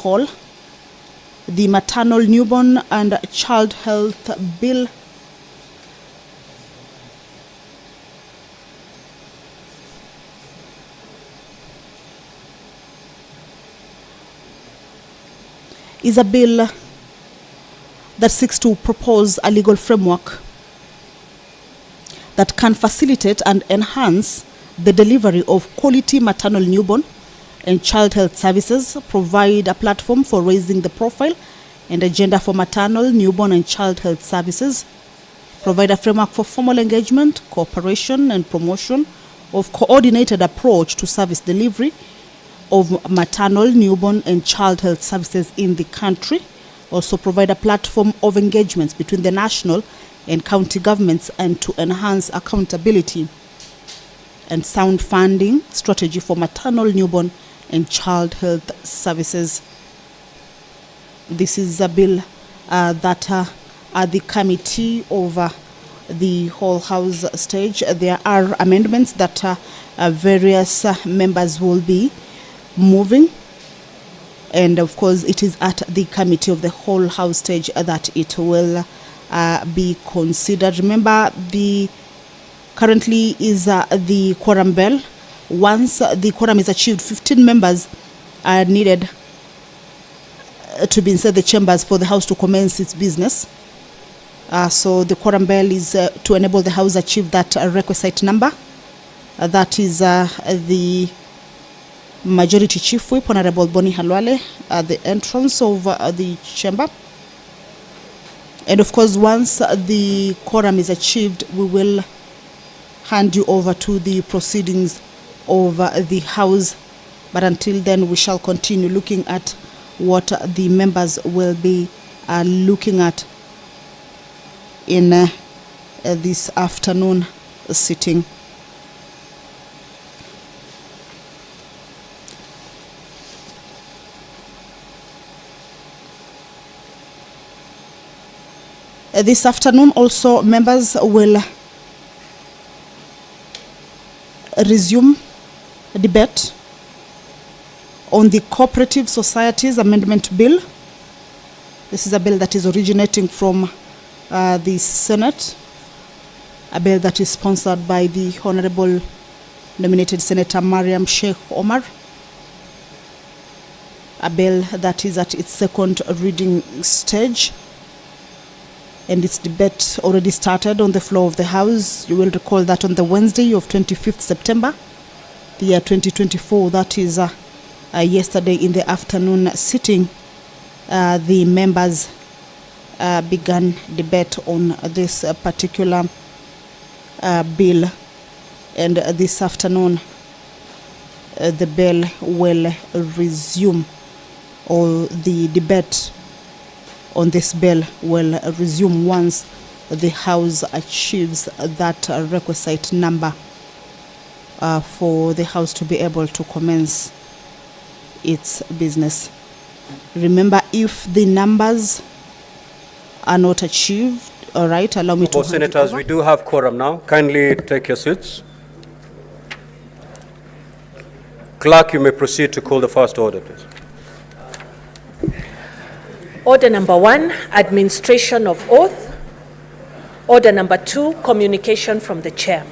call the Maternal, Newborn and Child Health Bill is a bill that seeks to propose a legal framework that can facilitate and enhance the delivery of quality maternal, newborn and child health services, provide a platform for raising the profile and agenda for maternal, newborn and child health services, provide a framework for formal engagement, cooperation and promotion of coordinated approach to service delivery of maternal, newborn and child health services in the country, also provide a platform of engagements between the national and county governments and to enhance accountability and sound funding strategy for maternal, newborn and child health services. This is a bill that at the committee over the whole house stage, there are amendments that various members will be moving, and of course it is at the committee of the whole house stage that it will be considered. Remember, the currently is the quorum bell. Once the quorum is achieved, 15 members are needed to be inside the chambers for the house to commence its business. So the quorum bell is to enable the house achieve that requisite number. That is the Majority Chief Whip, Honorable Boni Halwale, at the entrance of the chamber. And of course, once the quorum is achieved, we will hand you over to the proceedings of the House. But until then, we shall continue looking at what the members will be looking at in this afternoon sitting. This afternoon also members will resume a debate on the Cooperative Societies Amendment Bill. This is a bill that is originating from the Senate, a bill that is sponsored by the Honorable nominated Senator Mariam Sheikh Omar, a bill that is at its second reading stage, and its debate already started on the floor of the House. You will recall that on the Wednesday of 25th September, the year 2024, that is yesterday in the afternoon sitting, the members began debate on this particular bill. And this afternoon, the bill will resume, or the debate on this bill will resume once the House achieves that requisite number for the House to be able to commence its business. Remember, if the numbers are not achieved, all right, allow me to... Senators, we do have quorum now. Kindly take your seats. Clerk, you may proceed to call the first order, please. Order number 1, administration of oath. Order number 2, communication from the chair.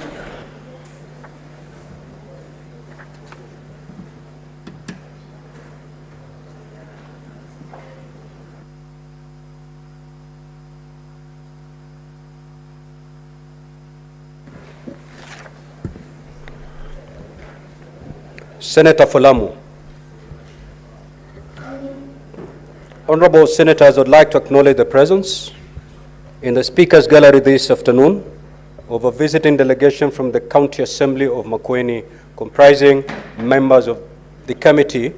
Senator Folamu. Honorable Senators, I would like to acknowledge the presence in the Speaker's Gallery this afternoon of a visiting delegation from the County Assembly of Makueni, comprising members of the Committee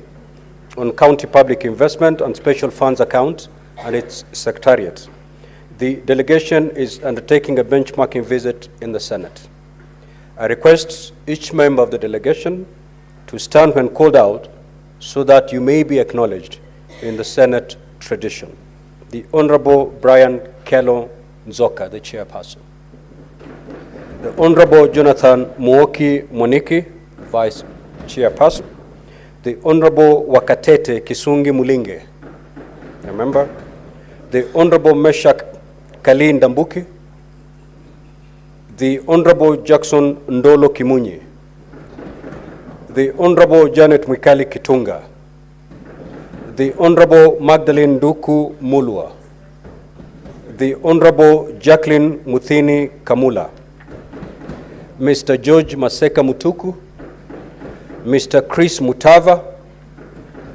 on County Public Investment and Special Funds Account and its Secretariat. The delegation is undertaking a benchmarking visit in the Senate. I request each member of the delegation to stand when called out so that you may be acknowledged in the Senate tradition. The Honorable Brian Kello Nzoka, the chairperson. The Honorable Jonathan Muoki Moniki, vice chairperson. the Honorable Wakatete Kisungi Mulinge, remember? The Honorable Meshak Kali Ndambuki, the Honorable Jackson Ndolo Kimunyi, the Honorable Janet Mwikali Kitunga, the Honorable Magdalene Duku Mulwa, the Honorable Jacqueline Muthini Kamula, Mr. George Maseka Mutuku, Mr. Chris Mutava,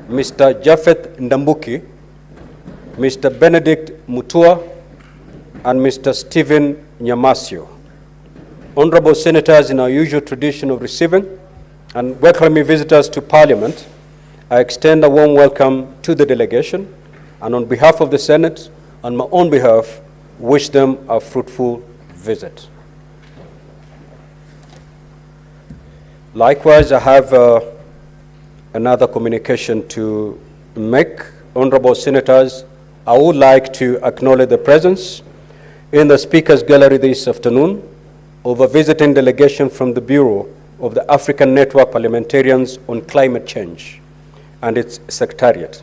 Mr. Japheth Ndambuki, Mr. Benedict Mutua, and Mr. Stephen Nyamasio. Honorable Senators, in our usual tradition of receiving and welcoming visitors to Parliament, I extend a warm welcome to the delegation, and on behalf of the Senate, on my own behalf, wish them a fruitful visit. Likewise, I have another communication to make. Honorable Senators, I would like to acknowledge the presence in the Speaker's Gallery this afternoon of a visiting delegation from the Bureau of the African Network Parliamentarians on Climate Change and its Secretariat.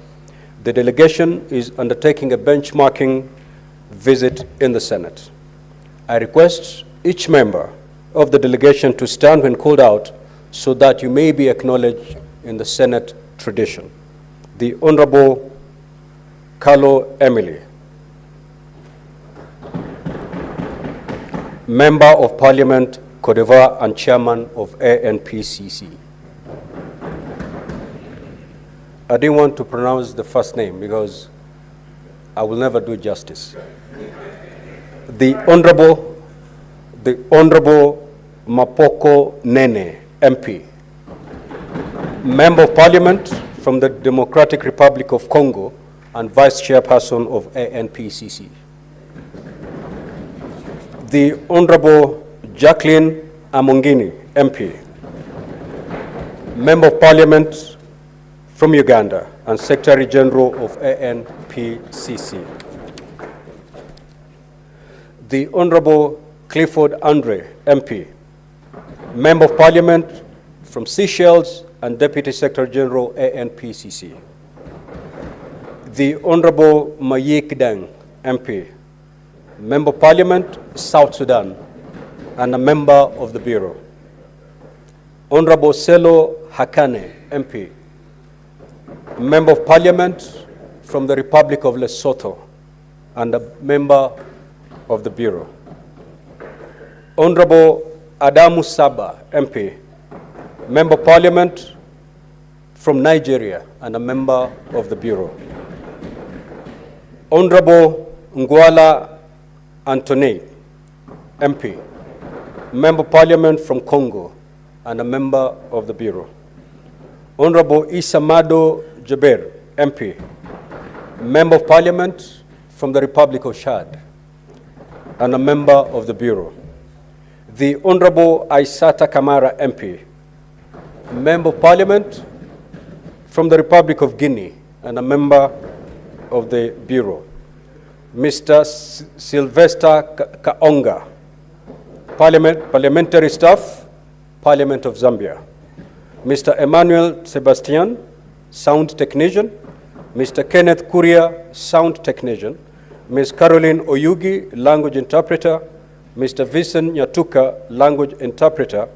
The delegation is undertaking a benchmarking visit in the Senate. I request each member of the delegation to stand when called out so that you may be acknowledged in the Senate tradition. The Honorable Carlo Emily, Member of Parliament, Cote d'Ivoire, and Chairman of ANPCC. I didn't want to pronounce the first name because I will never do justice. The Honorable Mapoko Nene, MP, Member of Parliament from the Democratic Republic of Congo and Vice Chairperson of ANPCC. The Honorable Jacqueline Amongini, MP, Member of Parliament from Uganda and Secretary General of ANPCC. The Honorable Clifford Andre, MP, Member of Parliament from Seychelles and Deputy Secretary General ANPCC. The Honorable Mayik Deng, MP, Member of Parliament, South Sudan, and a member of the Bureau. Honorable Selo Hakane, MP, Member of Parliament from the Republic of Lesotho, and a member of the Bureau. Honorable Adamu Saba, MP, Member of Parliament from Nigeria, and a member of the Bureau. Honorable Ngwala Antony, MP, Member of Parliament from Congo, and a member of the Bureau. Honorable Isamado Jaber, MP, Member of Parliament from the Republic of Chad, and a member of the Bureau. The Honorable Aissata Kamara, MP, Member of Parliament from the Republic of Guinea, and a member of the Bureau. Mr. Sylvester Kaonga, Parliamentary Staff, Parliament of Zambia. Mr. Emmanuel Sebastian, Sound Technician. Mr. Kenneth Kuria, Sound Technician. Ms. Caroline Oyugi, Language Interpreter. Mr. Vincent Nyatuka, Language Interpreter.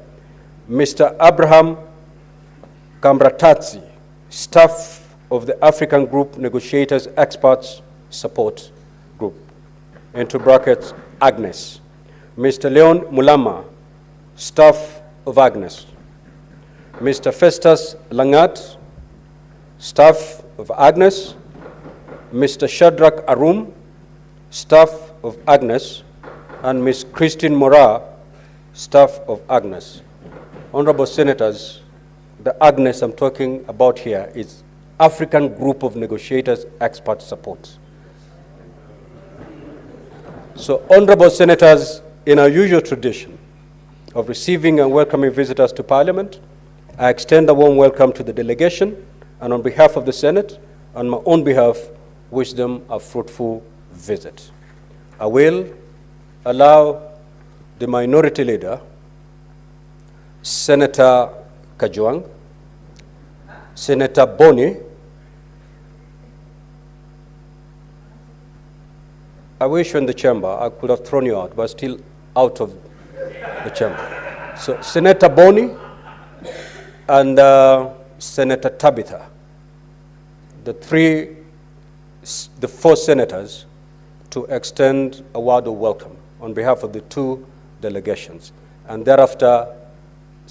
Mr. Abraham Kamratatsi, Staff of the African Group Negotiators Experts Support Group, into brackets, Agnes. Mr. Leon Mulama, Staff of Agnes. Mr. Festus Langat, Staff of Agnes. Mr. Shadrach Arum, Staff of Agnes, and Ms. Christine Mora, Staff of Agnes. Honorable Senators, the Agnes I'm talking about here is African Group of Negotiators Expert Support. So, Honorable Senators, in our usual tradition of receiving and welcoming visitors to Parliament, I extend a warm welcome to the delegation, and on behalf of the Senate, on my own behalf, wish them a fruitful visit. I will allow the Minority Leader, Senator Kajwang, Senator Boni. I wish you were in the chamber. I could have thrown you out, but still out of the chamber. So Senator Boni and Senator Tabitha, the four senators, to extend a word of welcome on behalf of the two delegations. And thereafter,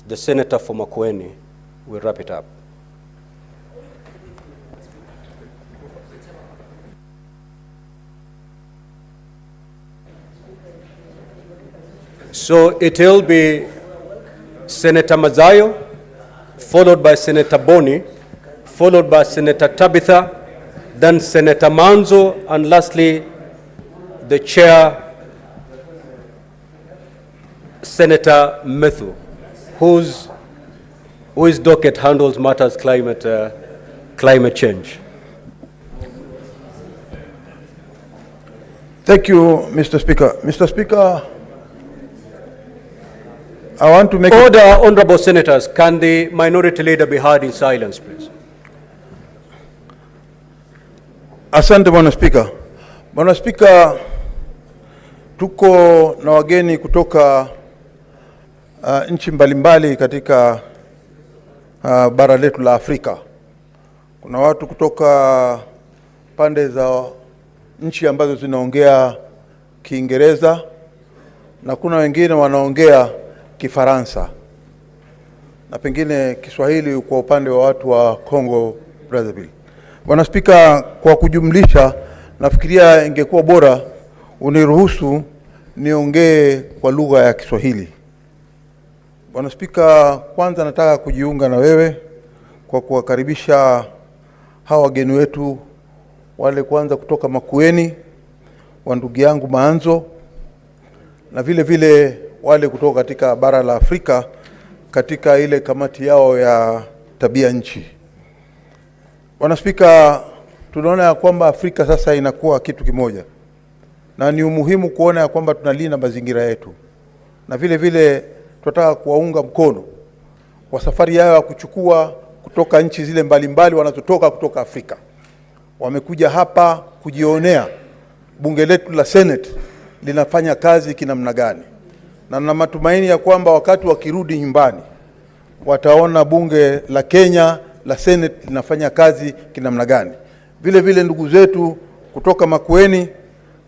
the senator for Makueni will wrap it up. So it will be Senator Mazayo, followed by Senator Boni, followed by Senator Tabitha, then Senator Manzo, and lastly, the chair, Senator Methu, whose docket handles matters climate change. Thank you, Mr. Speaker. Mr. Speaker, I want to make order, honorable senators. Can the minority leader be heard in silence, please? Asante Bwana Spika. Bwana Spika, tuko na wageni kutoka nchi mbalimbali katika bara letu la Afrika. Kuna watu kutoka pande za nchi ambazo zinaongea Kiingereza na kuna wengine wanaongea Kifaransa na pengine Kiswahili kwa upande wa watu wa Congo Brazzaville. Bwana Spika, kwa kujumlisha, nafikiria ingekuwa bora uniruhusu niongee kwa lugha ya Kiswahili. Bwana Spika, kwanza nataka kujiunga na wewe kwa kuwakaribisha hawa wageni wetu wale kwanza kutoka Makueni, wa ndugu yangu Maanzo, na vile vile wale kutoka katika bara la Afrika katika ile kamati yao ya tabia nchi. Bwana Spika, tunaona ya kwamba Afrika sasa inakuwa kitu kimoja, na ni umuhimu kuona ya kwamba tunalinda mazingira yetu, na vile vile tunataka kuwaunga mkono kwa safari yao ya kuchukua kutoka nchi zile mbalimbali wanazotoka kutoka Afrika. Wamekuja hapa kujionea bunge letu la Senate linafanya kazi kinamna gani, na na matumaini ya kwamba wakati wakirudi nyumbani wataona bunge la Kenya la Senate linafanya kazi kinamna gani. Vile vile ndugu zetu kutoka Makueni,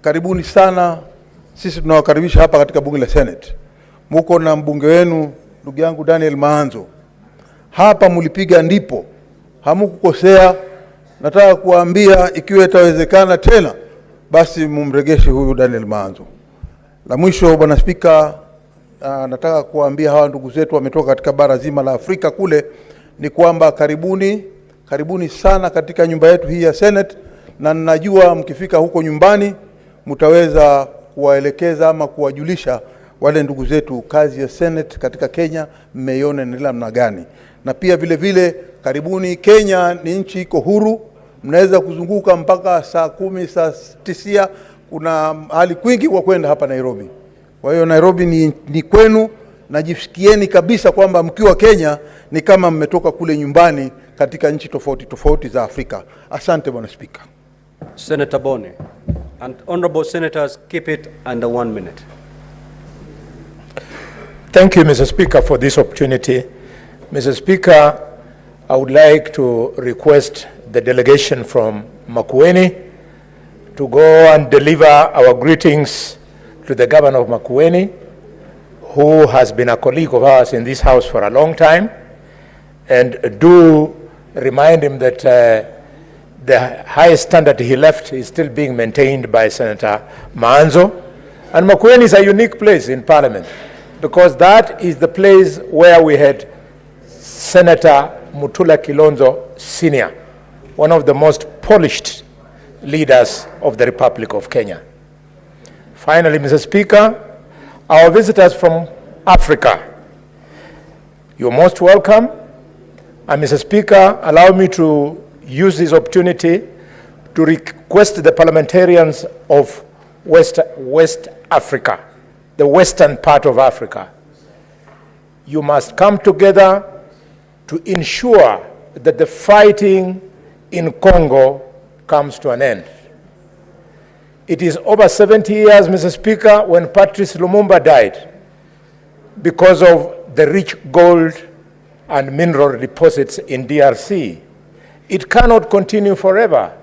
karibuni sana. Sisi tunawakaribisha hapa katika bunge la Senate. Muko na mbunge wenu ndugu yangu Daniel Maanzo. Hapa mulipiga ndipo, hamukukosea. Nataka kuambia ikiwa itawezekana tena basi mumregeshe huyu Daniel Maanzo. La mwisho Bwana Spika, nataka kuambia hawa ndugu zetu wametoka katika bara zima la Afrika kule ni kwamba karibuni sana katika nyumba yetu hii ya Senate, na ninajua mkifika huko nyumbani mtaweza kuwaelekeza ama kuwajulisha wale ndugu zetu kazi ya Senate katika Kenya mmeiona ni namna gani. Na pia vile vile karibuni. Kenya ni nchi iko huru, mnaweza kuzunguka mpaka saa 10 saa 9, kuna hali kwingi kwa kwenda hapa Nairobi. Kwa hiyo Nairobi ni kwenu, najifikieni kabisa kwamba mkiwa Kenya ni kama mmetoka kule nyumbani katika nchi tofauti tofauti za Afrika. Asante Bwana Speaker. Senator Boni, and honorable senators, keep it under 1 minute. Thank you, Mr. Speaker, for this opportunity. Mr. Speaker, I would like to request the delegation from Makueni to go and deliver our greetings to the governor of Makueni, who has been a colleague of ours in this house for a long time, and do remind him that the highest standard he left is still being maintained by Senator Maanzo. And Makueni is a unique place in Parliament, because that is the place where we had Senator Mutula Kilonzo Sr., one of the most polished leaders of the Republic of Kenya. Finally, Mr. Speaker, our visitors from Africa, you're most welcome. And Mr. Speaker, allow me to use this opportunity to request the parliamentarians of West Africa, the western part of Africa, you must come together to ensure that the fighting in Congo comes to an end. It is over 70 years, Mr. Speaker, when Patrice Lumumba died because of the rich gold and mineral deposits in DRC. It cannot continue forever.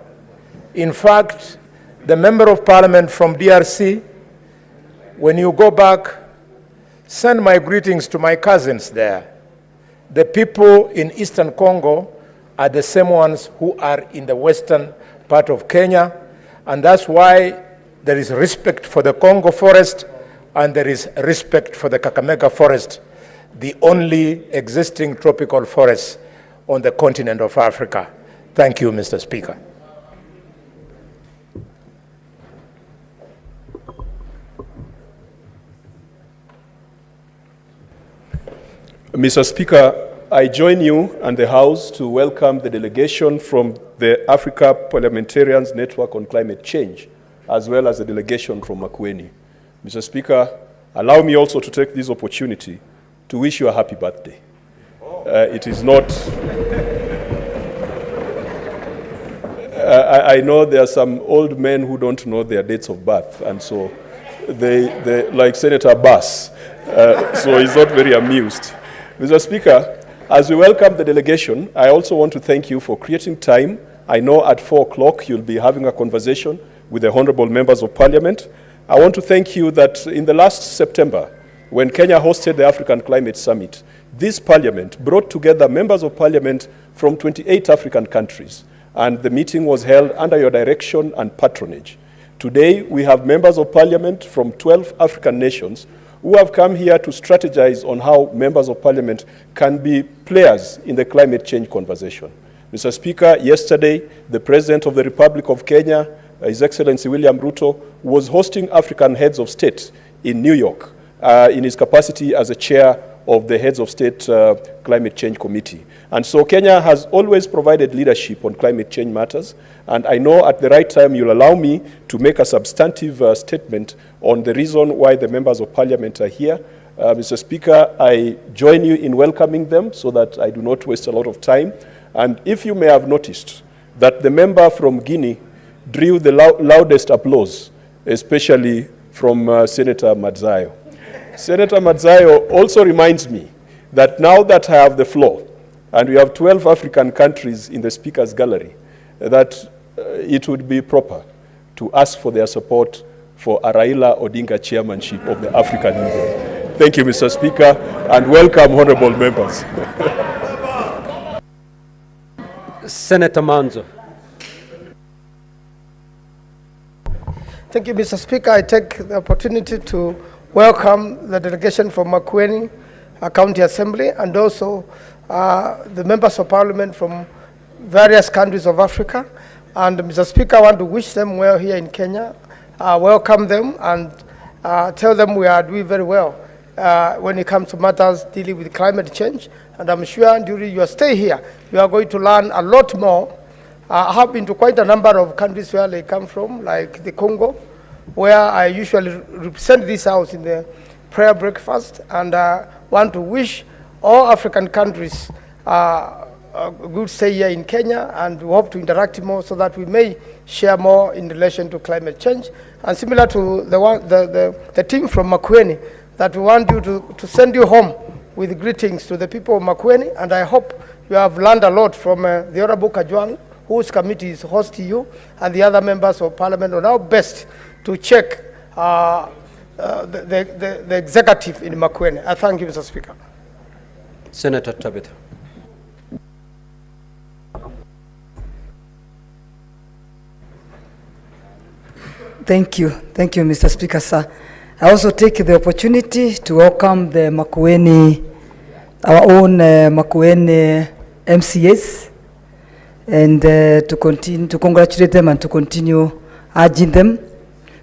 In fact, the member of parliament from DRC, when you go back, send my greetings to my cousins there. The people in Eastern Congo are the same ones who are in the western part of Kenya, and that's why there is respect for the Congo forest and there is respect for the Kakamega forest, the only existing tropical forest on the continent of Africa. Thank you, Mr. Speaker. Mr. Speaker, I join you and the House to welcome the delegation from the Africa Parliamentarians Network on Climate Change, as well as the delegation from Makueni. Mr. Speaker, allow me also to take this opportunity to wish you a happy birthday. It is not... I know there are some old men who don't know their dates of birth, and so they like Senator Bass, so he's not very amused. Mr. Speaker, as we welcome the delegation, I also want to thank you for creating time. I know at 4 o'clock you'll be having a conversation with the honorable members of parliament. I want to thank you that in the last September, when Kenya hosted the African Climate Summit, this parliament brought together members of parliament from 28 African countries, and the meeting was held under your direction and patronage. Today, we have members of parliament from 12 African nations who have come here to strategize on how members of parliament can be players in the climate change conversation. Mr. Speaker, yesterday, the President of the Republic of Kenya, His Excellency William Ruto, was hosting African heads of state in New York in his capacity as a chair of the Heads of State Climate Change Committee. And so Kenya has always provided leadership on climate change matters, and I know at the right time you'll allow me to make a substantive statement on the reason why the members of parliament are here. Mr. Speaker, I join you in welcoming them so that I do not waste a lot of time. And if you may have noticed that the member from Guinea drew the loudest applause, especially from Senator Madzayo. Senator Madzayo also reminds me that now that I have the floor, and we have 12 African countries in the speaker's gallery, that it would be proper to ask for their support for a Raila Odinga chairmanship of the African Union. Thank you, Mr. Speaker, and welcome, honorable members. Senator Manzo. Thank you, Mr. Speaker. I take the opportunity to welcome the delegation from Makueni County Assembly and also the members of parliament from various countries of Africa. And Mr. Speaker, I want to wish them well here in Kenya, welcome them and tell them we are doing very well when it comes to matters dealing with climate change. And I'm sure during your stay here, you are going to learn a lot more. I have been to quite a number of countries where they come from, like the Congo, where I usually represent this house in the prayer breakfast, and want to wish all African countries a good stay here in Kenya, and we hope to interact more so that we may share more in relation to climate change. And similar to the team from Makueni, that we want you to send you home with greetings to the people of Makueni, and I hope you have learned a lot from the Honorable Kajwang, whose committee is hosting you, and the other members of parliament on how best to check the executive in Makueni. I thank you, Mr. Speaker. Senator Tabitha. Thank you, Mr. Speaker, sir. I also take the opportunity to welcome the Makueni, our own Makueni MCAs, and to continue to congratulate them and to continue urging them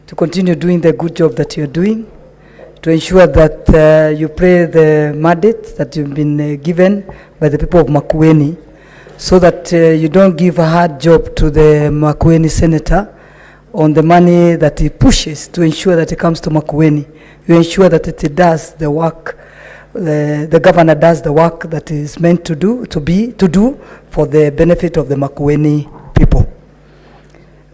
to continue doing the good job that you're doing, to ensure that you play the mandate that you've been given by the people of Makueni, so that you don't give a hard job to the Makueni senator on the money that he pushes to ensure that it comes to Makueni. You ensure that it does the work the governor does the work that is meant to do for the benefit of the Makueni people.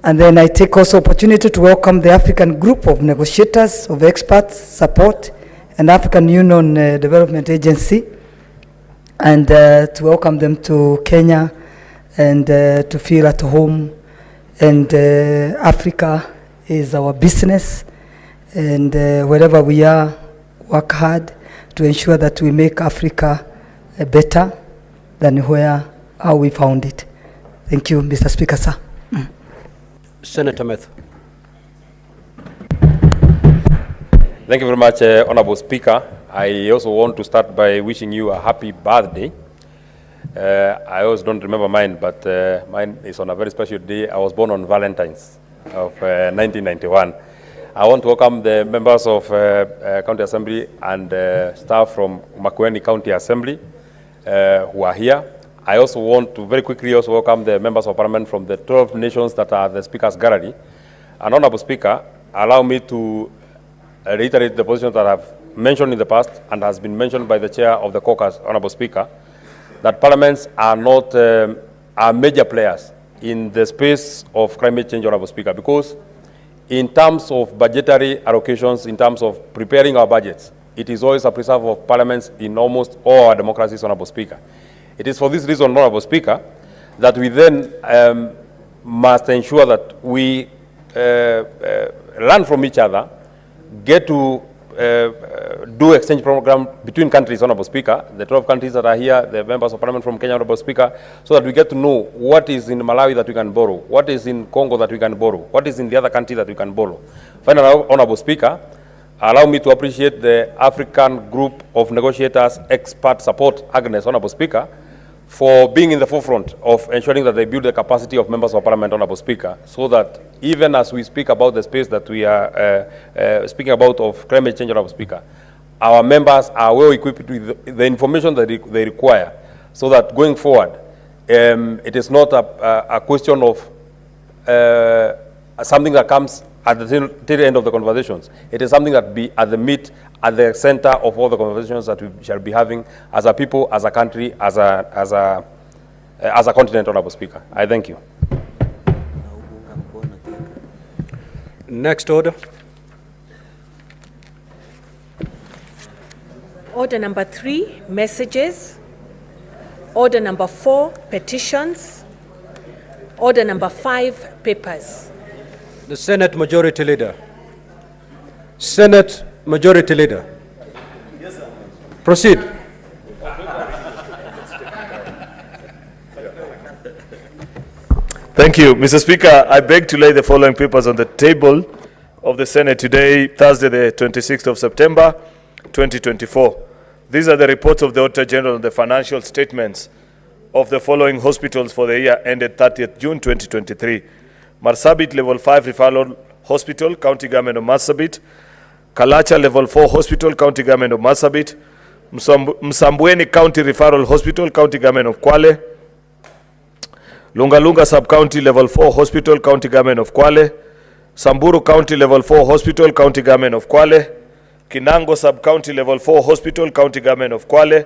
And then I take also opportunity to welcome the African group of negotiators, of experts, support, and African Union Development Agency, and to welcome them to Kenya and to feel at home. And Africa is our business, and wherever we are, work hard to ensure that we make Africa better than how we found it. Thank you, Mr. Speaker, sir. Senator Meth. Thank you very much, Honorable Speaker. I also want to start by wishing you a happy birthday. I always don't remember mine, but mine is on a very special day. I was born on Valentine's of 1991. I want to welcome the members of County Assembly and staff from Makueni County Assembly who are here. I also want to very quickly also welcome the members of Parliament from the 12 nations that are the Speaker's gallery. And Honorable Speaker, allow me to reiterate the position that I've mentioned in the past and has been mentioned by the Chair of the caucus, Honorable Speaker, that parliaments are not are major players in the space of climate change, Honorable Speaker, because in terms of budgetary allocations, in terms of preparing our budgets, it is always a preserve of parliaments in almost all our democracies, Honorable Speaker. It is for this reason, Honorable Speaker, that we then must ensure that we learn from each other, get to do exchange program between countries, Honorable Speaker, the 12 countries that are here, the members of Parliament from Kenya, Honorable Speaker, so that we get to know what is in Malawi that we can borrow, what is in Congo that we can borrow, what is in the other country that we can borrow. Finally, Honorable Speaker, allow me to appreciate the African group of negotiators, expert support, Agnes, Honorable Speaker, for being in the forefront of ensuring that they build the capacity of members of Parliament, Honorable Speaker, so that even as we speak about the space that we are speaking about of climate change, Honorable Speaker, our members are well equipped with the information that they require, so that going forward, it is not a question of something that comes at the tail end of the conversations. It is something that be at the meat, at the center of all the conversations that we shall be having as a people, as a country, as a continent, Honorable Speaker. I thank you. Next order. Order number 3, messages. Order number 4, petitions. Order number 5, papers. The Senate Majority Leader. Senate Majority Leader. Yes, sir. Proceed. Thank you, Mr. Speaker. I beg to lay the following papers on the table of the Senate today, Thursday, the 26th of September, 2024. These are the reports of the Auditor General on the financial statements of the following hospitals for the year ended 30th June 2023. Marsabit Level 5 Referral Hospital, County Government of Marsabit. Kalacha Level 4 Hospital, County Government of Marsabit. Msambweni County Referral Hospital, County Government of Kwale. Lungalunga Sub-County Level 4 Hospital, County Government of Kwale. Samburu County Level 4 Hospital, County Government of Kwale. Kinango Sub-County Level 4 Hospital, County Government of Kwale.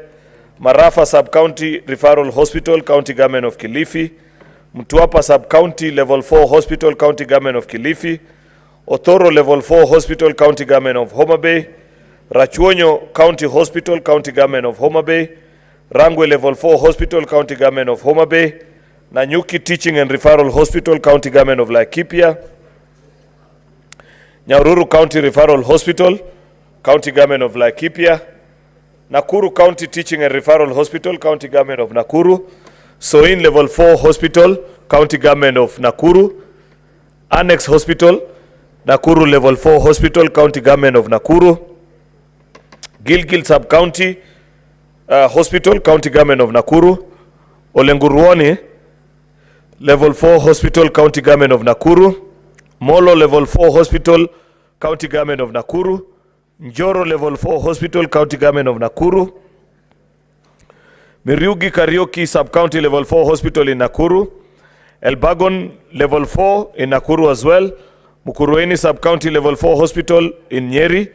Marafa Sub-County Referral Hospital, County Government of Kilifi. Mtwapa Sub-County Level 4 Hospital, County Government of Kilifi. Otoro Level 4 Hospital, County Government of Homa Bay. Rachuonyo County Hospital, County Government of Homa Bay. Rangwe Level 4 Hospital, County Government of Homa Bay. Nanyuki Teaching and Referral Hospital, County Government of Laikipia. Nyahururu County Referral Hospital, County Government of Laikipia. Nakuru County Teaching and Referral Hospital, County Government of Nakuru. Soin Level 4 Hospital, County Government of Nakuru. Annex Hospital, Nakuru Level 4 Hospital, County Government of Nakuru. Gilgil Sub-County Hospital, County Government of Nakuru. Olenguruoni Level 4 Hospital, County Government of Nakuru. Molo Level 4 Hospital, County Government of Nakuru. Njoro Level 4 Hospital, County Government of Nakuru. Miriugi Karaoke Sub-County Level 4 Hospital in Nakuru. Elbagon Level 4 in Nakuru as well. Mukurweni Sub-County Level 4 Hospital in Nyeri.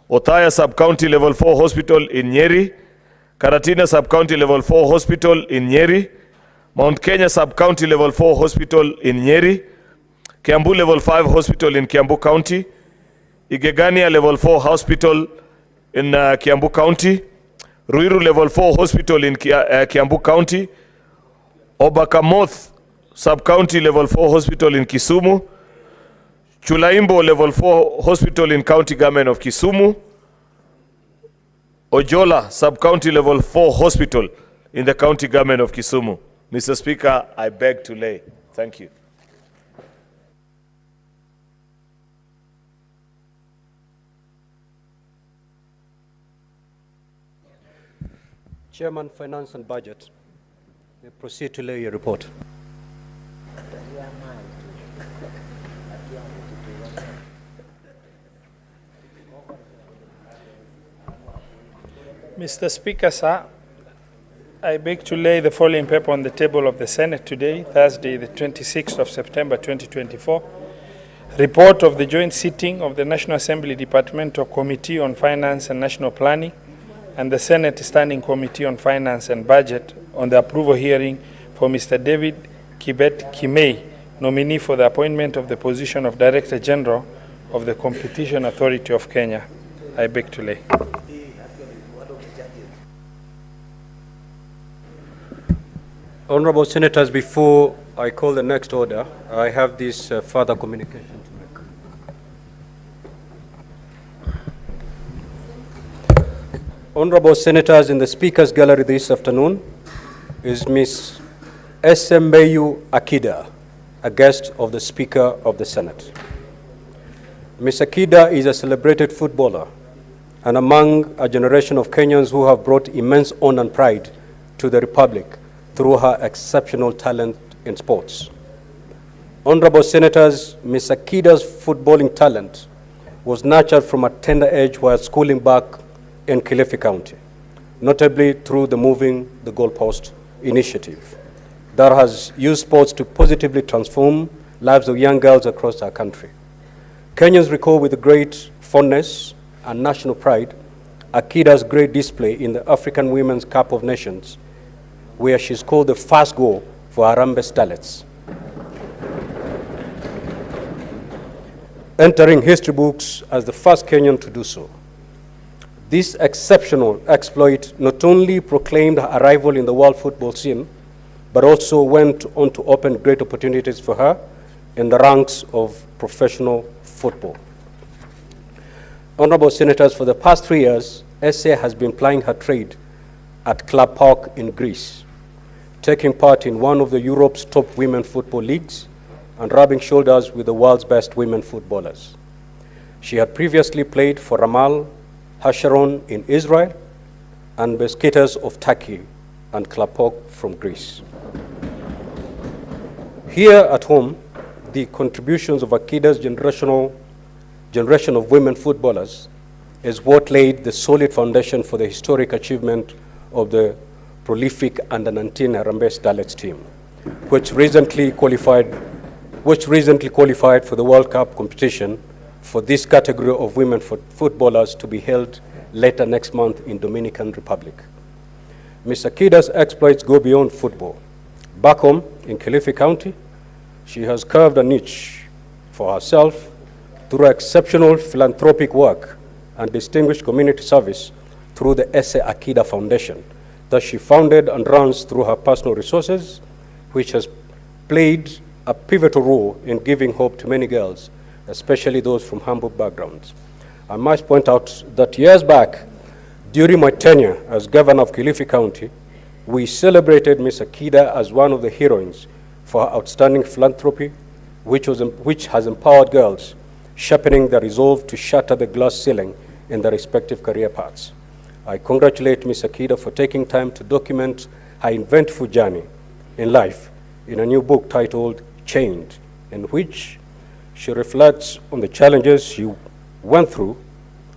Othaya Sub-County Level 4 Hospital in Nyeri, Karatina Sub-County Level 4 Hospital in Nyeri, Mount Kenya Sub-County Level 4 Hospital in Nyeri, Kiambu Level 5 Hospital in Kiambu County, Igegania Level 4 Hospital in Kiambu County, Ruiru Level 4 Hospital in Kiambu County, Obakamoth Sub-County Level 4 Hospital in Kisumu, Chulaimbo Level 4 Hospital in County Government of Kisumu, Ojola Sub-County Level 4 Hospital in the County Government of Kisumu. Mr. Speaker, I beg to lay. Thank you. Chairman, Finance and Budget, you proceed to lay your report. Mr. Speaker, sir, I beg to lay the following paper on the table of the Senate today, Thursday, the 26th of September 2024. Report of the joint sitting of the National Assembly Departmental Committee on Finance and National Planning and the Senate Standing Committee on Finance and Budget on the approval hearing for Mr. David Kibet Kimei, nominee for the appointment of the position of Director General of the Competition Authority of Kenya. I beg to lay. Honorable Senators, before I call the next order, I have this further communication to make. Honorable Senators, in the Speaker's Gallery this afternoon is Ms. Esembeyu Akida, a guest of the Speaker of the Senate. Ms. Akida is a celebrated footballer and among a generation of Kenyans who have brought immense honor and pride to the Republic through her exceptional talent in sports. Honorable Senators, Ms. Akida's footballing talent was nurtured from a tender age while schooling back in Kilifi County, notably through the Moving the Goalpost initiative that has used sports to positively transform lives of young girls across our country. Kenyans recall with great fondness and national pride Akida's great display in the African Women's Cup of Nations, where she scored the first goal for Harambee Starlets, entering history books as the first Kenyan to do so. This exceptional exploit not only proclaimed her arrival in the world football scene, but also went on to open great opportunities for her in the ranks of professional football. Honorable Senators, for the past 3 years, SA has been plying her trade at Club Park in Greece, taking part in one of Europe's top women football leagues and rubbing shoulders with the world's best women footballers. She had previously played for Ramal, Hasharon in Israel, and Besiktas of Turkey and Club Park from Greece. Here at home, the contributions of Akida's generation of women footballers is what laid the solid foundation for the historic achievement of the prolific under-19 Harambee Starlets team, which recently qualified for the World Cup competition for this category of women footballers to be held later next month in Dominican Republic. Ms. Akida's exploits go beyond football. Back home in Kilifi County, she has carved a niche for herself through exceptional philanthropic work and distinguished community service through the SA Akida Foundation that she founded and runs through her personal resources, which has played a pivotal role in giving hope to many girls, especially those from humble backgrounds. I must point out that years back, during my tenure as governor of Kilifi County, we celebrated Ms. Akida as one of the heroines for her outstanding philanthropy, which has empowered girls, sharpening their resolve to shatter the glass ceiling in their respective career paths. I congratulate Ms. Akida for taking time to document her eventful journey in life in a new book titled Chained, in which she reflects on the challenges she went through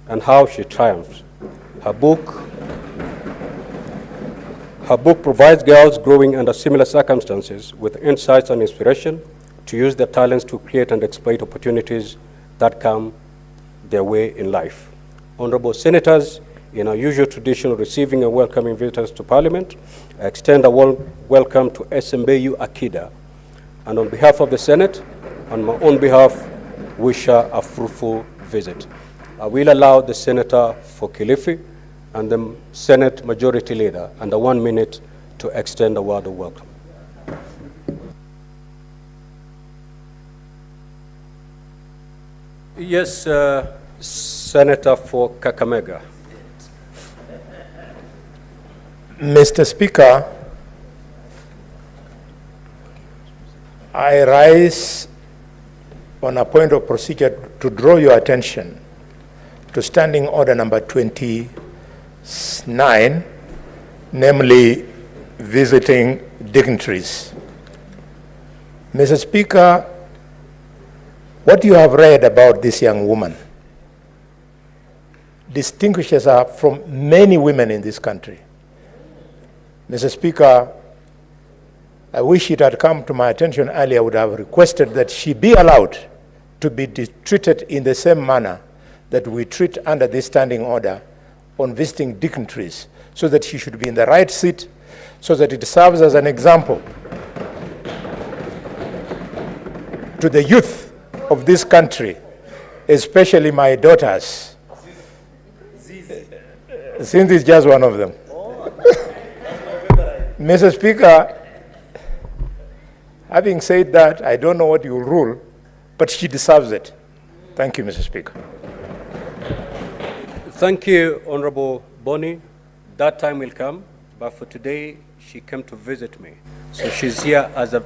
and how she triumphed. Her book provides girls growing under similar circumstances with insights and inspiration to use their talents to create and exploit opportunities that come their way in life. Honorable Senators, in our usual tradition of receiving and welcoming visitors to Parliament, I extend a warm welcome to SMBU Akida, and on behalf of the Senate, on my own behalf, wish her a fruitful visit. I will allow the Senator for Kilifi and the Senate Majority Leader under 1 minute to extend a word of welcome. Yes, Senator for Kakamega. Mr. Speaker, I rise on a point of procedure to draw your attention to Standing Order number 29, namely visiting dignitaries. Mr. Speaker, what you have read about this young woman distinguishes her from many women in this country. Mr. Speaker, I wish it had come to my attention earlier. I would have requested that she be allowed to be treated in the same manner that we treat under this standing order on visiting dignitaries, so that she should be in the right seat, so that it serves as an example to the youth of this country, especially my daughters. Since it's just one of them. Mr. Speaker, having said that, I don't know what you will rule, but she deserves it. Thank you, Mr. Speaker. Thank you, Honorable Bonnie. That time will come, but for today, she came to visit me. So she's here as a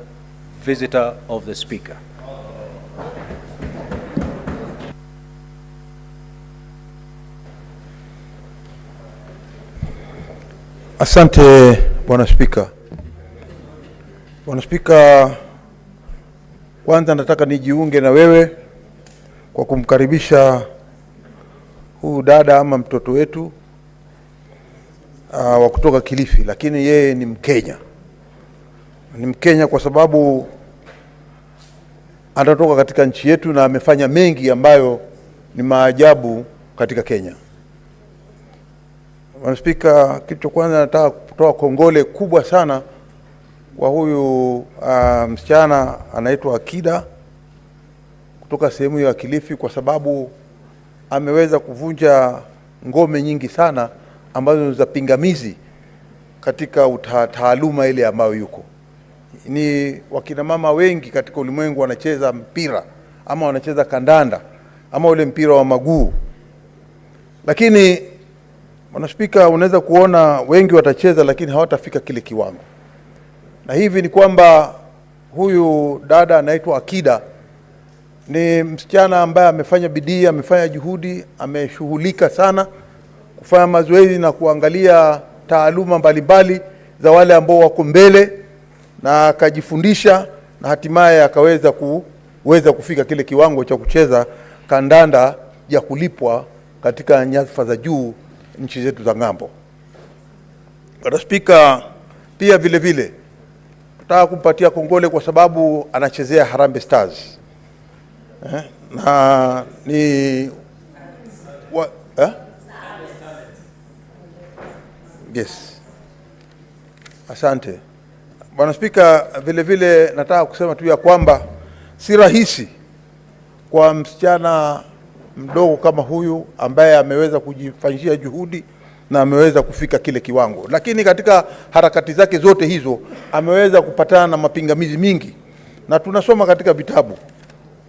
visitor of the Speaker. Asante, Bwana Spika. Bwana Spika, kwanza nataka nijiunge na wewe kwa kumkaribisha huyu dada ama mtoto wetu wa kutoka Kilifi, lakini yeye ni Mkenya. Ni Mkenya kwa sababu anatoka katika nchi yetu na amefanya mengi ambayo ni maajabu katika Kenya. Bwana Spika, kitu kwanza nataka kutoa kongole kubwa sana kwa huyu msichana anaitwa Akida kutoka sehemu ya Kilifi, kwa sababu ameweza kuvunja ngome nyingi sana ambazo za pingamizi katika taaluma ile ambayo yuko. Ni wakina mama wengi katika ulimwengu wanacheza mpira ama wanacheza kandanda ama ule mpira wa maguu, lakini Bwana Spika, unaweza kuona wengi watacheza lakini hawatafika kile kiwango. Na hivi ni kwamba huyu dada anaitwa Akida ni msichana ambaye amefanya bidii, amefanya juhudi, ameshughulika sana kufanya mazoezi na kuangalia taaluma mbalimbali za wale ambao wako mbele, na akajifundisha na hatimaye akaweza kufika kile kiwango cha kucheza kandanda ya kulipwa katika nyadhifa za juu nchi zetu za ng'ambo. Bwana Spika, pia vile vile nataka kumpatia kongole kwa sababu anachezea Harambee Stars. Na ni Yes. Asante. Bwana Spika, vile vile nataka kusema tu ya kwamba si rahisi kwa msichana mdogo kama huyu ambaye ameweza kujifanyia juhudi na ameweza kufika kile kiwango, lakini katika harakati zake zote hizo ameweza kupatana na mapingamizi mingi. Na tunasoma katika vitabu,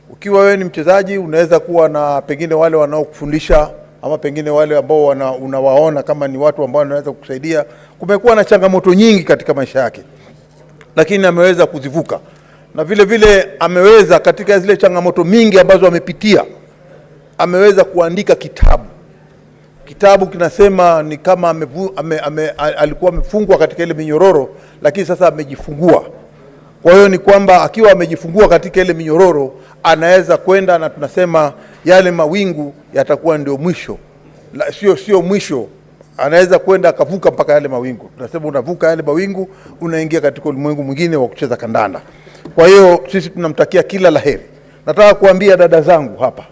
ukiwa wewe ni mchezaji unaweza kuwa na pengine wale wanaokufundisha ama pengine wale ambao unawaona kama ni watu ambao wanaweza kukusaidia. Kumekuwa na changamoto nyingi katika maisha yake, lakini ameweza kuzivuka. Na vile vile ameweza katika zile changamoto mingi ambazo amepitia, ameweza kuandika kitabu. Kitabu kinasema ni kama alikuwa amefungwa katika ile minyororo, lakini sasa amejifungua. Kwa hiyo ni kwamba akiwa amejifungua katika ile minyororo anaweza kwenda, na tunasema yale mawingu yatakuwa ndio mwisho. Sio mwisho, anaweza kwenda akavuka mpaka yale mawingu. Tunasema unavuka yale mawingu unaingia katika ulimwengu mwingine wa kucheza kandanda. Kwa hiyo sisi tunamtakia kila laheri. Nataka kuambia dada zangu hapa,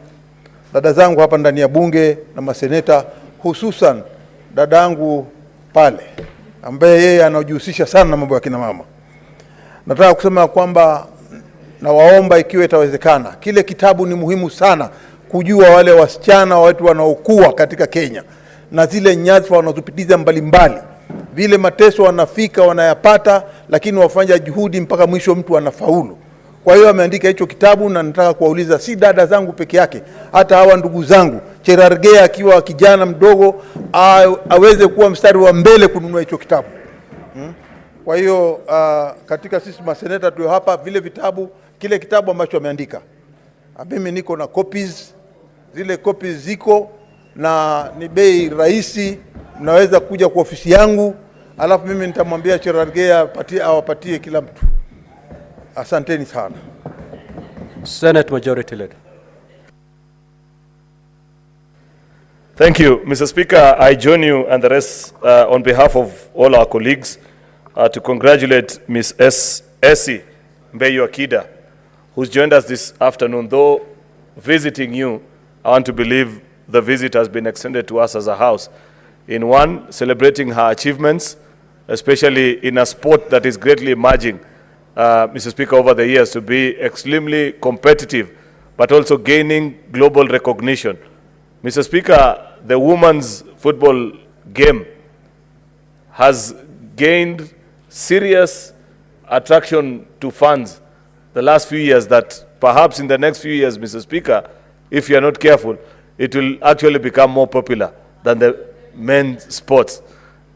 dada zangu hapa ndani ya bunge na maseneta, hususan dada yangu pale ambaye yeye anajihusisha sana na mambo ya kina mama. Nataka kusema kwamba nawaomba ikiwa itawezekana, kile kitabu ni muhimu sana kujua wale wasichana watu wanaokuwa katika Kenya na zile nyadhifa wanazopitiza mbalimbali, vile mateso wanafika wanayapata, lakini wafanya juhudi mpaka mwisho mtu anafaulu. Kwa hiyo ameandika hicho kitabu, na nataka kuwauliza si dada zangu peke yake, hata hawa ndugu zangu, Cherargea akiwa kijana mdogo aweze kuwa mstari wa mbele kununua hicho kitabu. Kwa hiyo katika sisi maseneta tulio hapa, vile vitabu, kile kitabu ambacho ameandika, mimi niko na copies, zile copies ziko na ni bei rahisi, mnaweza kuja kwa ofisi yangu, alafu mimi nitamwambia Cherargea awapatie kila mtu. Asanteni sana. Senate Majority Leader. Thank you, Mr. Speaker. I join you and the rest on behalf of all our colleagues to congratulate Ms. Essie Mbeyu Akida, who's joined us this afternoon. Though visiting you, I want to believe the visit has been extended to us as a house. In one, celebrating her achievements, especially in a sport that is greatly emerging, Mr. Speaker, over the years to be extremely competitive, but also gaining global recognition. Mr. Speaker, the women's football game has gained serious attraction to fans the last few years that perhaps in the next few years, Mr. Speaker, if you are not careful, it will actually become more popular than the men's sports.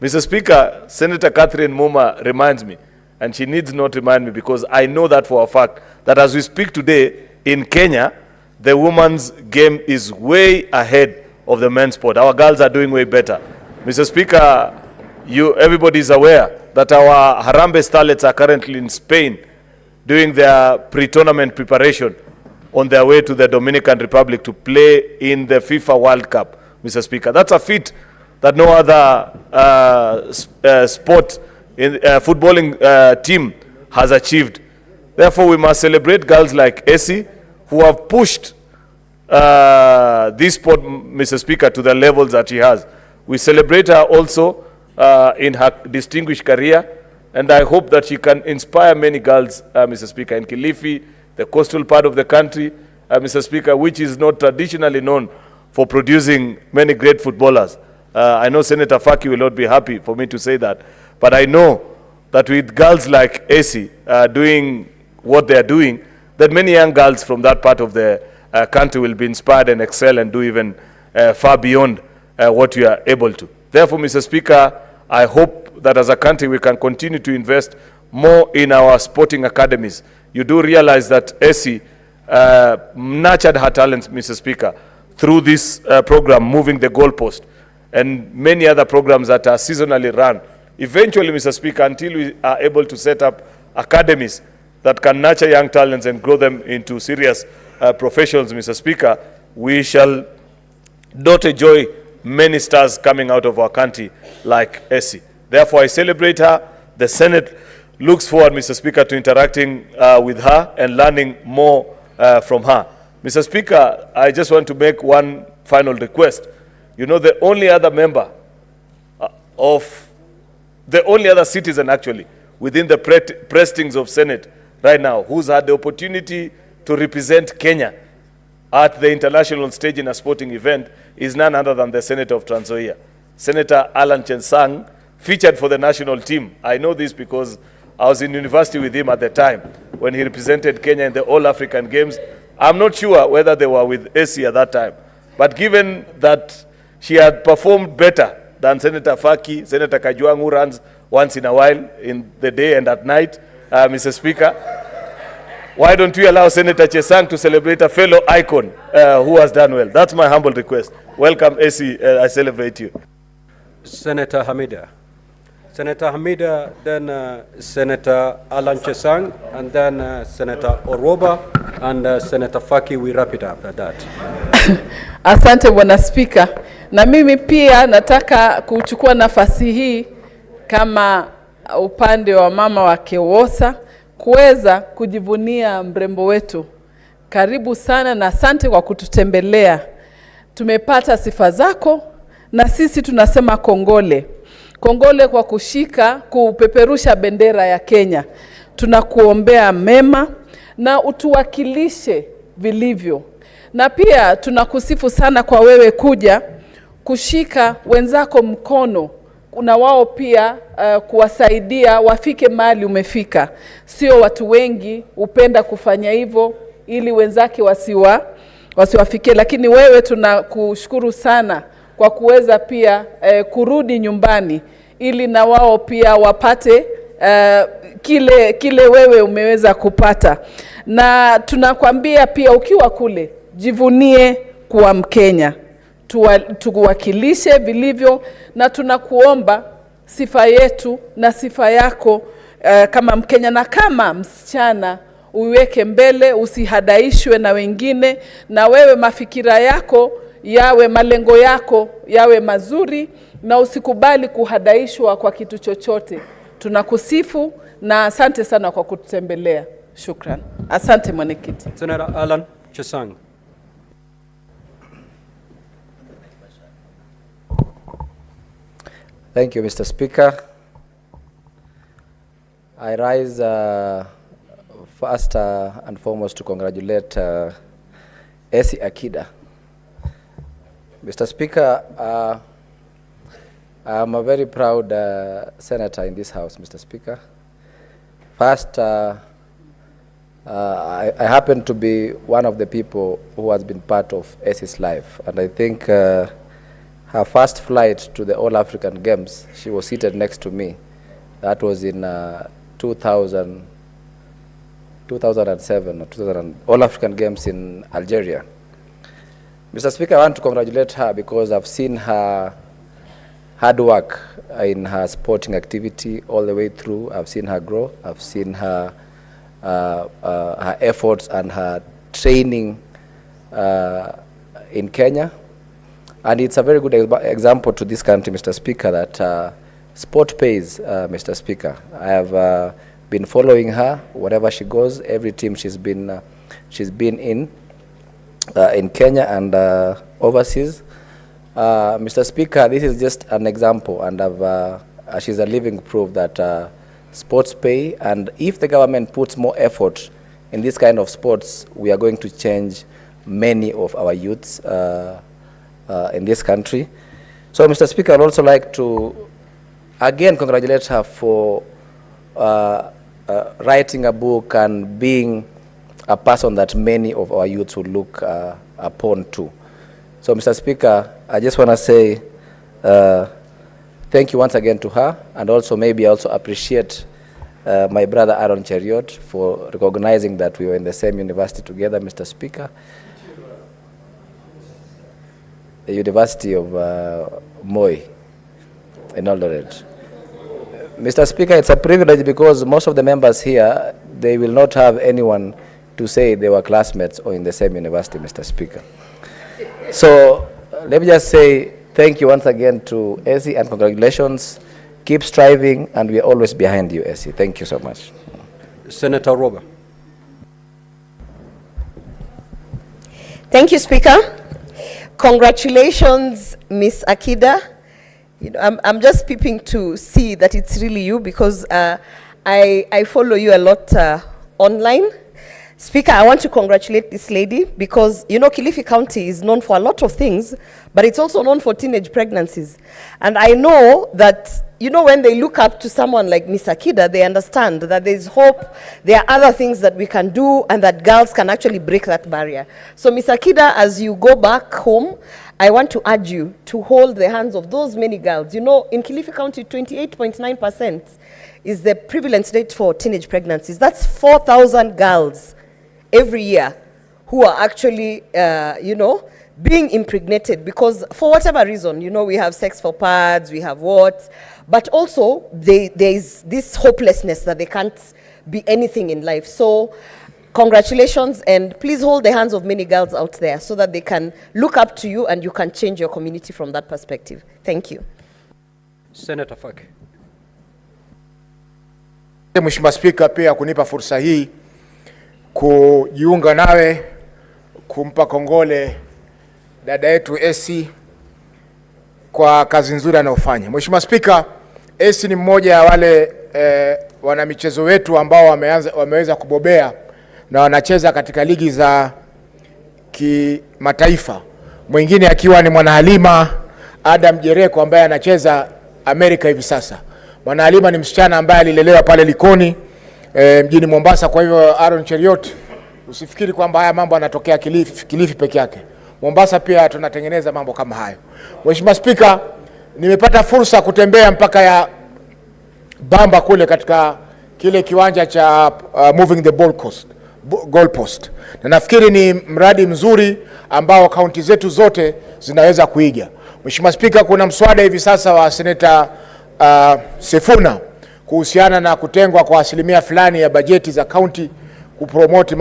Mr. Speaker, Senator Catherine Muma reminds me, and she needs not remind me because I know that for a fact, that as we speak today in Kenya, the women's game is way ahead of the men's sport. Our girls are doing way better. Mr. Speaker, everybody is aware that our Harambe starlets are currently in Spain doing their pre-tournament preparation on their way to the Dominican Republic to play in the FIFA World Cup, Mr. Speaker. That's a feat that no other sport in footballing team has achieved. Therefore, we must celebrate girls like Essie who have pushed this sport, Mr. Speaker, to the levels that she has. We celebrate her also in her distinguished career, and I hope that she can inspire many girls, Mr. Speaker, in Kilifi, the coastal part of the country, Mr. Speaker, which is not traditionally known for producing many great footballers. I know Senator Faki will not be happy for me to say that, but I know that with girls like Essie doing what they are doing, that many young girls from that part of the country will be inspired and excel and do even far beyond what we are able to. Therefore, Mr. Speaker, I hope that as a country we can continue to invest more in our sporting academies. You do realize that Essie nurtured her talents, Mr. Speaker, through this program, Moving the Goalpost, and many other programs that are seasonally run. Eventually, Mr. Speaker, until we are able to set up academies that can nurture young talents and grow them into serious professions, Mr. Speaker, we shall not enjoy many stars coming out of our country like Essie. Therefore, I celebrate her. The Senate looks forward, Mr. Speaker, to interacting with her and learning more from her. Mr. Speaker, I just want to make one final request. You know, the only other member the only other citizen actually within the precincts of Senate right now who's had the opportunity to represent Kenya at the international stage in a sporting event is none other than the Senator of Trans Nzoia. Senator Alan Chensang featured for the national team. I know this because I was in university with him at the time when he represented Kenya in the All-African Games. I'm not sure whether they were with Essie at that time, but given that she had performed better than Senator Faki, Senator Kajwang, who runs once in a while in the day and at night, Mr. Speaker, why don't we allow Senator Chesang to celebrate a fellow icon who has done well? That's my humble request. Welcome, Essie. I celebrate you. Senator Hamida. Senator Hamida, then Senator Alan Chesang, and then Senator Oroba, and Senator Faki. We wrap it up at that. Asante Bwana Spika. Na mimi pia nataka kuchukua nafasi hii kama upande wa mama wa Kewosa kuweza kujivunia mrembo wetu. Karibu sana na asante kwa kututembelea. tumepata sifa zako, na sisi tunasema kongole. Kongole kwa kupeperusha bendera ya Kenya. Tunakuombea mema na utuwakilishe vilivyo. Na pia tunakusifu sana kwa wewe kuja kushika wenzako mkono, na wao pia kuwasaidia wafike mahali umefika. Sio watu wengi upenda kufanya hivyo ili wenzake wasiwafikie, lakini wewe tunakushukuru sana kwa kuweza pia kurudi nyumbani ili na wao pia wapate kile wewe umeweza kupata. Na tunakwambia pia ukiwa kule, jivunie kuwa Mkenya. Tuwakilishe vilivyo, na tunakuomba sifa yetu na sifa yako kama Mkenya na kama msichana uiweke mbele, usihadaishwe na wengine, na wewe mafikira yako yawe, malengo yako yawe mazuri, na usikubali kuhadaishwa kwa kitu chochote. Tunakusifu na asante sana kwa kututembelea. Shukran. Asante mwenyekiti. Senator Alan Chesang. Thank you, Mr. Speaker. I rise first and foremost to congratulate Esi Akida. Mr. Speaker, I'm a very proud senator in this house, Mr. Speaker. First, I happen to be one of the people who has been part of Esi's life, and I think her first flight to the All African Games, she was seated next to me. That was in 2007 or 2000 All African Games in Algeria. Mr. Speaker, I want to congratulate her because I've seen her hard work in her sporting activity all the way through. I've seen her grow. I've seen her efforts and her training in Kenya. And it's a very good example to this country, Mr. Speaker, that sport pays, Mr. Speaker. I have been following her wherever she goes, every team she's been in Kenya and overseas. Mr. Speaker, this is just an example, and she's a living proof that sports pay, and if the government puts more effort in this kind of sports, we are going to change many of our youths in this country. So, Mr. Speaker, I'd also like to again congratulate her for writing a book and being a person that many of our youths would look upon to. So, Mr. Speaker, I just want to say thank you once again to her, and also maybe also appreciate my brother Aaron Cheriot for recognizing that we were in the same university together, Mr. Speaker. The University of Moi in Eldoret. Mr. Speaker, it's a privilege because most of the members here, they will not have anyone to say they were classmates or in the same university, Mr. Speaker. So let me just say thank you once again to Esi and congratulations. Keep striving, and we are always behind you, Esi. Thank you so much. Senator Robert. Thank you, Speaker. Congratulations, Ms. Akida. You know, I'm just peeping to see that it's really you because I follow you a lot online. Speaker, I want to congratulate this lady because, you know, Kilifi County is known for a lot of things, but it's also known for teenage pregnancies. And I know that, you know, when they look up to someone like Ms. Akida, they understand that there's hope, there are other things that we can do, and that girls can actually break that barrier. So, Ms. Akida, as you go back home, I want to urge you to hold the hands of those many girls. You know, in Kilifi County, 28.9% is the prevalence rate for teenage pregnancies. That's 4,000 girls every year who are actually, you know, being impregnated because for whatever reason, you know, we have sex for pads, we have what, but also there is this hopelessness that they can't be anything in life. So congratulations, and please hold the hands of many girls out there so that they can look up to you and you can change your community from that perspective. Thank you. Senator Faki. Mheshimiwa Spika, pia kunipa fursa hii kujiunga nawe kumpa kongole dada yetu AC kwa kazi nzuri anayofanya. Mheshimiwa Spika, AC ni mmoja ya wale wanamichezo wetu ambao wameweza kubobea na wanacheza katika ligi za kimataifa. Mwingine akiwa ni Mwanahalima Adam Jereko ambaye anacheza Amerika hivi sasa. Mwanahalima ni msichana ambaye alilelewa pale Likoni mjini Mombasa. Kwa hivyo Aaron Cheriot, usifikiri kwamba haya mambo yanatokea Kilifi peke yake. Mombasa pia tunatengeneza mambo kama hayo. Mheshimiwa Spika, nimepata fursa kutembea mpaka ya Bamba kule katika kile kiwanja cha moving the goalpost. Na nafikiri ni mradi mzuri ambao kaunti zetu zote zinaweza kuiga. Mheshimiwa Spika, kuna mswada hivi sasa wa Seneta Sifuna kuhusiana na kutengwa kwa asilimia fulani ya bajeti za kaunti kupromote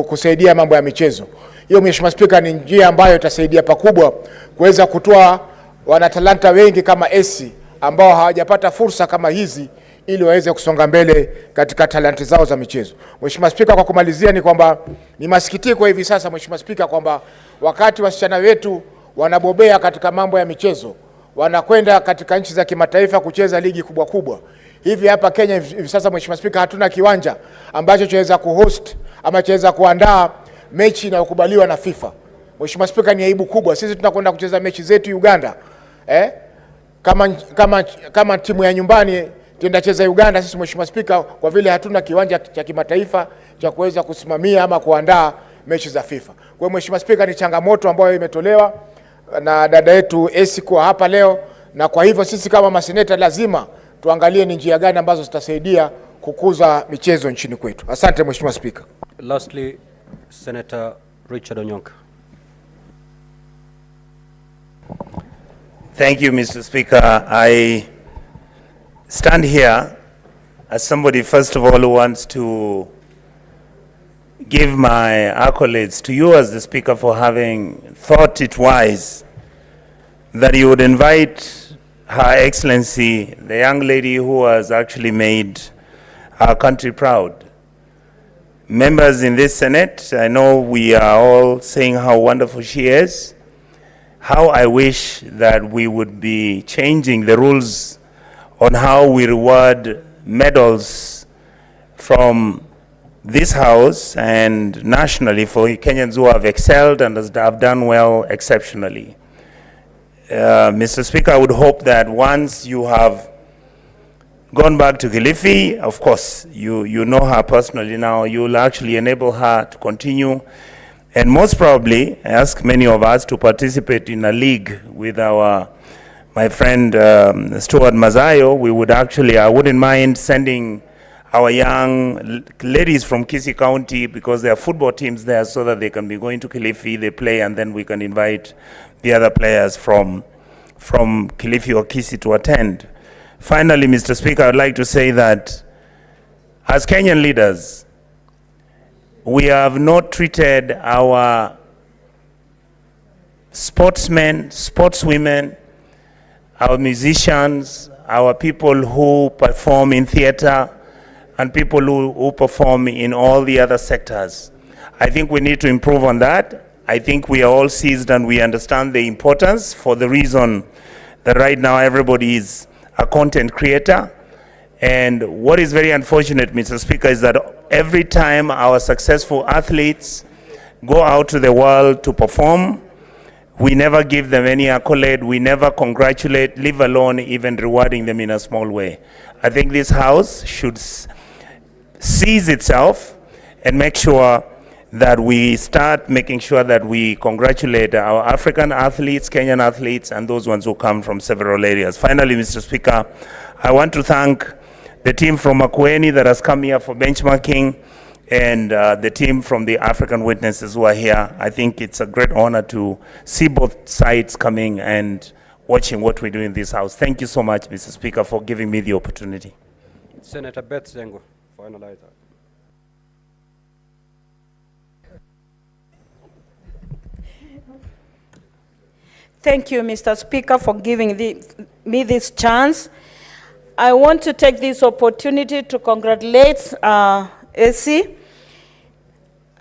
kusaidia mambo ya michezo. Hiyo Mheshimiwa Spika ni njia ambayo itasaidia pakubwa kuweza kutoa wanatalanta wengi kama AC ambao hawajapata fursa kama hizi ili waweze kusonga mbele katika talenti zao za michezo. Mheshimiwa Spika, kwa kumalizia ni kwamba ni masikitiko hivi sasa Mheshimiwa Spika kwamba wakati wasichana wetu wanabobea katika mambo ya michezo, wanakwenda katika nchi za kimataifa kucheza ligi kubwa. Hivi hapa Kenya hivi sasa Mheshimiwa Spika hatuna kiwanja ambacho chaweza kuhost ama chaweza kuandaa mechi inayokubaliwa na FIFA. Mheshimiwa Spika, ni aibu kubwa. Sisi tunakwenda kucheza mechi zetu Uganda. Kama timu ya nyumbani tuenda cheza Uganda sisi Mheshimiwa Spika, kwa vile hatuna kiwanja cha kimataifa cha kuweza kusimamia ama kuandaa mechi za FIFA. Kwa hiyo Mheshimiwa Spika, ni changamoto ambayo imetolewa na dada yetu AC kwa hapa leo, na kwa hivyo sisi kama maseneta lazima tuangalie ni njia gani ambazo zitasaidia kukuza michezo nchini kwetu. Asante Mheshimiwa Spika. Lastly, Senator Richard Onyonka. Thank you, Mr. Speaker. I stand here as somebody, first of all, who wants to give my accolades to you as the Speaker for having thought it wise that you would invite Her Excellency, the young lady who has actually made our country proud. Members in this Senate, I know we are all saying how wonderful she is. How I wish that we would be changing the rules on how we reward medals from this House and nationally for Kenyans who have excelled and have done well exceptionally. Mr. Speaker, I would hope that once you have gone back to Kilifi, of course, you know her personally now, you will actually enable her to continue. And most probably, ask many of us to participate in a league with my friend Stuart Mazayo. We would actually, I wouldn't mind sending our young ladies from Kisii County, because there are football teams there, so that they can be going to Kilifi, they play, and then we can invite the other players from Kilifi or Kisii to attend. Finally, Mr. Speaker, I'd like to say that as Kenyan leaders, we have not treated our sportsmen, sportswomen, our musicians, our people who perform in theater, and people who perform in all the other sectors. I think we need to improve on that. I think we are all seized and we understand the importance, for the reason that right now everybody is a content creator. And what is very unfortunate, Mr. Speaker, is that every time our successful athletes go out to the world to perform, we never give them any accolade, we never congratulate, leave alone even rewarding them in a small way. I think this House should seize itself and make sure that we start making sure that we congratulate our African athletes, Kenyan athletes, and those ones who come from several areas. Finally, Mr. Speaker, I want to thank the team from Makueni that has come here for benchmarking, and the team from the African Witnesses who are here. I think it's a great honor to see both sides coming and watching what we do in this House. Thank you so much, Mr. Speaker, for giving me the opportunity. Senator Beth Zengo, finalize that. Thank you, Mr. Speaker, for giving me this chance. I want to take this opportunity to congratulate AC.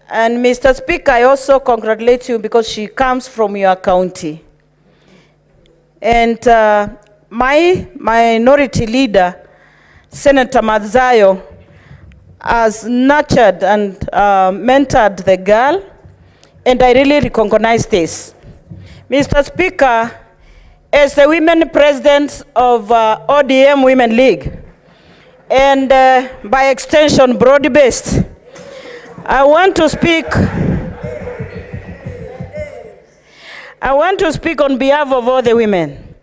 And Mr. Speaker, I also congratulate you because she comes from your county. And my minority leader, Senator Mazayo, has nurtured and mentored the girl, and I really recognize this. Mr. Speaker, as the women president of ODM Women League, and by extension, broad-based, I want to speak on behalf of all the women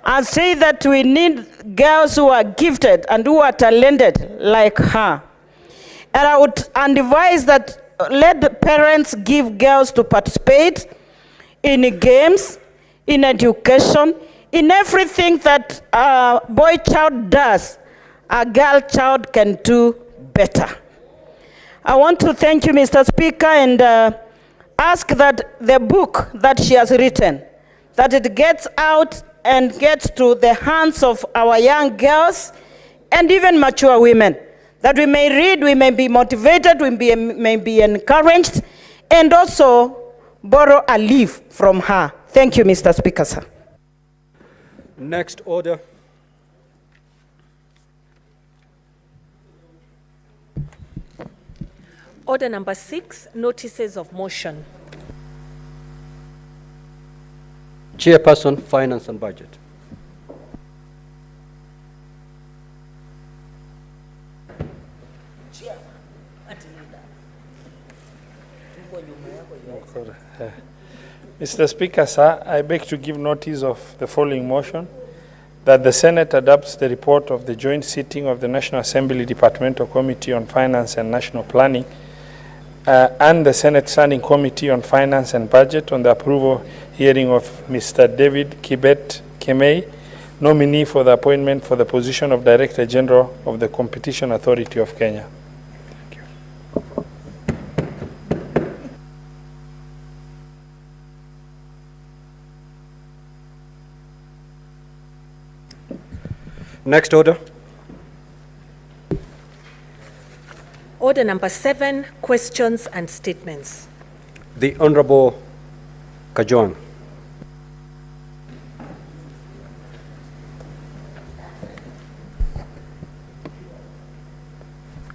and say that we need girls who are gifted and who are talented like her. And I would advise that let the parents give girls to participate in games, in education, in everything that a boy child does, a girl child can do better. I want to thank you, Mr. Speaker, and ask that the book that she has written, that it gets out and gets to the hands of our young girls and even mature women, that we may read, we may be motivated, we may be encouraged, and also borrow a leaf from her. Thank you, Mr. Speaker, sir. Next order. Order number 6, notices of motion. Chairperson, Finance and Budget. Mr. Speaker, sir, I beg to give notice of the following motion, that the Senate adopts the report of the joint sitting of the National Assembly Departmental Committee on Finance and National Planning and the Senate Standing Committee on Finance and Budget on the approval hearing of Mr. David Kibet Kemei, nominee for the appointment for the position of Director General of the Competition Authority of Kenya. Thank you. Next order. Order number 7, questions and statements. The Honorable Kajwang.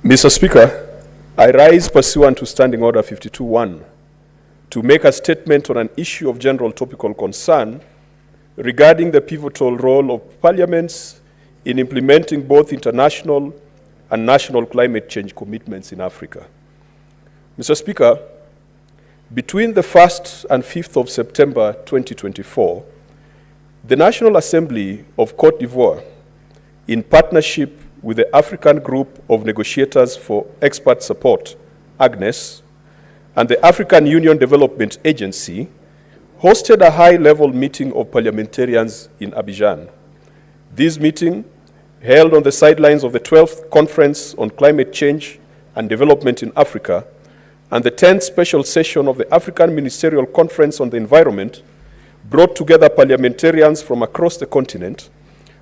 Mr. Speaker, I rise pursuant to Standing Order 52.1 to make a statement on an issue of general topical concern regarding the pivotal role of parliaments in implementing both international and national climate change commitments in Africa. Mr. Speaker, between the 1st and 5th of September 2024, the National Assembly of Cote d'Ivoire, in partnership with the African Group of Negotiators for Expert Support, AGNES, and the African Union Development Agency, hosted a high-level meeting of parliamentarians in Abidjan. This meeting, held on the sidelines of the 12th Conference on Climate Change and Development in Africa and the 10th Special Session of the African Ministerial Conference on the Environment, brought together parliamentarians from across the continent,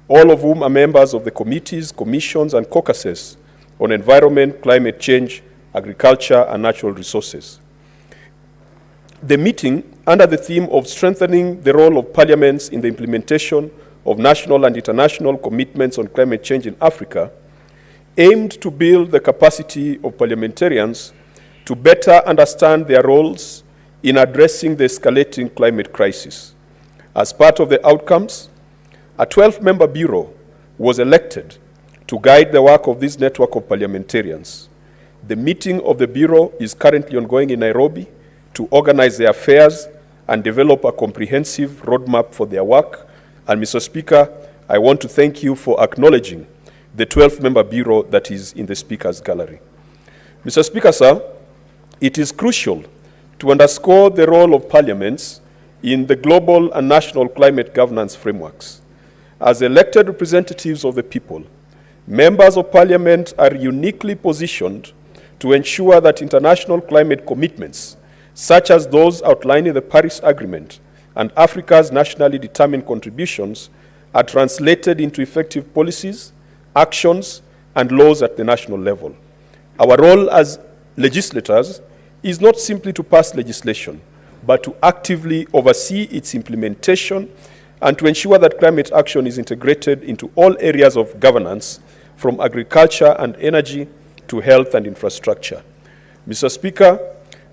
all of whom are members of the committees, commissions, and caucuses on environment, climate change, agriculture, and natural resources. The meeting, under the theme of strengthening the role of parliaments in the implementation of national and international commitments on climate change in Africa, aimed to build the capacity of parliamentarians to better understand their roles in addressing the escalating climate crisis. As part of the outcomes, a 12-member bureau was elected to guide the work of this network of parliamentarians. The meeting of the bureau is currently ongoing in Nairobi to organize their affairs and develop a comprehensive roadmap for their work. And Mr. Speaker, I want to thank you for acknowledging the 12-member bureau that is in the Speaker's gallery. Mr. Speaker, sir, it is crucial to underscore the role of parliaments in the global and national climate governance frameworks. As elected representatives of the people, members of parliament are uniquely positioned to ensure that international climate commitments, such as those outlined in the Paris Agreement and Africa's nationally determined contributions, are translated into effective policies, actions, and laws at the national level. Our role as legislators is not simply to pass legislation, but to actively oversee its implementation and to ensure that climate action is integrated into all areas of governance, from agriculture and energy to health and infrastructure. Mr. Speaker,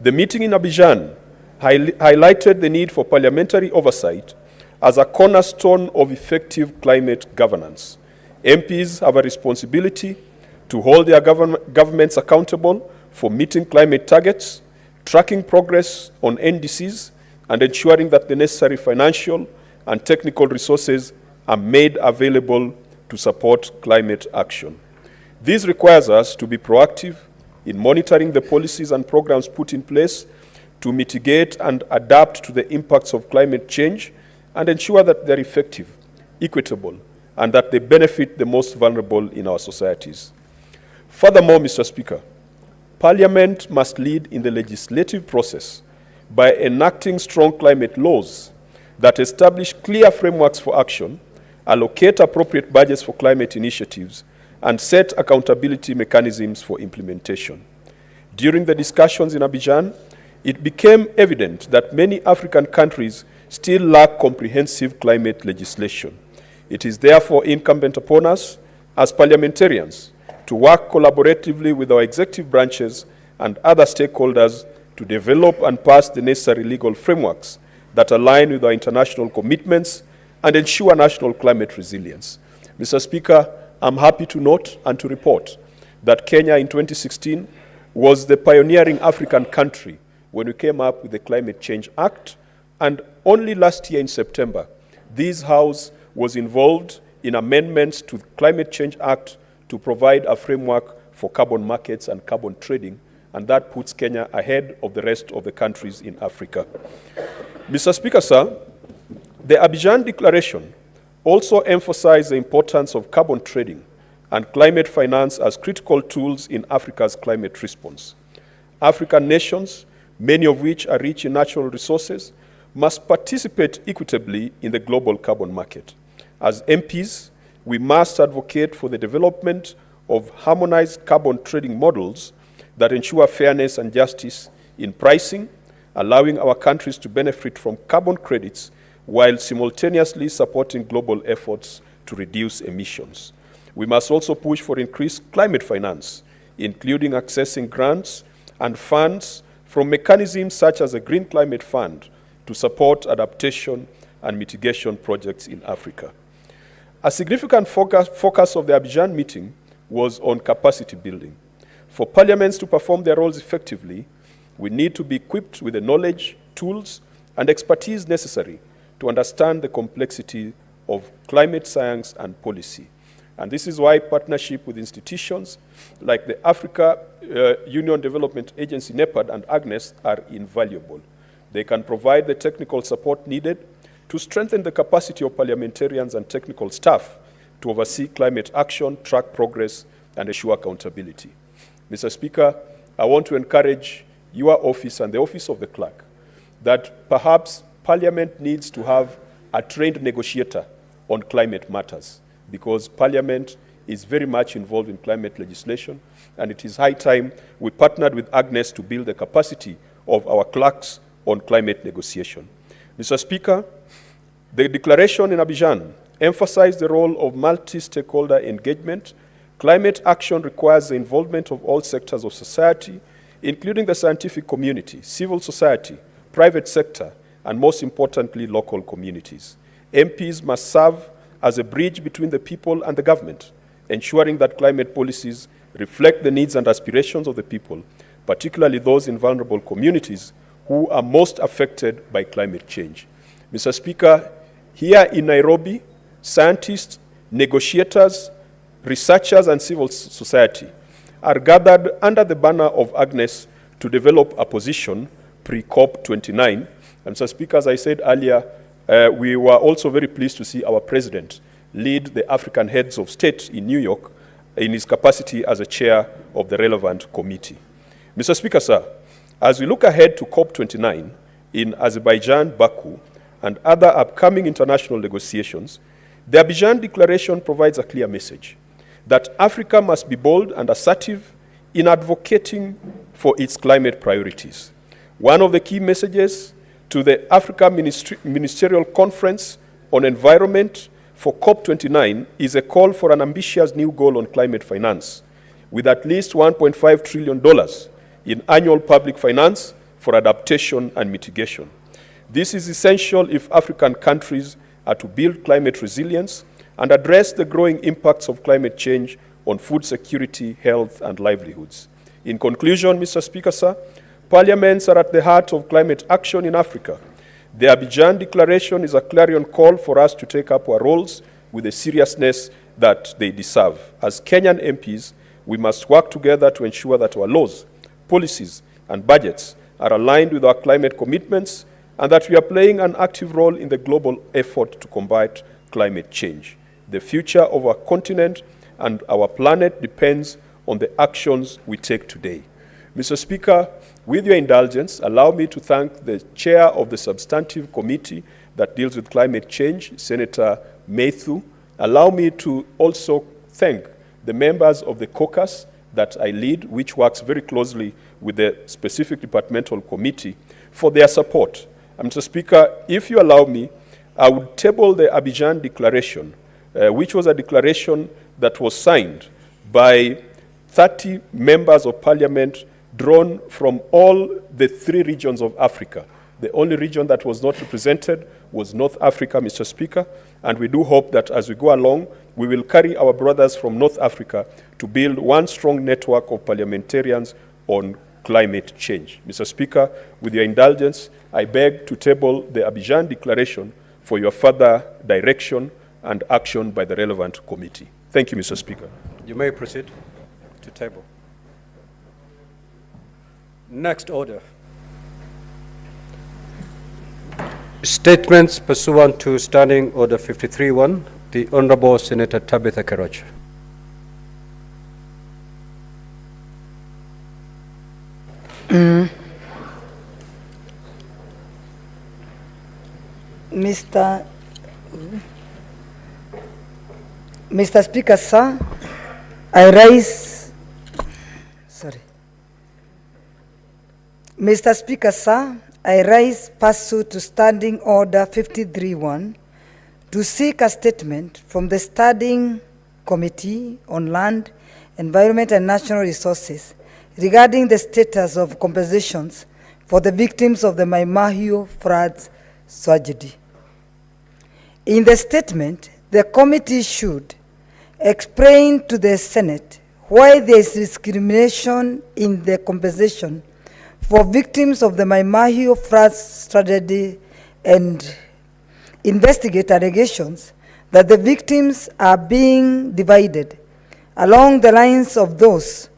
the meeting in Abidjan highlighted the need for parliamentary oversight as a cornerstone of effective climate governance. MPs have a responsibility to hold their governments accountable for meeting climate targets, tracking progress on NDCs, and ensuring that the necessary financial and technical resources are made available to support climate action. This requires us to be proactive in monitoring the policies and programs put in place to mitigate and adapt to the impacts of climate change and ensure that they're effective, equitable, and that they benefit the most vulnerable in our societies. Furthermore, Mr. Speaker, Parliament must lead in the legislative process by enacting strong climate laws that establish clear frameworks for action, allocate appropriate budgets for climate initiatives, and set accountability mechanisms for implementation. During the discussions in Abidjan, it became evident that many African countries still lack comprehensive climate legislation. It is therefore incumbent upon us as parliamentarians to work collaboratively with our executive branches and other stakeholders to develop and pass the necessary legal frameworks that align with our international commitments and ensure national climate resilience. Mr. Speaker, I'm happy to note and to report that Kenya in 2016 was the pioneering African country when we came up with the Climate Change Act, and only last year in September, this House was involved in amendments to the Climate Change Act to provide a framework for carbon markets and carbon trading, and that puts Kenya ahead of the rest of the countries in Africa. Mr. Speaker, sir, the Abidjan Declaration also emphasized the importance of carbon trading and climate finance as critical tools in Africa's climate response. African nations, many of which are rich in natural resources, must participate equitably in the global carbon market. As MPs, we must advocate for the development of harmonized carbon trading models that ensure fairness and justice in pricing, allowing our countries to benefit from carbon credits while simultaneously supporting global efforts to reduce emissions. We must also push for increased climate finance, including accessing grants and funds from mechanisms such as the Green Climate Fund to support adaptation and mitigation projects in Africa. A significant focus of the Abidjan meeting was on capacity building. For parliaments to perform their roles effectively, we need to be equipped with the knowledge, tools, and expertise necessary to understand the complexity of climate science and policy. And this is why partnership with institutions like the Africa Union Development Agency, NEPAD, and AGNES are invaluable. They can provide the technical support needed to strengthen the capacity of parliamentarians and technical staff to oversee climate action, track progress, and ensure accountability. Mr. Speaker, I want to encourage your office and the office of the clerk that perhaps Parliament needs to have a trained negotiator on climate matters, because Parliament is very much involved in climate legislation, and it is high time we partnered with Agnes to build the capacity of our clerks on climate negotiation. Mr. Speaker, the declaration in Abidjan emphasized the role of multi-stakeholder engagement. Climate action requires the involvement of all sectors of society, including the scientific community, civil society, private sector, and most importantly, local communities. MPs must serve as a bridge between the people and the government, ensuring that climate policies reflect the needs and aspirations of the people, particularly those in vulnerable communities who are most affected by climate change. Mr. Speaker, here in Nairobi, scientists, negotiators, researchers, and civil society are gathered under the banner of Agnes to develop a position pre-COP29. And Mr. Speaker, as I said earlier, we were also very pleased to see our president lead the African heads of state in New York in his capacity as a chair of the relevant committee. Mr. Speaker, sir, as we look ahead to COP29 in Azerbaijan, Baku, and other upcoming international negotiations, the Abidjan Declaration provides a clear message that Africa must be bold and assertive in advocating for its climate priorities. One of the key messages to the Africa Ministerial Conference on Environment for COP29 is a call for an ambitious new goal on climate finance, with at least $1.5 trillion in annual public finance for adaptation and mitigation. This is essential if African countries are to build climate resilience and address the growing impacts of climate change on food security, health, and livelihoods. In conclusion, Mr. Speaker, sir, parliaments are at the heart of climate action in Africa. The Abidjan Declaration is a clarion call for us to take up our roles with the seriousness that they deserve. As Kenyan MPs, we must work together to ensure that our laws, policies, and budgets are aligned with our climate commitments and that we are playing an active role in the global effort to combat climate change. The future of our continent and our planet depends on the actions we take today. Mr. Speaker, with your indulgence, allow me to thank the chair of the substantive committee that deals with climate change, Senator Maythew. Allow me to also thank the members of the caucus that I lead, which works very closely with the specific departmental committee, for their support. Mr. Speaker, if you allow me, I would table the Abidjan Declaration, which was a declaration that was signed by 30 members of parliament drawn from all the 3 regions of Africa. The only region that was not represented was North Africa, Mr. Speaker, and we do hope that as we go along, we will carry our brothers from North Africa to build one strong network of parliamentarians on climate change. Mr. Speaker, with your indulgence, I beg to table the Abidjan Declaration for your further direction and action by the relevant committee. Thank you, Mr. Speaker. You may proceed to table. Next order. Statements pursuant to Standing Order 53-1, the Honorable Senator Tabitha Keroch. Mr. Speaker, sir, I raise, Mr. Speaker, sir, I rise pursuant to Standing Order 53-1 to seek a statement from the Standing Committee on Land, Environment and Natural Resources regarding the status of compensations for the victims of the Mai Mahiu floods tragedy. In the statement, the committee should explain to the Senate why there is discrimination in the compensation for victims of the Mai Mahiu floods tragedy and investigate allegations that the victims are being divided along the lines of those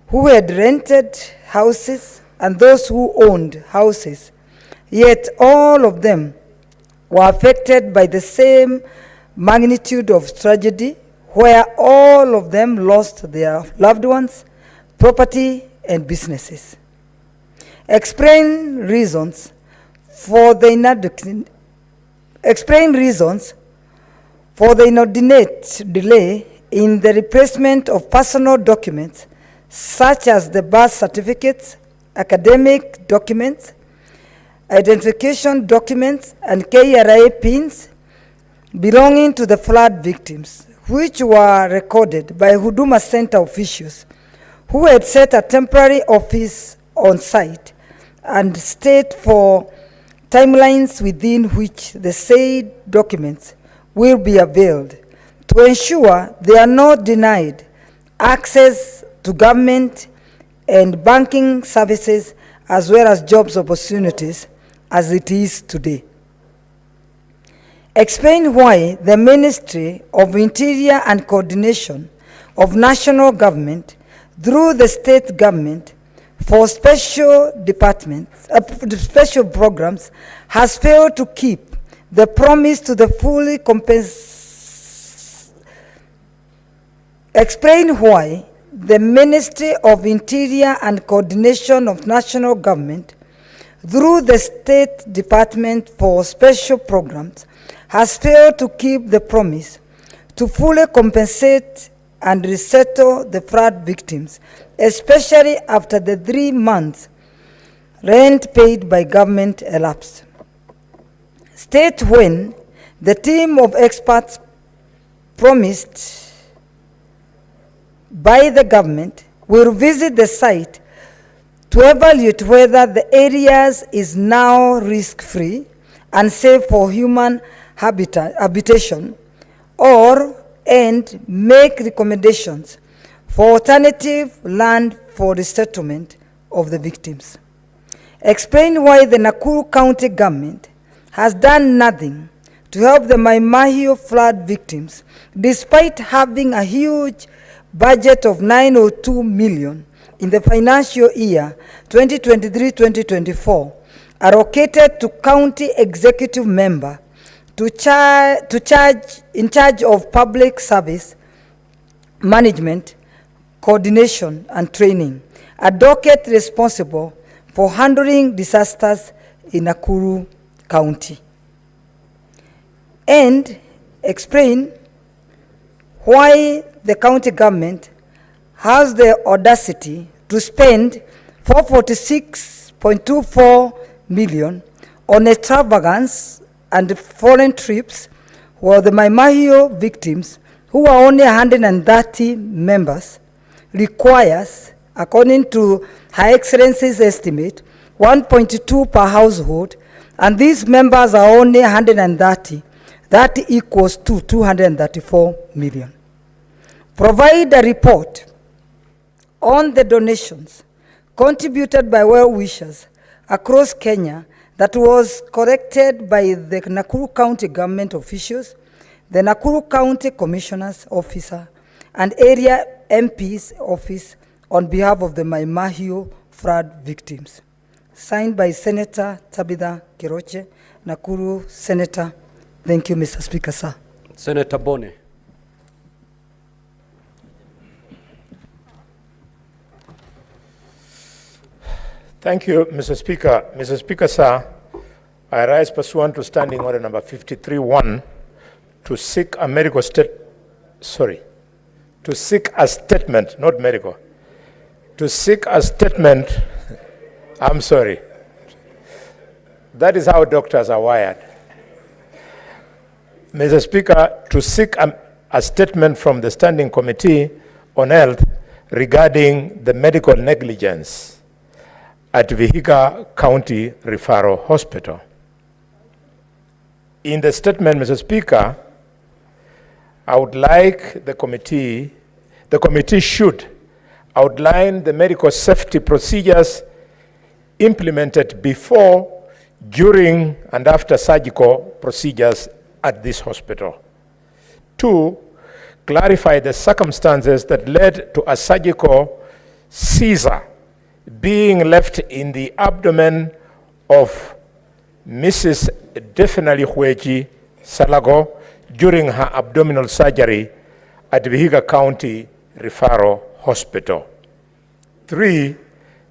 who had rented houses and those who owned houses, yet all of them were affected by the same magnitude of tragedy, where all of them lost their loved ones, property, and businesses. Explain reasons for the inordinate delay in the replacement of personal documents such as the birth certificates, academic documents, identification documents, and KRA pins belonging to the flood victims, which were recorded by Huduma Center officials who had set a temporary office on site and stayed for timelines within which the said documents will be availed to ensure they are not denied access to government and banking services as well as jobs opportunities as it is today. Explain why the Ministry of Interior and Coordination of National Government through the state government for special departments, special programs has failed to keep the promise to the fully Explain why the Ministry of Interior and Coordination of National Government through the State Department for Special Programs has failed to keep the promise to fully compensate and resettle the flood victims, especially after the 3 months rent paid by government elapsed. State when the team of experts promised by the government will visit the site to evaluate whether the areas is now risk-free and safe for human habitation, and make recommendations for alternative land for resettlement of the victims. Explain why the Nakuru County government has done nothing to help the Mai Mahiu flood victims, despite having a huge budget of 902 million in the financial year 2023-2024, allocated to county executive member in charge of public service management, coordination and training, a docket responsible for handling disasters in Nakuru County. And explain why the county government has the audacity to spend 446.24 million on extravagance and foreign trips, while the Mai Mahiu victims, who are only 130 members, requires, according to Her Excellency's estimate, 1.2 per household, and these members are only 130. That equals to 234 million. Provide a report on the donations contributed by well-wishers across Kenya that was collected by the Nakuru County government officials, the Nakuru County Commissioner's Officer, and area MP's office on behalf of the Mai Mahiu flood victims. Signed by Senator Tabitha Kiroche, Nakuru Senator. Thank you, Mr. Speaker, sir. Senator Bone. Thank you, Mr. Speaker. Mr. Speaker, sir, I rise pursuant to Standing Order number 53-1 to seek a statement, not medical, to seek a statement. I'm sorry. That is how doctors are wired. Mr. Speaker, to seek a statement from the Standing Committee on Health regarding the medical negligence at Vihiga County Referral Hospital. In the statement, Mr. Speaker, I would like the committee should outline the medical safety procedures implemented before, during, and after surgical procedures at this hospital. 2, clarify the circumstances that led to a surgical seizure being left in the abdomen of Mrs. Definitely Hweji Salago during her abdominal surgery at Vihiga County Referral Hospital. 3,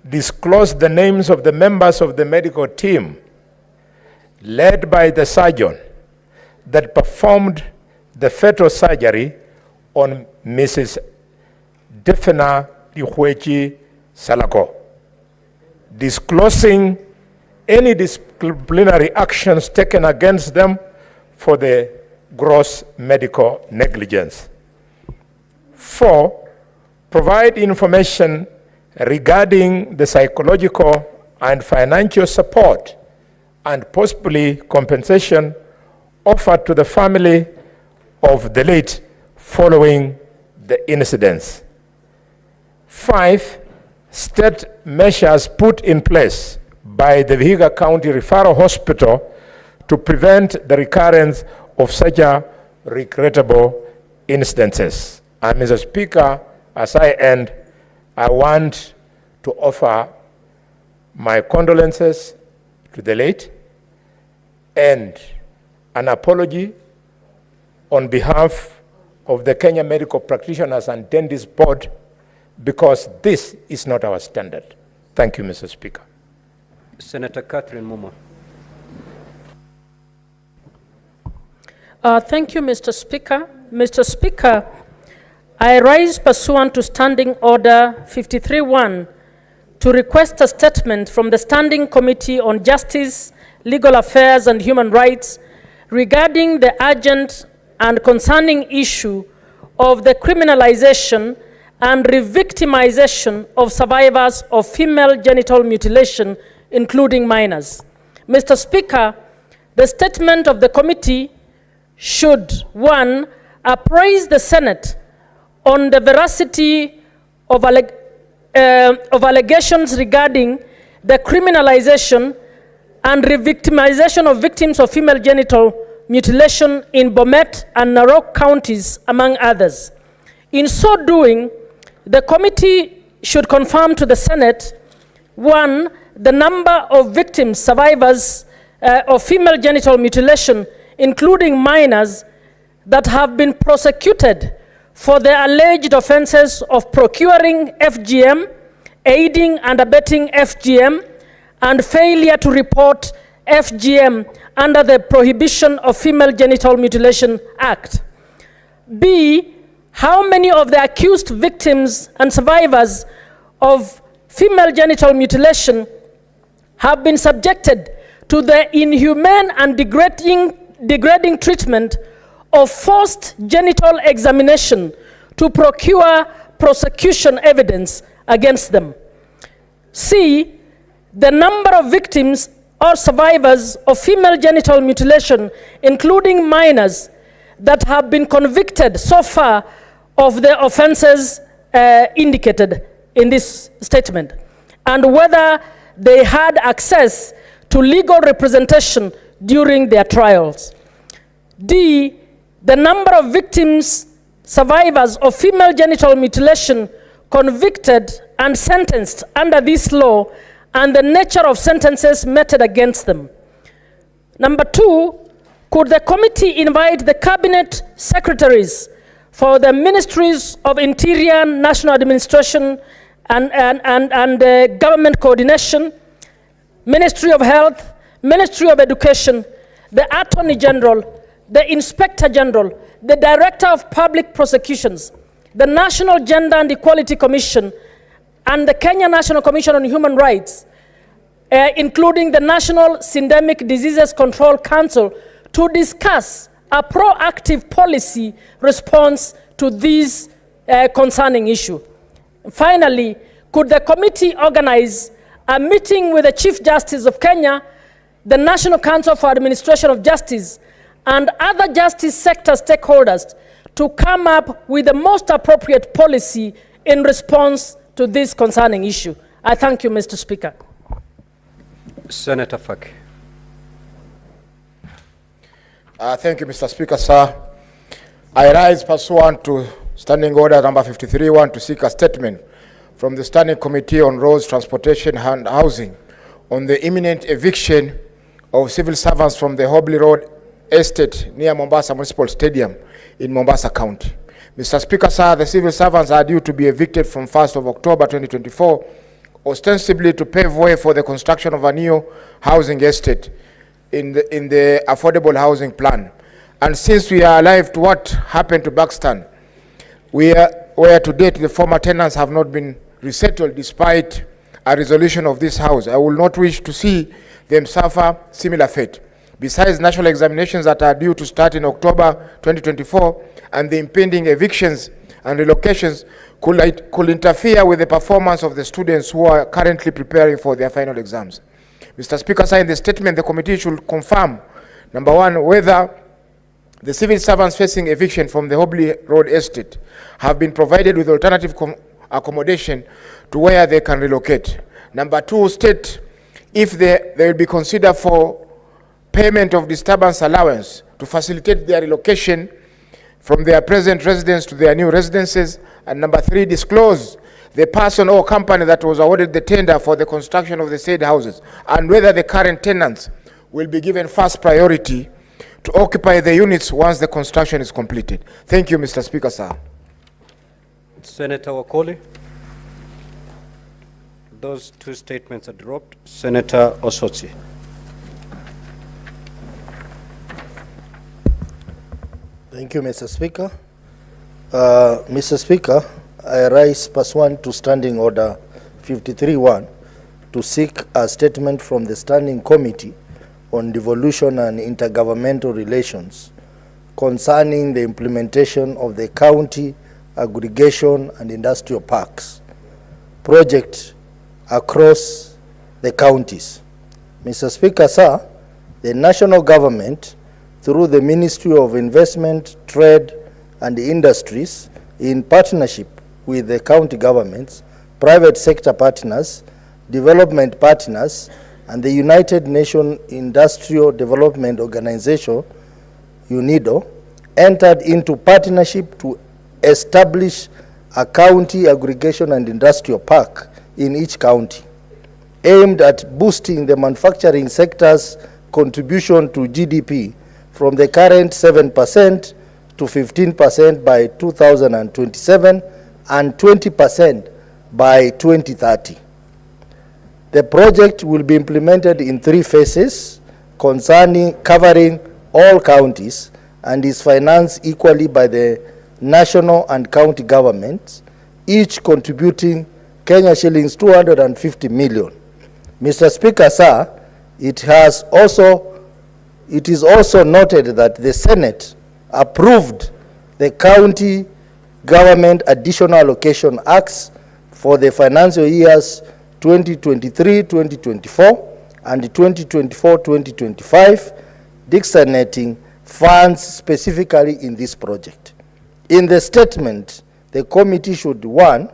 disclose the names of the members of the medical team led by the surgeon that performed the fetal surgery on Mrs. Definitely Hweji Salago, disclosing any disciplinary actions taken against them for the gross medical negligence. 4, provide information regarding the psychological and financial support and possibly compensation offered to the family of the late following the incidents. 5, state measures put in place by the Vihiga County Referral Hospital to prevent the recurrence of such a regrettable incidences. And Mr. Speaker, as I end, I want to offer my condolences to the late and an apology on behalf of the Kenya Medical Practitioners and Dentists Board, because this is not our standard. Thank you, Mr. Speaker. Senator Catherine Mumo. Thank you, Mr. Speaker. Mr. Speaker, I rise pursuant to Standing Order 53-1 to request a statement from the Standing Committee on Justice, Legal Affairs and Human Rights regarding the urgent and concerning issue of the criminalization and re-victimization of survivors of female genital mutilation, including minors. Mr. Speaker, the statement of the committee should, 1, appraise the Senate on the veracity of allegations regarding the criminalization and re-victimization of victims of female genital mutilation in Bomet and Narok counties, among others. In so doing, the committee should confirm to the Senate, 1, the number of victims, survivors of female genital mutilation, including minors, that have been prosecuted for the alleged offenses of procuring FGM, aiding and abetting FGM, and failure to report FGM under the Prohibition of Female Genital Mutilation Act. B, how many of the accused victims and survivors of female genital mutilation have been subjected to the inhumane and degrading treatment of forced genital examination to procure prosecution evidence against them. C, the number of victims or survivors of female genital mutilation, including minors, that have been convicted so far of the offenses indicated in this statement, and whether they had access to legal representation during their trials. D, the number of victims, survivors of female genital mutilation convicted and sentenced under this law and the nature of sentences meted against them. Number 2, could the committee invite the cabinet secretaries for the ministries of Interior, National Administration, and Government Coordination, Ministry of Health, Ministry of Education, the Attorney General, the Inspector General, the Director of Public Prosecutions, the National Gender and Equality Commission, and the Kenya National Commission on Human Rights, including the National Syndemic Diseases Control Council, to discuss a proactive policy response to this concerning issue. Finally, could the committee organize a meeting with the Chief Justice of Kenya, the National Council for Administration of Justice, and other justice sector stakeholders to come up with the most appropriate policy in response to this concerning issue? I thank you, Mr. Speaker. Senator Faki. Thank you, Mr. Speaker, sir. I rise pursuant to Standing Order number 53-1 to seek a statement from the Standing Committee on Roads, Transportation and Housing on the imminent eviction of civil servants from the Hobley Road Estate near Mombasa Municipal Stadium in Mombasa County. Mr. Speaker, sir, the civil servants are due to be evicted from 1st of October 2024, ostensibly to pave way for the construction of a new housing estate in the affordable housing plan. And since we are alive to what happened to Buxton, where to date the former tenants have not been resettled despite a resolution of this house, I will not wish to see them suffer similar fate. Besides, national examinations that are due to start in October 2024 and the impending evictions and relocations could interfere with the performance of the students who are currently preparing for their final exams. Mr. Speaker, sir, in the statement, the committee should confirm, number 1, whether the civil servants facing eviction from the Hobley Road Estate have been provided with alternative accommodation to where they can relocate. Number 2, state if they will be considered for payment of disturbance allowance to facilitate their relocation from their present residence to their new residences. And number 3, disclose the person or company that was awarded the tender for the construction of the said houses, and whether the current tenants will be given first priority to occupy the units once the construction is completed. Thank you, Mr. Speaker, sir. Senator Wakoli. Those two statements are dropped. Senator Osotsi. Thank you, Mr. Speaker. Mr. Speaker, I rise pursuant to Standing Order 53-1 to seek a statement from the Standing Committee on Devolution and Intergovernmental Relations concerning the implementation of the county aggregation and industrial parks project across the counties. Mr. Speaker, sir, the national government, through the Ministry of Investment, Trade and Industries, in partnership with the county governments, private sector partners, development partners, and the United Nations Industrial Development Organization, UNIDO, entered into partnership to establish a county aggregation and industrial park in each county, aimed at boosting the manufacturing sector's contribution to GDP from the current 7% to 15% by 2027 and 20% by 2030. The project will be implemented in 3 phases covering all counties and is financed equally by the national and county governments, each contributing Kenya shillings 250 million. Mr. Speaker, sir, it is also noted that the Senate approved the County Government Additional Allocation Acts for the financial years 2023-2024 and 2024-2025, designating funds specifically in this project. In the statement, the committee should, 1,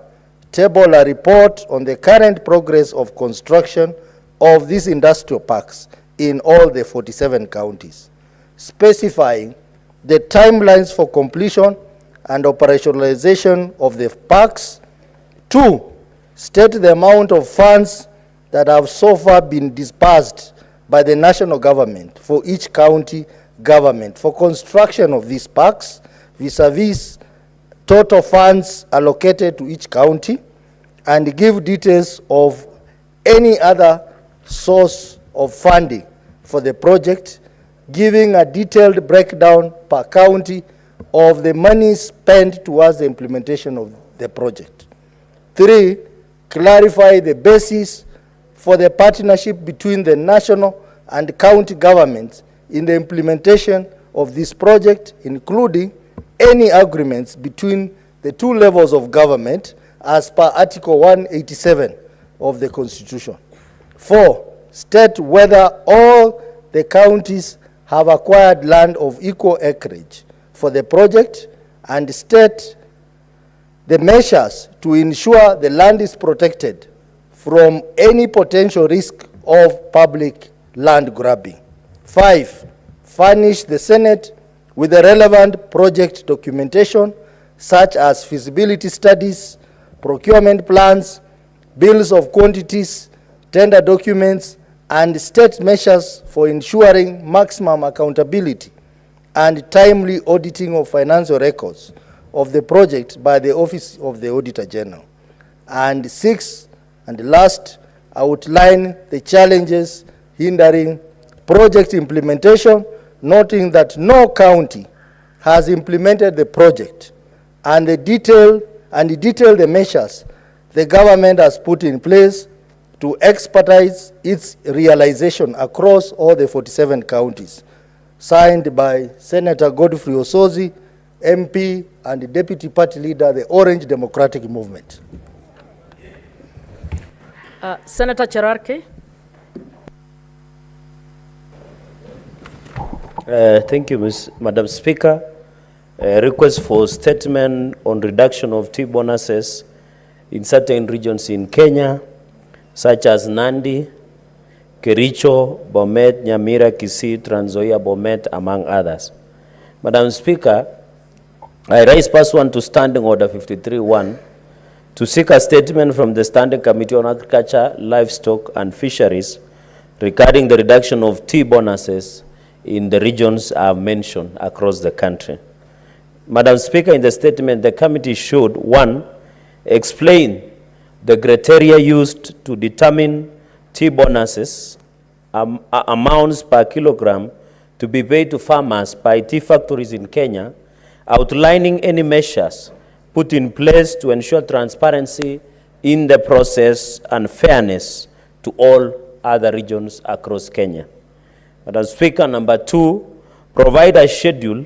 table a report on the current progress of construction of these industrial parks in all the 47 counties, specifying the timelines for completion and operationalization of the parks. 2, state the amount of funds that have so far been disbursed by the national government for each county government for construction of these parks, vis-a-vis total funds allocated to each county, and give details of any other source of funding for the project, giving a detailed breakdown per county of the money spent towards the implementation of the project. 3, clarify the basis for the partnership between the national and county governments in the implementation of this project, including any agreements between the 2 levels of government as per Article 187 of the Constitution. 4, state whether all the counties have acquired land of equal acreage for the project, and state the measures to ensure the land is protected from any potential risk of public land grabbing. 5, furnish the Senate with the relevant project documentation such as feasibility studies, procurement plans, bills of quantities, tender documents, and state measures for ensuring maximum accountability and timely auditing of financial records of the project by the Office of the Auditor General. And 6, and last, outline the challenges hindering project implementation, noting that no county has implemented the project, and detail the measures the government has put in place to expedite its realization across all the 47 counties. Signed by Senator Godfrey Osozi, MP and Deputy Party Leader, the Orange Democratic Movement. Senator Cherarke. Thank you, Madam Speaker. Request for statement on reduction of tea bonuses in certain regions in Kenya, such as Nandi, Kericho, Bomet, Nyamira, Kisii, Trans Nzoia, Bomet, among others. Madam Speaker, I rise pursuant to Standing Order 53-1 to seek a statement from the Standing Committee on Agriculture, Livestock and Fisheries regarding the reduction of tea bonuses in the regions I have mentioned across the country. Madam Speaker, in the statement, the committee should, 1, explain the criteria used to determine tea bonuses, amounts per kilogram to be paid to farmers by tea factories in Kenya, outlining any measures put in place to ensure transparency in the process and fairness to all other regions across Kenya. Madam Speaker, number 2, provide a schedule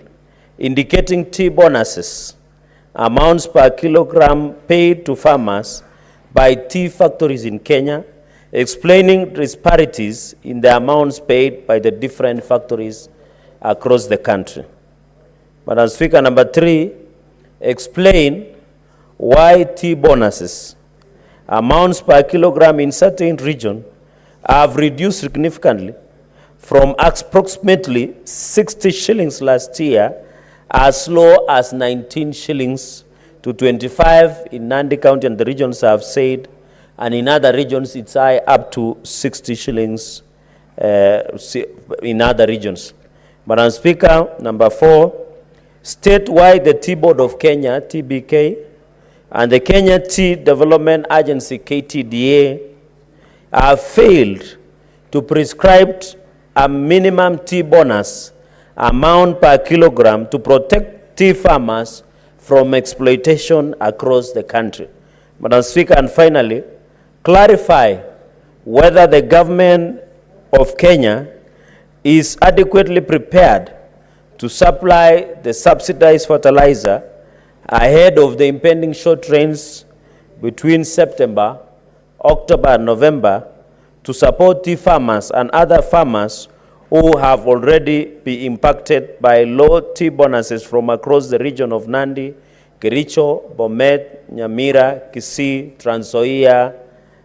indicating tea bonuses, amounts per kilogram paid to farmers by tea factories in Kenya, explaining disparities in the amounts paid by the different factories across the country. Madam Speaker, number 3, explain why tea bonuses, amounts per kilogram in certain regions have reduced significantly from approximately 60 shillings last year as low as 19 shillings to 25 in Nandi County and the regions have said, and in other regions it's high up to 60 shillings in other regions. Madam Speaker, number 4, state why the Tea Board of Kenya, TBK, and the Kenya Tea Development Agency, KTDA, have failed to prescribe a minimum tea bonus amount per kilogram to protect tea farmers from exploitation across the country. Madam Speaker, and finally, clarify whether the government of Kenya is adequately prepared to supply the subsidized fertilizer ahead of the impending short rains between September, October, and November to support tea farmers and other farmers who have already been impacted by low tea bonuses from across the region of Nandi, Kericho, Bomet, Nyamira, Kisii, Trans Nzoia,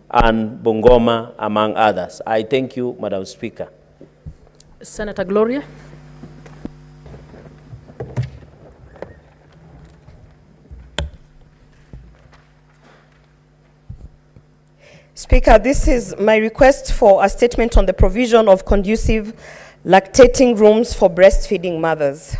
and Bungoma, among others. I thank you, Madam Speaker. Senator Gloria. Speaker, this is my request for a statement on the provision of conducive lactating rooms for breastfeeding mothers.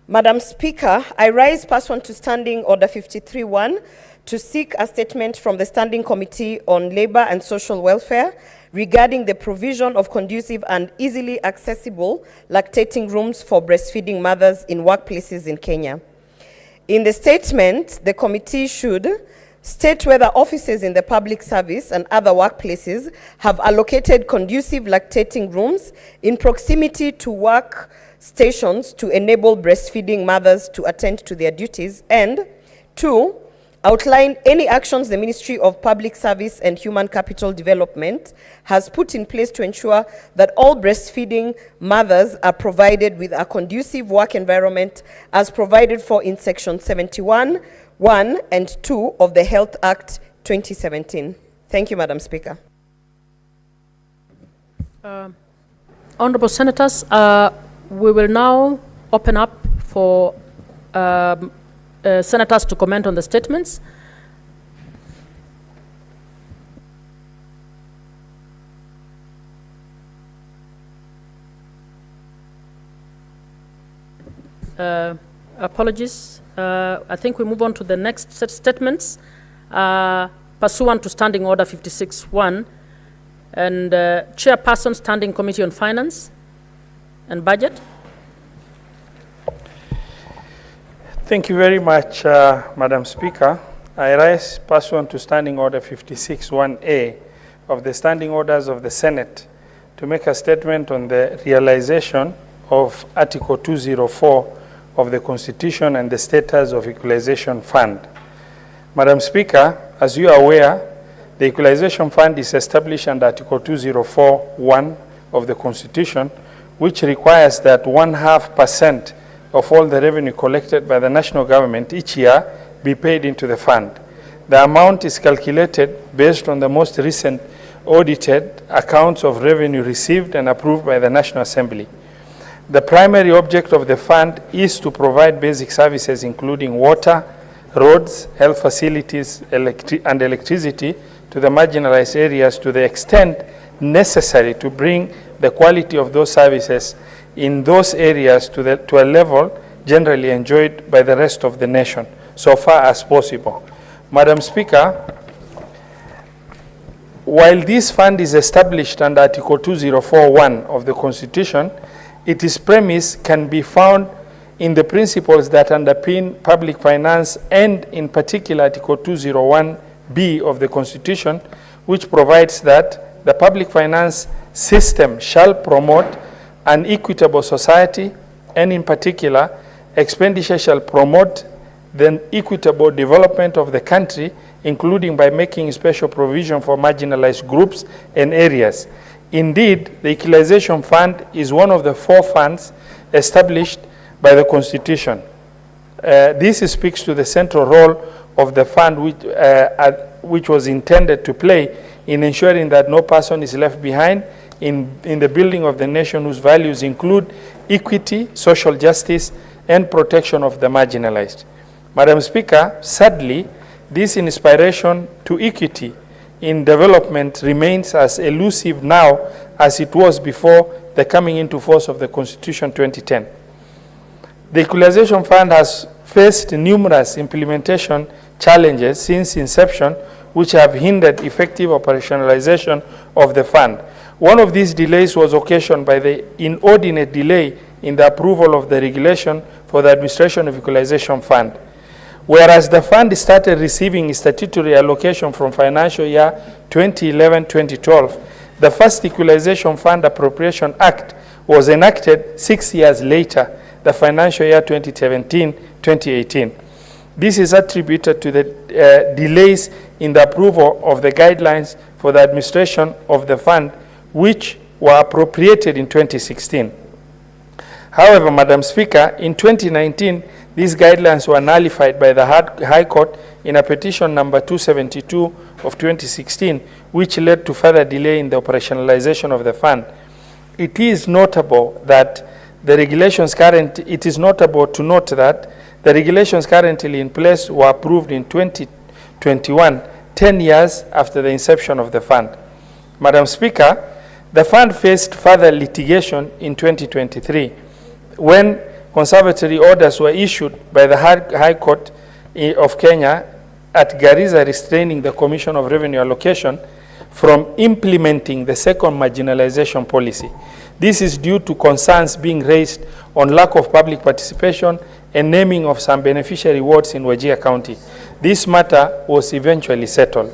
Madam Speaker, I rise pursuant to Standing Order 53.1 to seek a statement from the Standing Committee on Labor and Social Welfare regarding the provision of conducive and easily accessible lactating rooms for breastfeeding mothers in workplaces in Kenya. In the statement, the committee should state whether offices in the public service and other workplaces have allocated conducive lactating rooms in proximity to work stations to enable breastfeeding mothers to attend to their duties, and 2, outline any actions the Ministry of Public Service and Human Capital Development has put in place to ensure that all breastfeeding mothers are provided with a conducive work environment as provided for in Section 71, 1 and 2 of the Health Act 2017. Thank you, Madam Speaker. Honorable Senators, we will now open up for senators to comment on the statements. Apologies. I think we move on to the next set statements pursuant to Standing Order 56.1 and Chairperson Standing Committee on Finance and Budget. Thank you very much, Madam Speaker. I rise pursuant to Standing Order 56.1A of the Standing Orders of the Senate to make a statement on the realization of Article 204 of the Constitution and the status of Equalization Fund. Madam Speaker, as you are aware, the Equalization Fund is established under Article 204(1) of the Constitution, which requires that 0.5% of all the revenue collected by the national government each year be paid into the fund. The amount is calculated based on the most recent audited accounts of revenue received and approved by the National Assembly. The primary object of the fund is to provide basic services including water, roads, health facilities, and electricity to the marginalized areas to the extent necessary to bring the quality of those services in those areas to a level generally enjoyed by the rest of the nation, so far as possible. Madam Speaker, while this fund is established under Article 204(1) of the Constitution, its premise can be found in the principles that underpin public finance and in particular Article 201B of the Constitution, which provides that the public finance system shall promote an equitable society, and in particular, expenditure shall promote the equitable development of the country, including by making special provision for marginalized groups and areas. Indeed, the Equalization Fund is one of the 4 funds established by the Constitution. This speaks to the central role of the fund which was intended to play in ensuring that no person is left behind in the building of the nation, whose values include equity, social justice, and protection of the marginalized. Madam Speaker, sadly, this inspiration to equity in development remains as elusive now as it was before the coming into force of the Constitution 2010. The Equalization Fund has faced numerous implementation challenges since inception, which have hindered effective operationalization of the fund. One of these delays was occasioned by the inordinate delay in the approval of the regulation for the administration of Equalization Fund. Whereas the fund started receiving statutory allocation from financial year 2011-2012, the first Equalization Fund Appropriation Act was enacted 6 years later, the financial year 2017-2018. This is attributed to the delays in the approval of the guidelines for the administration of the fund, which were appropriated in 2016. However, Madam Speaker, in 2019, these guidelines were nullified by the High Court in a petition number 272 of 2016, which led to further delay in the operationalization of the fund. It is notable that the regulations it is notable to note that the regulations currently in place were approved in 2021, 10 years after the inception of the fund. Madam Speaker, the fund faced further litigation in 2023 when conservatory orders were issued by the High Court of Kenya at Garissa, restraining the Commission of Revenue Allocation from implementing the second marginalization policy. This is due to concerns being raised on lack of public participation and naming of some beneficiary wards in Wajir County. This matter was eventually settled.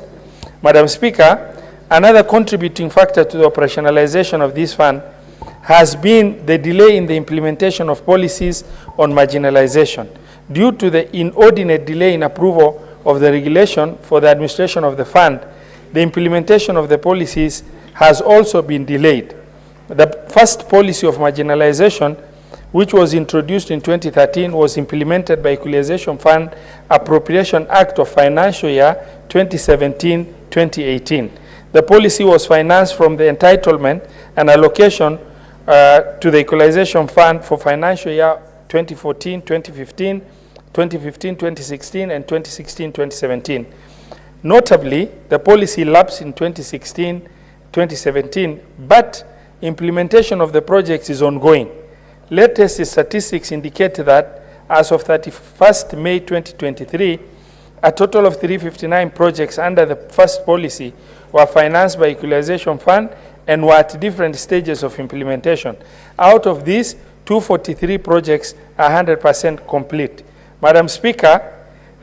Madam Speaker, another contributing factor to the operationalization of this fund has been the delay in the implementation of policies on marginalization. Due to the inordinate delay in approval of the regulation for the administration of the fund, the implementation of the policies has also been delayed. The first policy of marginalization, which was introduced in 2013, was implemented by Equalization Fund Appropriation Act of Financial Year 2017-2018. The policy was financed from the entitlement and allocation to the Equalization Fund for financial year 2014-2015, 2015-2016, and 2016-2017. Notably, the policy lapsed in 2016-2017, but implementation of the projects is ongoing. Latest statistics indicate that as of 31st May 2023, a total of 359 projects under the first policy were financed by Equalization Fund and were at different stages of implementation. Out of these, 243 projects are 100% complete. Madam Speaker,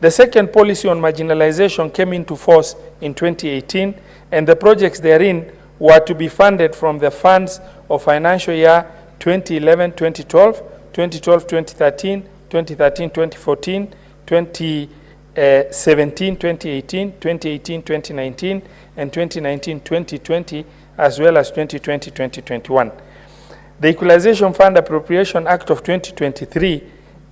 the second policy on marginalization came into force in 2018, and the projects therein were to be funded from the funds of financial year 2011-2012, 2012-2013, 2013-2014, 2017-2018, 2018-2019, and 2019-2020, as well as 2020-2021. The Equalization Fund Appropriation Act of 2023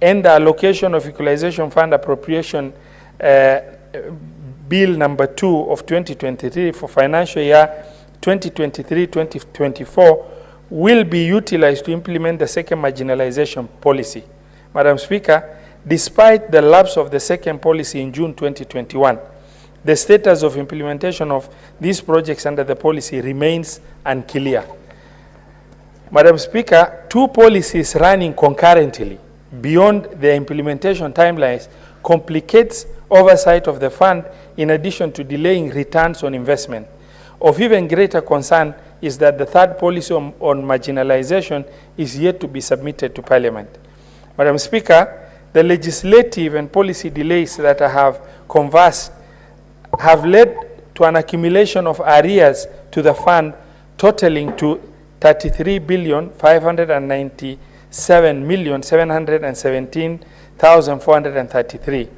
and the allocation of Equalization Fund Appropriation Bill number 2 of 2023 for financial year 2023-2024 will be utilized to implement the second marginalization policy. Madam Speaker, despite the lapse of the second policy in June 2021, the status of implementation of these projects under the policy remains unclear. Madam Speaker, two policies running concurrently beyond their implementation timelines complicates oversight of the fund in addition to delaying returns on investment. Of even greater concern is that the third policy on marginalization is yet to be submitted to Parliament. Madam Speaker, the legislative and policy delays that I have conversed have led to an accumulation of arrears to the fund totaling to 33,597,717,433.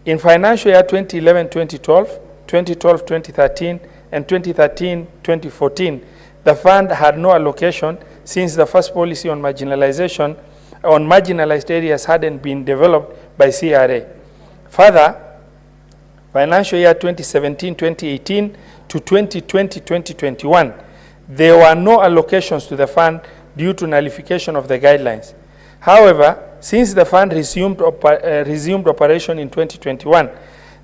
In financial year 2011-2012, 2012-2013, and 2013-2014, the fund had no allocation since the first policy on marginalization on marginalized areas hadn't been developed by CRA. Further, financial year 2017-2018 to 2020-2021, there were no allocations to the fund due to nullification of the guidelines. However, since the fund resumed operation in 2021,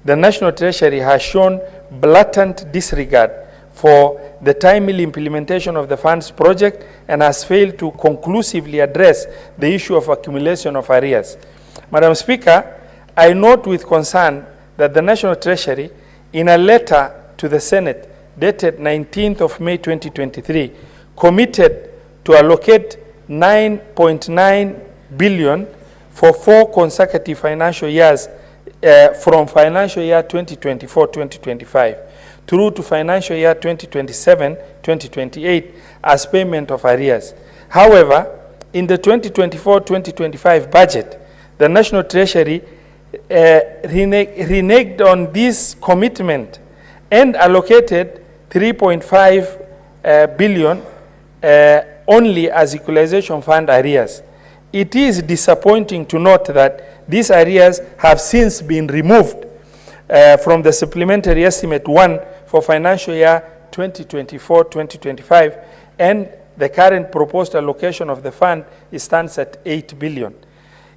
the National Treasury has shown blatant disregard for the timely implementation of the fund's project and has failed to conclusively address the issue of accumulation of arrears. Madam Speaker, I note with concern that the National Treasury, in a letter to the Senate dated 19th of May 2023, committed to allocate 9.9 billion for 4 consecutive financial years from financial year 2024-2025 through to financial year 2027-2028 as payment of arrears. However, in the 2024-2025 budget, the National Treasury reneged on this commitment and allocated 3.5 billion only as Equalization Fund arrears. It is disappointing to note that these arrears have since been removed from the supplementary estimate 1 for financial year 2024-2025, and the current proposed allocation of the fund stands at 8 billion.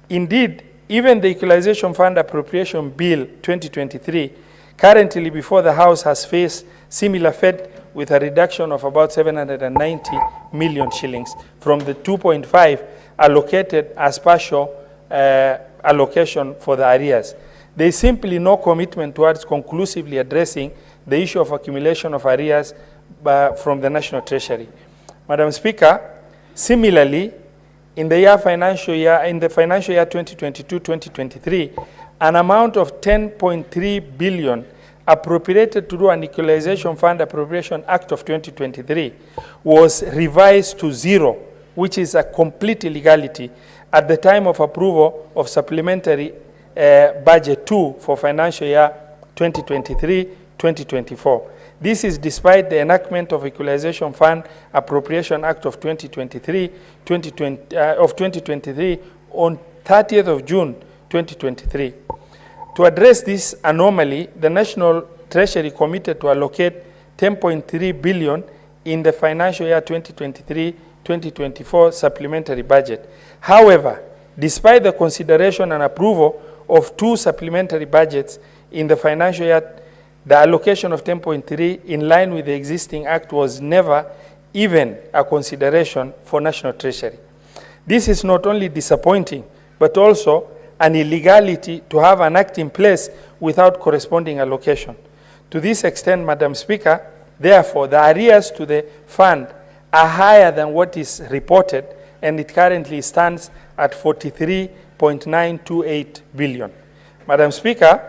Indeed, even the Equalization Fund Appropriation Bill 2023, currently before the House, has faced similar fate with a reduction of about 790 million shillings from the 2.5 allocated as partial allocation for the arrears. There is simply no commitment towards conclusively addressing the issue of accumulation of arrears from the National Treasury. Madam Speaker, similarly, in the financial year 2022-2023, an amount of 10.3 billion appropriated through an Equalization Fund Appropriation Act of 2023 was revised to 0, which is a complete illegality, at the time of approval of supplementary budget 2 for financial year 2023-2024. This is despite the enactment of Equalization Fund Appropriation Act of 2023 on 30th of June 2023. To address this anomaly, the National Treasury committed to allocate 10.3 billion in the financial year 2023-2024 supplementary budget. However, despite the consideration and approval of 2 supplementary budgets in the financial year, the allocation of 10.3 in line with the existing act was never even a consideration for National Treasury. This is not only disappointing, but also an illegality to have an act in place without corresponding allocation. To this extent, Madam Speaker, therefore, the arrears to the fund are higher than what is reported, and it currently stands at 43.928 billion. Madam Speaker,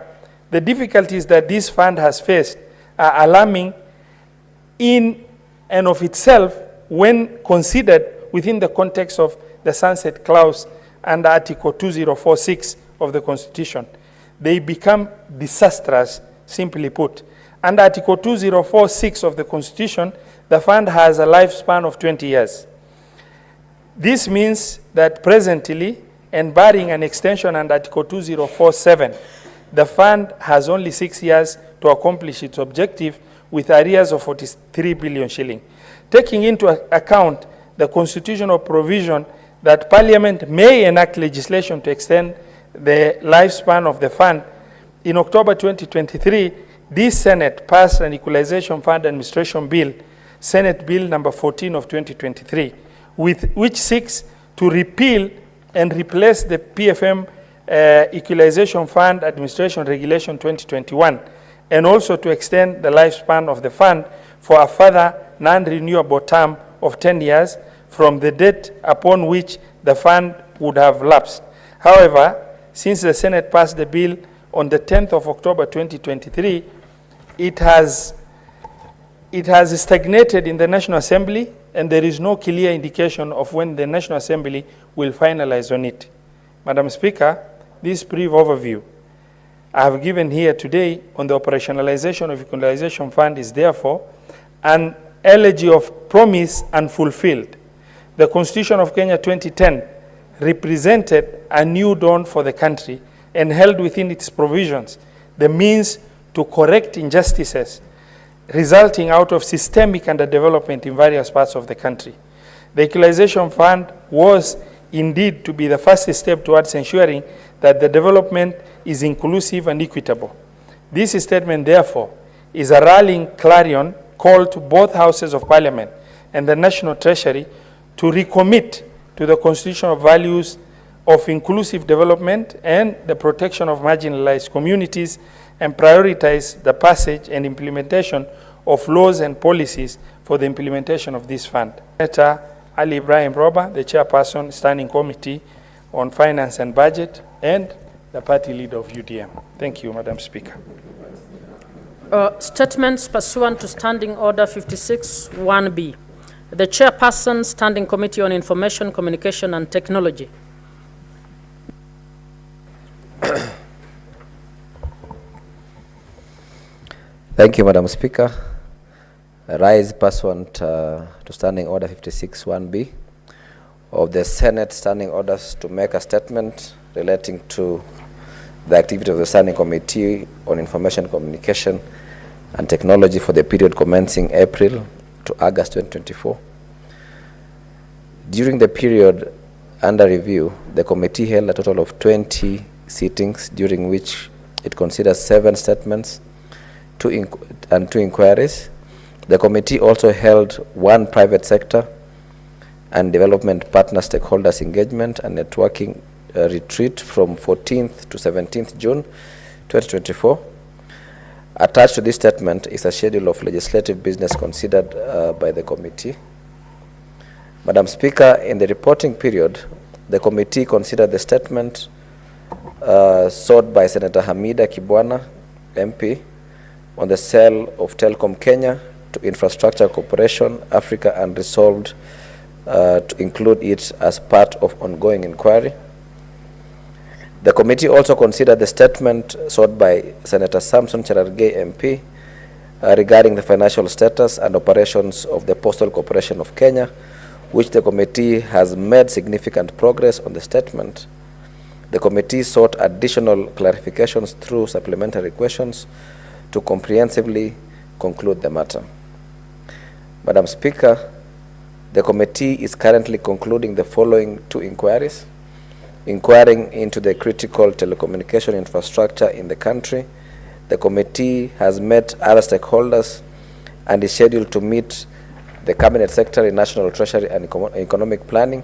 the difficulties that this fund has faced are alarming in and of itself when considered within the context of the sunset clause under Article 2046 of the Constitution. They become disastrous, simply put. Under Article 2046 of the Constitution, the fund has a lifespan of 20 years. This means that presently, and barring an extension under Article 2047, the fund has only 6 years to accomplish its objective with arrears of 43 billion shilling. Taking into account the constitutional provision that Parliament may enact legislation to extend the lifespan of the fund, in October 2023, this Senate passed an Equalization Fund Administration Bill, Senate Bill number 14 of 2023, which seeks to repeal and replace the PFM Equalization Fund Administration Regulation 2021, and also to extend the lifespan of the fund for a further non-renewable term of 10 years from the date upon which the fund would have lapsed. However, since the Senate passed the bill on the 10th of October 2023, it has stagnated in the National Assembly, and there is no clear indication of when the National Assembly will finalize on it. Madam Speaker, this brief overview I have given here today on the operationalization of Equalization Fund is therefore an elegy of promise unfulfilled. The Constitution of Kenya 2010 represented a new dawn for the country and held within its provisions the means to correct injustices resulting out of systemic underdevelopment in various parts of the country. The Equalization Fund was indeed to be the first step towards ensuring that the development is inclusive and equitable. This statement, therefore, is a rallying clarion call to both houses of parliament and the National Treasury to recommit to the constitutional values of inclusive development and the protection of marginalized communities, and prioritize the passage and implementation of laws and policies for the implementation of this fund. Senator Ali Ibrahim Roba, the chairperson, Standing Committee on Finance and Budget, and the party leader of UDM. Thank you, Madam Speaker. Statements pursuant to Standing Order 56-1B. The chairperson, Standing Committee on Information, Communication and Technology. Thank you, Madam Speaker. I rise pursuant to Standing Order 56-1B of the Senate Standing Orders to make a statement relating to the activity of the Standing Committee on Information, Communication and Technology for the period commencing April to August 2024. During the period under review, the committee held a total of 20 sittings, during which it considered 7 statements and 2 inquiries. The committee also held 1 private sector and development partner stakeholders engagement and networking retreat from 14th to 17th June 2024. Attached to this statement is a schedule of legislative business considered by the committee. Madam Speaker, in the reporting period, the committee considered the statement sought by Senator Hamida Kibwana, MP, on the sale of Telecom Kenya to Infrastructure Corporation Africa, and resolved to include it as part of ongoing inquiry. The committee also considered the statement sought by Senator Samson Cherargei, MP, regarding the financial status and operations of the Postal Corporation of Kenya, which the committee has made significant progress on the statement. The committee sought additional clarifications through supplementary questions to comprehensively conclude the matter. Madam Speaker, the committee is currently concluding the following 2 inquiries: inquiring into the critical telecommunication infrastructure in the country. The committee has met other stakeholders and is scheduled to meet the Cabinet Secretary, National Treasury and Economic Planning,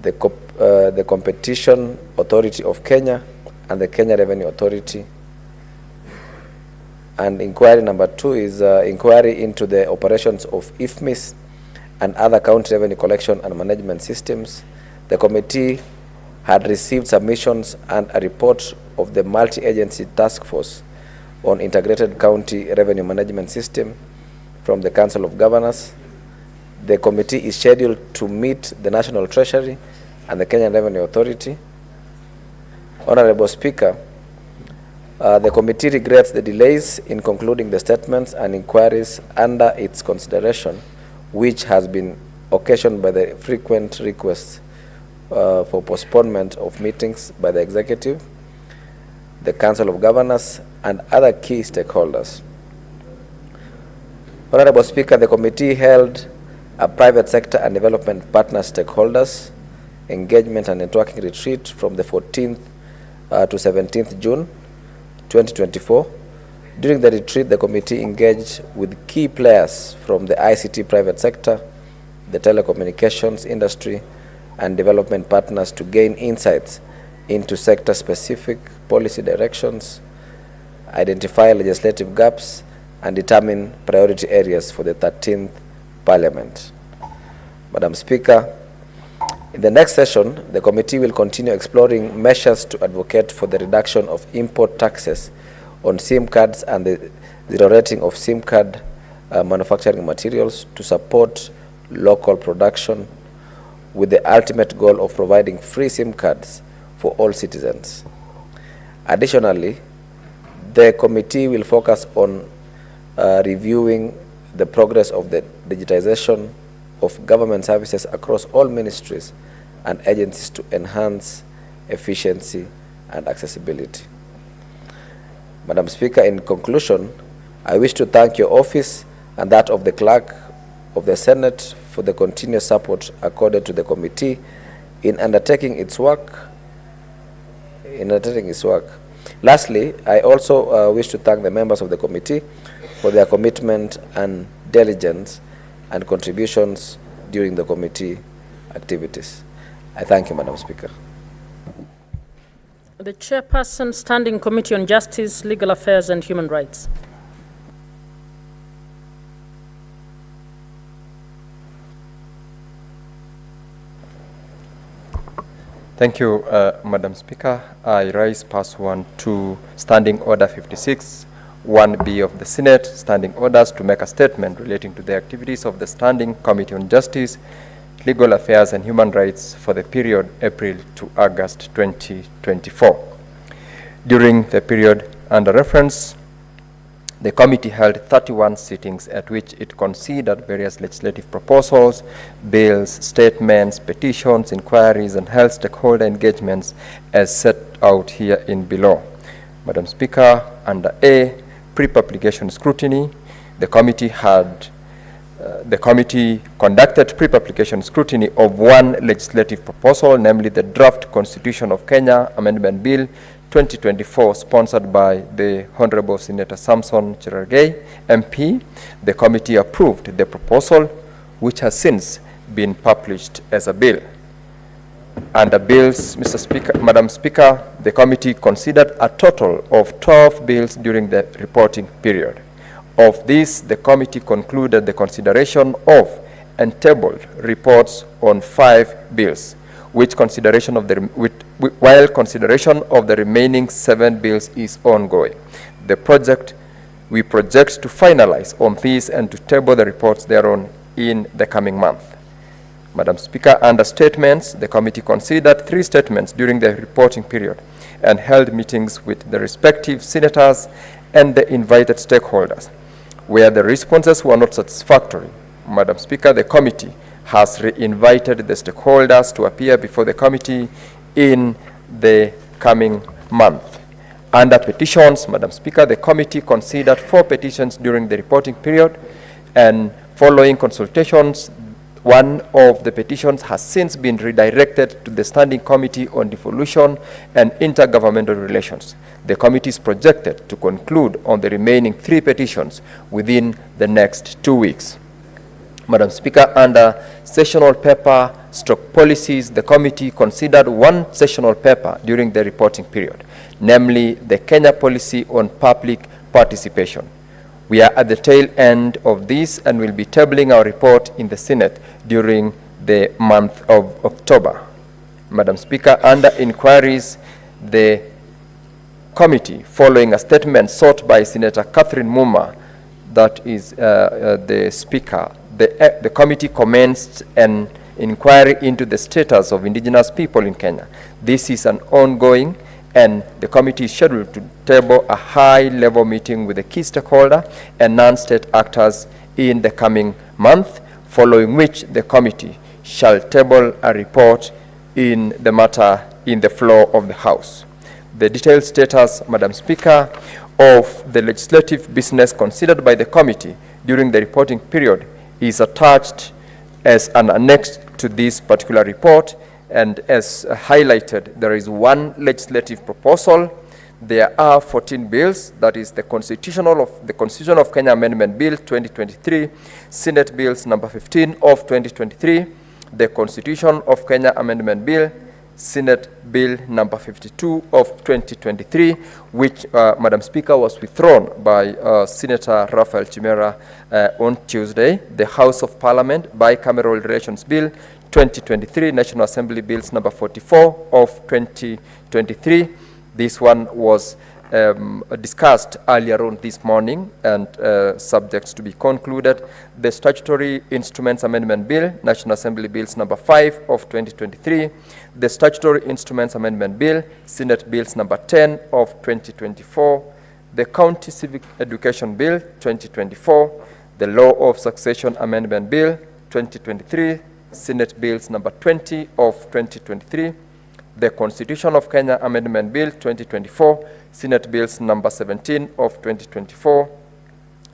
the Competition Authority of Kenya, and the Kenya Revenue Authority. And inquiry number 2 is inquiry into the operations of IFMIS and other county revenue collection and management systems. The committee had received submissions and a report of the multi-agency task force on integrated county revenue management system from the Council of Governors. The committee is scheduled to meet the National Treasury and the Kenya Revenue Authority. Honorable Speaker, the committee regrets the delays in concluding the statements and inquiries under its consideration, which has been occasioned by the frequent requests for postponement of meetings by the Executive, the Council of Governors, and other key stakeholders. Honorable Speaker, the committee held a private sector and development partner stakeholders engagement and networking retreat from the 14th to 17th June 2024. During the retreat, the committee engaged with key players from the ICT private sector, the telecommunications industry, and development partners to gain insights into sector-specific policy directions, identify legislative gaps, and determine priority areas for the 13th Parliament. Madam Speaker, In the next session, the committee will continue exploring measures to advocate for the reduction of import taxes on SIM cards and the zero rating of SIM card manufacturing materials to support local production with the ultimate goal of providing free SIM cards for all citizens. Additionally, the committee will focus on reviewing the progress of the digitization of government services across all ministries and agencies to enhance efficiency and accessibility. Madam Speaker, in conclusion, I wish to thank your office and that of the Clerk of the Senate for the continuous support accorded to the committee in undertaking its work. Lastly, I also wish to thank the members of the committee for their commitment and diligence and contributions during the committee activities. I thank you, Madam Speaker. The Chairperson, Standing Committee on Justice, Legal Affairs and Human Rights. Thank you, Madam Speaker. I rise pursuant to Standing Order 56, 1B of the Senate, standing orders to make a statement relating to the activities of the Standing Committee on Justice, Legal Affairs and Human Rights for the period April to August 2024. During the period under reference, the committee held 31 sittings at which it considered various legislative proposals, bills, statements, petitions, inquiries, and held stakeholder engagements as set out here in below. Madam Speaker, under A, pre-publication scrutiny, the committee conducted pre-publication scrutiny of one legislative proposal, namely the draft Constitution of Kenya Amendment Bill 2024, sponsored by the Honorable Senator Samson Cherargei, MP. The committee approved the proposal, which has since been published as a bill. Under bills, Madam Speaker, the committee considered a total of 12 bills during the reporting period. Of this, the committee concluded the consideration of and tabled reports on 5 bills, while consideration of the remaining 7 bills is ongoing. We project to finalize on these and to table the reports thereon in the coming month. Madam Speaker, under statements, the committee considered 3 statements during the reporting period and held meetings with the respective senators and the invited stakeholders. Where the responses were not satisfactory, Madam Speaker, the committee has re-invited the stakeholders to appear before the committee in the coming month. Under petitions, Madam Speaker, the committee considered 4 petitions during the reporting period, and following consultations, one of the petitions has since been redirected to the Standing Committee on Devolution and Intergovernmental Relations. The committee is projected to conclude on the remaining 3 petitions within the next 2 weeks. Madam Speaker, under sessional paper / policies, the committee considered 1 sessional paper during the reporting period, namely the Kenya Policy on Public Participation. We are at the tail end of this and will be tabling our report in the Senate during the month of October. Madam Speaker, under inquiries, the committee, following a statement sought by Senator Catherine Muma, that is the Speaker, the committee commenced an inquiry into the status of indigenous people in Kenya. This is an ongoing, and the committee is scheduled to table a high-level meeting with the key stakeholder and non-state actors in the coming month, following which the committee shall table a report in the matter in the floor of the House. The detailed status, Madam Speaker, of the legislative business considered by the committee during the reporting period is attached as an annex to this particular report, and as highlighted, there is 1 legislative proposal. There are 14 bills, that is the Constitution of Kenya Amendment Bill 2023, Senate Bills number 15 of 2023, the Constitution of Kenya Amendment Bill, Senate Bill number 52 of 2023, which, Madam Speaker, was withdrawn by Senator Raphael Chimera on Tuesday, the House of Parliament Bicameral Relations Bill 2023, National Assembly Bills number 44 of 2023. This one was discussed earlier on this morning and subject to be concluded. The Statutory Instruments Amendment Bill, National Assembly Bills number 5 of 2023. The Statutory Instruments Amendment Bill, Senate Bills number 10 of 2024. The County Civic Education Bill 2024. The Law of Succession Amendment Bill 2023. Senate Bills number 20 of 2023. The Constitution of Kenya Amendment Bill 2024, Senate Bills number 17 of 2024,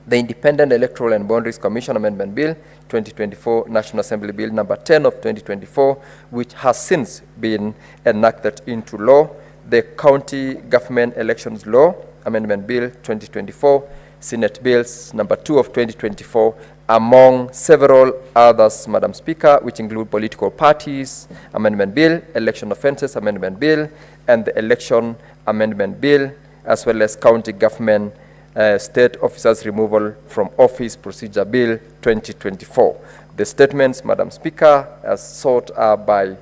the Independent Electoral and Boundaries Commission Amendment Bill 2024, National Assembly Bill number 10 of 2024, which has since been enacted into law, the County Government Elections Law Amendment Bill 2024, Senate Bills number 2 of 2024, among several others, Madam Speaker, which include Political Parties Amendment Bill, Election Offences Amendment Bill, and the Election Amendment Bill, as well as County Government State Officers Removal from Office Procedure Bill 2024. The statements, Madam Speaker, as sought are by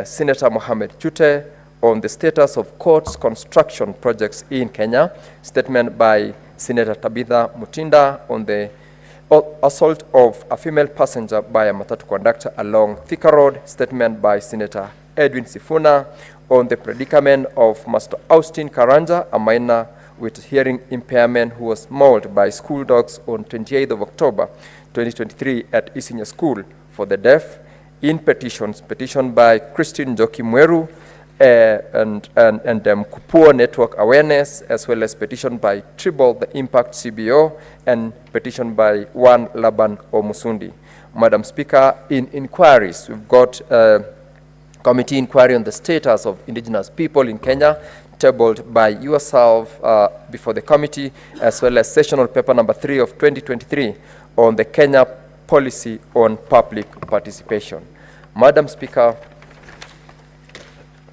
Senator Mohamed Chute on the status of courts construction projects in Kenya, statement by Senator Tabitha Mutinda on the assault of a female passenger by a matatu conductor along Thika Road, statement by Senator Edwin Sifuna on the predicament of Master Austin Karanja, a minor with hearing impairment who was mauled by school dogs on 28th of October 2023 at Isinya School for the Deaf. In petitions, petition by Christine Joki Mweru and Kupuo Network Awareness, as well as petition by Tribal the Impact CBO, and petition by One Laban Omusundi. Madam Speaker, in inquiries, we've got committee inquiry on the status of indigenous people in Kenya, tabled by yourself before the committee, as well as sessional paper number 3 of 2023 on the Kenya policy on public participation. Madam Speaker,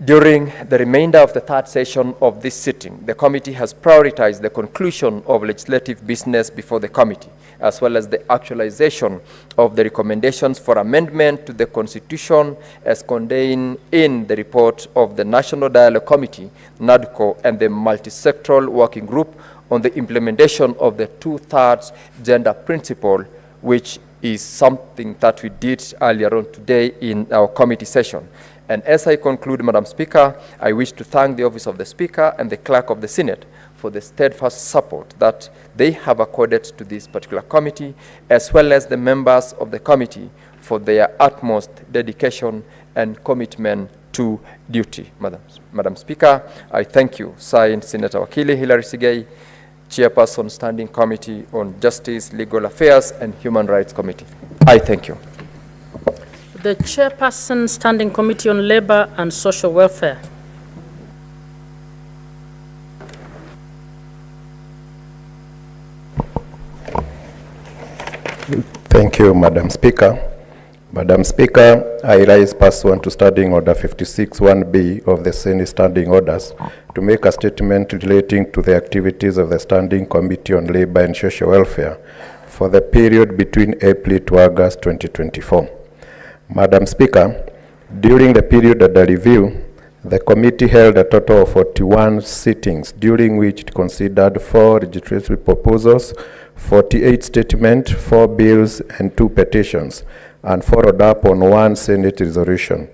during the remainder of the third session of this sitting, the committee has prioritized the conclusion of legislative business before the committee, as well as the actualization of the recommendations for amendment to the Constitution as contained in the report of the National Dialogue Committee, NADCO, and the Multisectoral Working Group on the implementation of the 2/3 gender principle, which is something that we did earlier on today in our committee session. And as I conclude, Madam Speaker, I wish to thank the Office of the Speaker and the Clerk of the Senate for the steadfast support that they have accorded to this particular committee, as well as the members of the committee for their utmost dedication and commitment to duty. Madam Speaker, I thank you. Signed, Senator Wakili Hilary Sigei, Chairperson, Standing Committee on Justice, Legal Affairs, and Human Rights Committee. I thank you. The Chairperson, Standing Committee on Labor and Social Welfare. Thank you, Madam Speaker. Madam Speaker, I rise pursuant to Standing Order 56(1)B of the Senate Standing Orders to make a statement relating to the activities of the Standing Committee on Labor and Social Welfare for the period between April to August 2024. Madam Speaker, during the period under review, the committee held a total of 41 sittings, during which it considered 4 legislative proposals, 48 statements, 4 bills, and 2 petitions, and followed up on 1 Senate resolution.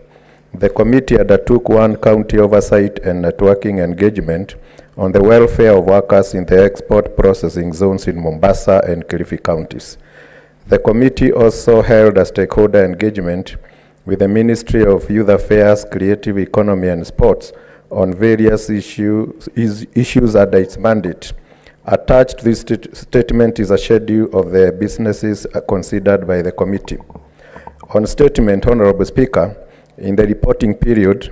The committee undertook 1 county oversight and networking engagement on the welfare of workers in the export processing zones in Mombasa and Kilifi counties. The committee also held a stakeholder engagement with the Ministry of Youth Affairs, Creative Economy and Sports on various issues under its mandate. Attached to this statement is a schedule of the businesses considered by the committee. On statement, Honorable Speaker, in the reporting period,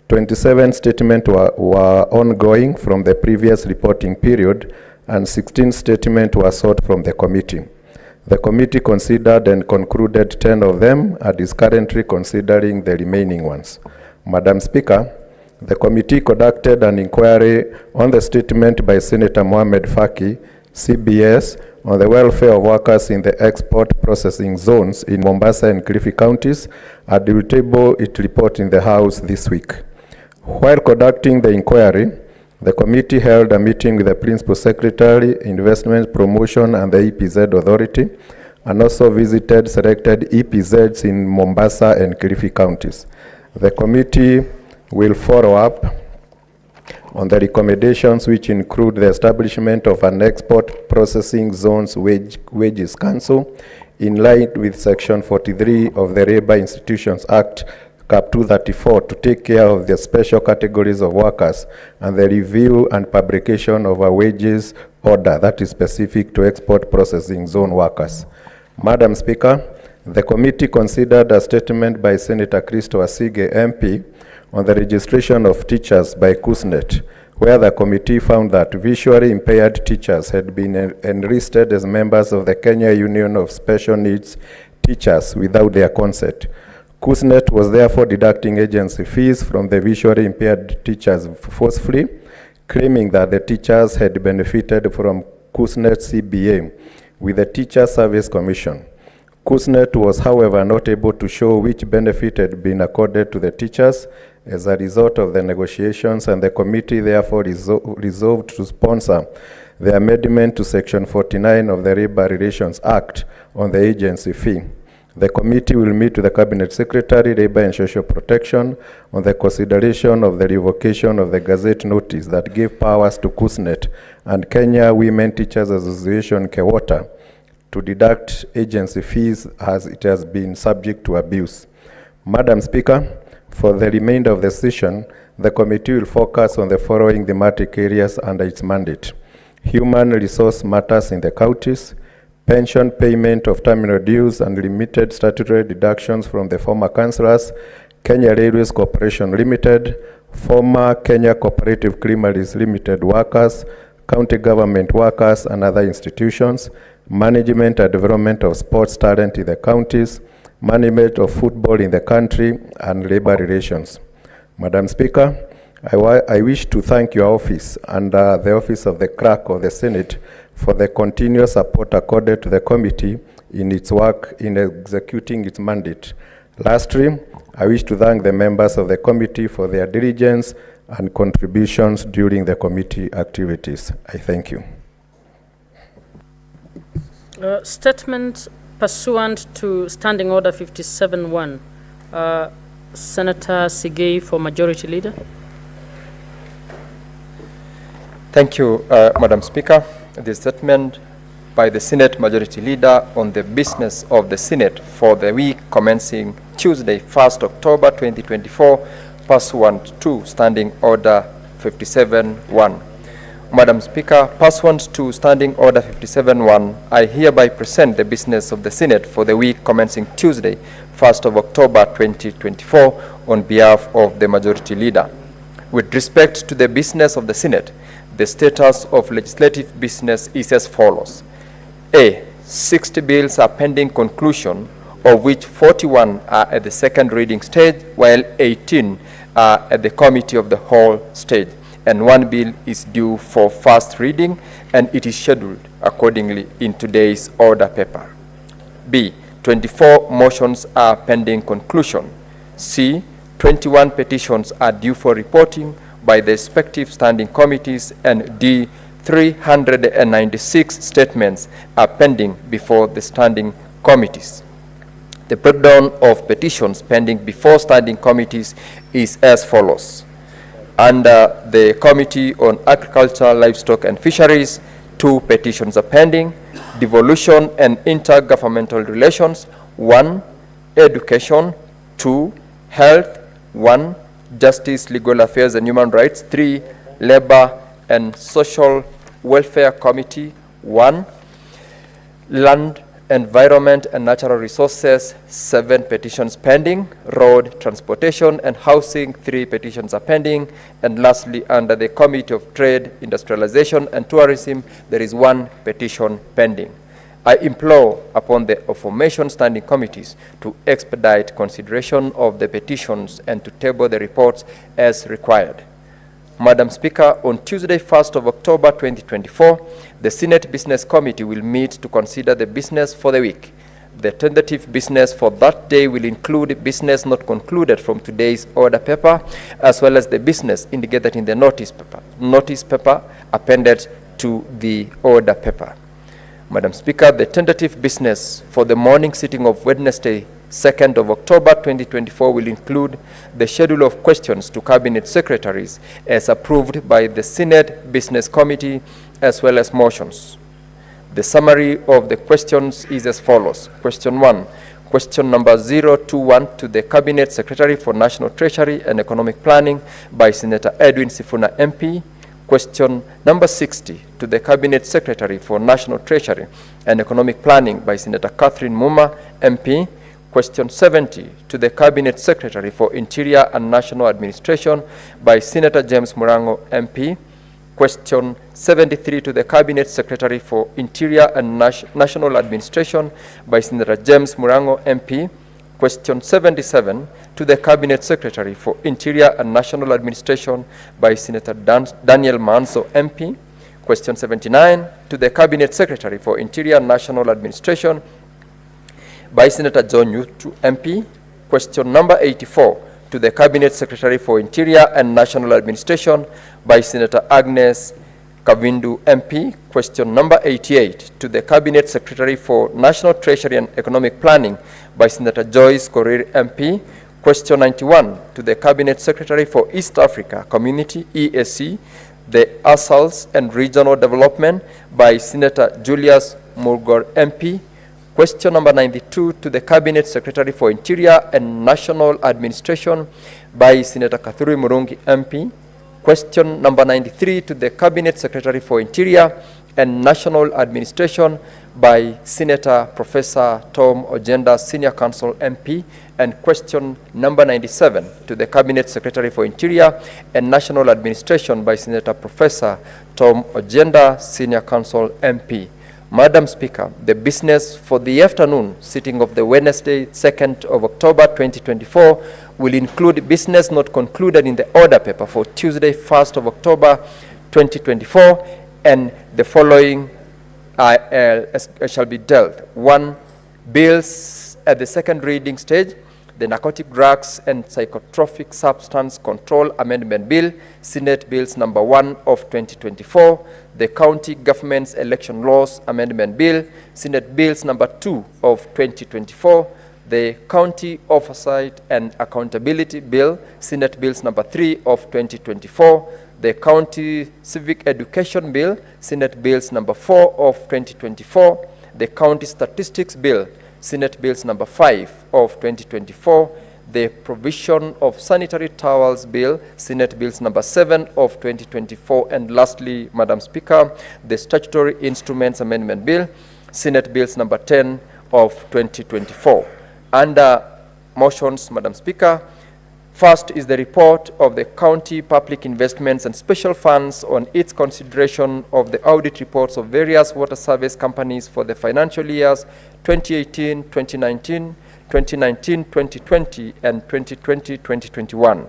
27 statements were ongoing from the previous reporting period, and 16 statements were sought from the committee. The committee considered and concluded 10 of them and is currently considering the remaining ones. Madam Speaker, the committee conducted an inquiry on the statement by Senator Mohamed Faki, CBS, on the welfare of workers in the export processing zones in Mombasa and Kilifi counties and will table its report in the House this week. While conducting the inquiry, the committee held a meeting with the Principal Secretary, Investment Promotion and the EPZ Authority, and also visited selected EPZs in Mombasa and Kilifi counties. The committee will follow up on the recommendations, which include the establishment of an export processing zones wages council in line with Section 43 of the Labour Institutions Act, Cap 234, to take care of the special categories of workers and the review and publication of a wages order that is specific to export processing zone workers. Madam Speaker, the committee considered a statement by Senator Christo Asige MP on the registration of teachers by KUSNET, where the committee found that visually impaired teachers had been enlisted as members of the Kenya Union of Special Needs Teachers without their consent. KUSNET was therefore deducting agency fees from the visually impaired teachers forcefully, claiming that the teachers had benefited from KUSNET CBA with the Teacher Service Commission. KUSNET was, however, not able to show which benefit had been accorded to the teachers as a result of the negotiations, and the committee therefore resolved to sponsor the amendment to Section 49 of the Labour Relations Act on the agency fee. The committee will meet with the Cabinet Secretary, Labour and Social Protection on the consideration of the revocation of the Gazette notice that gave powers to KUSNET and Kenya Women Teachers Association, KEWOTA, to deduct agency fees as it has been subject to abuse. Madam Speaker, for the remainder of the session, the committee will focus on the following thematic areas under its mandate: human resource matters in the counties, pension payment of terminal dues and limited statutory deductions from the former councillors, Kenya Railways Corporation Limited, former Kenya Cooperative Creameries Limited workers, county government workers and other institutions, management and development of sports talent in the counties, management of football in the country, and labor relations. Madam Speaker, I wish to thank your office and the office of the Clerk of the Senate for the continuous support accorded to the committee in its work in executing its mandate. Lastly, I wish to thank the members of the committee for their diligence and contributions during the committee activities. I thank you. Statement pursuant to Standing Order 57-1. Senator Sigei for Majority Leader. Thank you, Madam Speaker. The statement by the Senate Majority Leader on the business of the Senate for the week commencing Tuesday, 1st October 2024, pursuant to Standing Order 57-1. Madam Speaker, pursuant to Standing Order 57-1, I hereby present the business of the Senate for the week commencing Tuesday, 1st of October 2024, on behalf of the Majority Leader. With respect to the business of the Senate, the status of legislative business is as follows. A. 60 bills are pending conclusion, of which 41 are at the second reading stage, while 18 are at the committee of the whole stage, and one bill is due for first reading, and it is scheduled accordingly in today's order paper. B. 24 motions are pending conclusion. C. 21 petitions are due for reporting by the respective standing committees, and D. 396 statements are pending before the standing committees. The breakdown of petitions pending before standing committees is as follows. Under the Committee on Agriculture, Livestock and Fisheries, 2 petitions are pending. Devolution and Intergovernmental Relations, 1. Education, 2. Health, 1. Justice, Legal Affairs and Human Rights, 3. Labor and Social Welfare Committee, 1. Land, Environment and Natural Resources, 7 petitions pending. Road, Transportation and Housing, 3 petitions are pending. And lastly, under the Committee of Trade, Industrialization and Tourism, there is 1 petition pending. I implore upon the aforementioned standing committees to expedite consideration of the petitions and to table the reports as required. Madam Speaker, on Tuesday, 1st of October 2024, the Senate Business Committee will meet to consider the business for the week. The tentative business for that day will include business not concluded from today's order paper, as well as the business indicated in the notice paper appended to the order paper. Madam Speaker, the tentative business for the morning sitting of Wednesday, 2nd of October 2024 will include the schedule of questions to Cabinet Secretaries as approved by the Senate Business Committee, as well as motions. The summary of the questions is as follows. Question 1, question number 021 to the Cabinet Secretary for National Treasury and Economic Planning by Senator Edwin Sifuna MP. Question number 60 to the Cabinet Secretary for National Treasury and Economic Planning by Senator Catherine Muma MP. Question 70 to the Cabinet Secretary for Interior and National Administration by Senator James Murango MP. Question 73 to the Cabinet Secretary for Interior and National Administration by Senator James Murango MP. Question 77 to the Cabinet Secretary for Interior and National Administration by Senator Daniel Manso MP. Question 79 to the Cabinet Secretary for Interior and National Administration by Senator John Yutu MP. Question number 84 to the Cabinet Secretary for Interior and National Administration by Senator Agnes Kavindu MP. Question number 88 to the Cabinet Secretary for National Treasury and Economic Planning by Senator Joyce Korir MP. Question 91 to the Cabinet Secretary for East Africa Community EAC, the ASALs and Regional Development by Senator Julius Murgor MP. Question number 92 to the Cabinet Secretary for Interior and National Administration by Senator Kathuri Murungi MP. Question number 93 to the Cabinet Secretary for Interior and National Administration by Senator Professor Tom Ojenda, Senior Counsel MP. And question number 97 to the Cabinet Secretary for Interior and National Administration by Senator Professor Tom Ojenda, Senior Counsel MP. Madam Speaker, the business for the afternoon sitting of the Wednesday, 2nd of October 2024 will include business not concluded in the order paper for Tuesday, 1st of October 2024, and the following shall be dealt. 1, bills at the second reading stage, the Narcotic Drugs and Psychotropic Substance Control Amendment Bill, Senate Bills number 1 of 2024, the County Government's Election Laws Amendment Bill, Senate Bills number 2 of 2024, the County Oversight and Accountability Bill, Senate Bills number 3 of 2024, the County Civic Education Bill, Senate Bills number 4 of 2024, the County Statistics Bill, Senate Bills number 5 of 2024, the Provision of Sanitary Towels Bill, Senate Bills number 7 of 2024, and lastly, Madam Speaker, the Statutory Instruments Amendment Bill, Senate Bills number 10 of 2024. Under motions, Madam Speaker, first is the report of the County Public Investments and Special Funds on its consideration of the audit reports of various water service companies for the financial years 2018, 2019, 2020, and 2020-2021.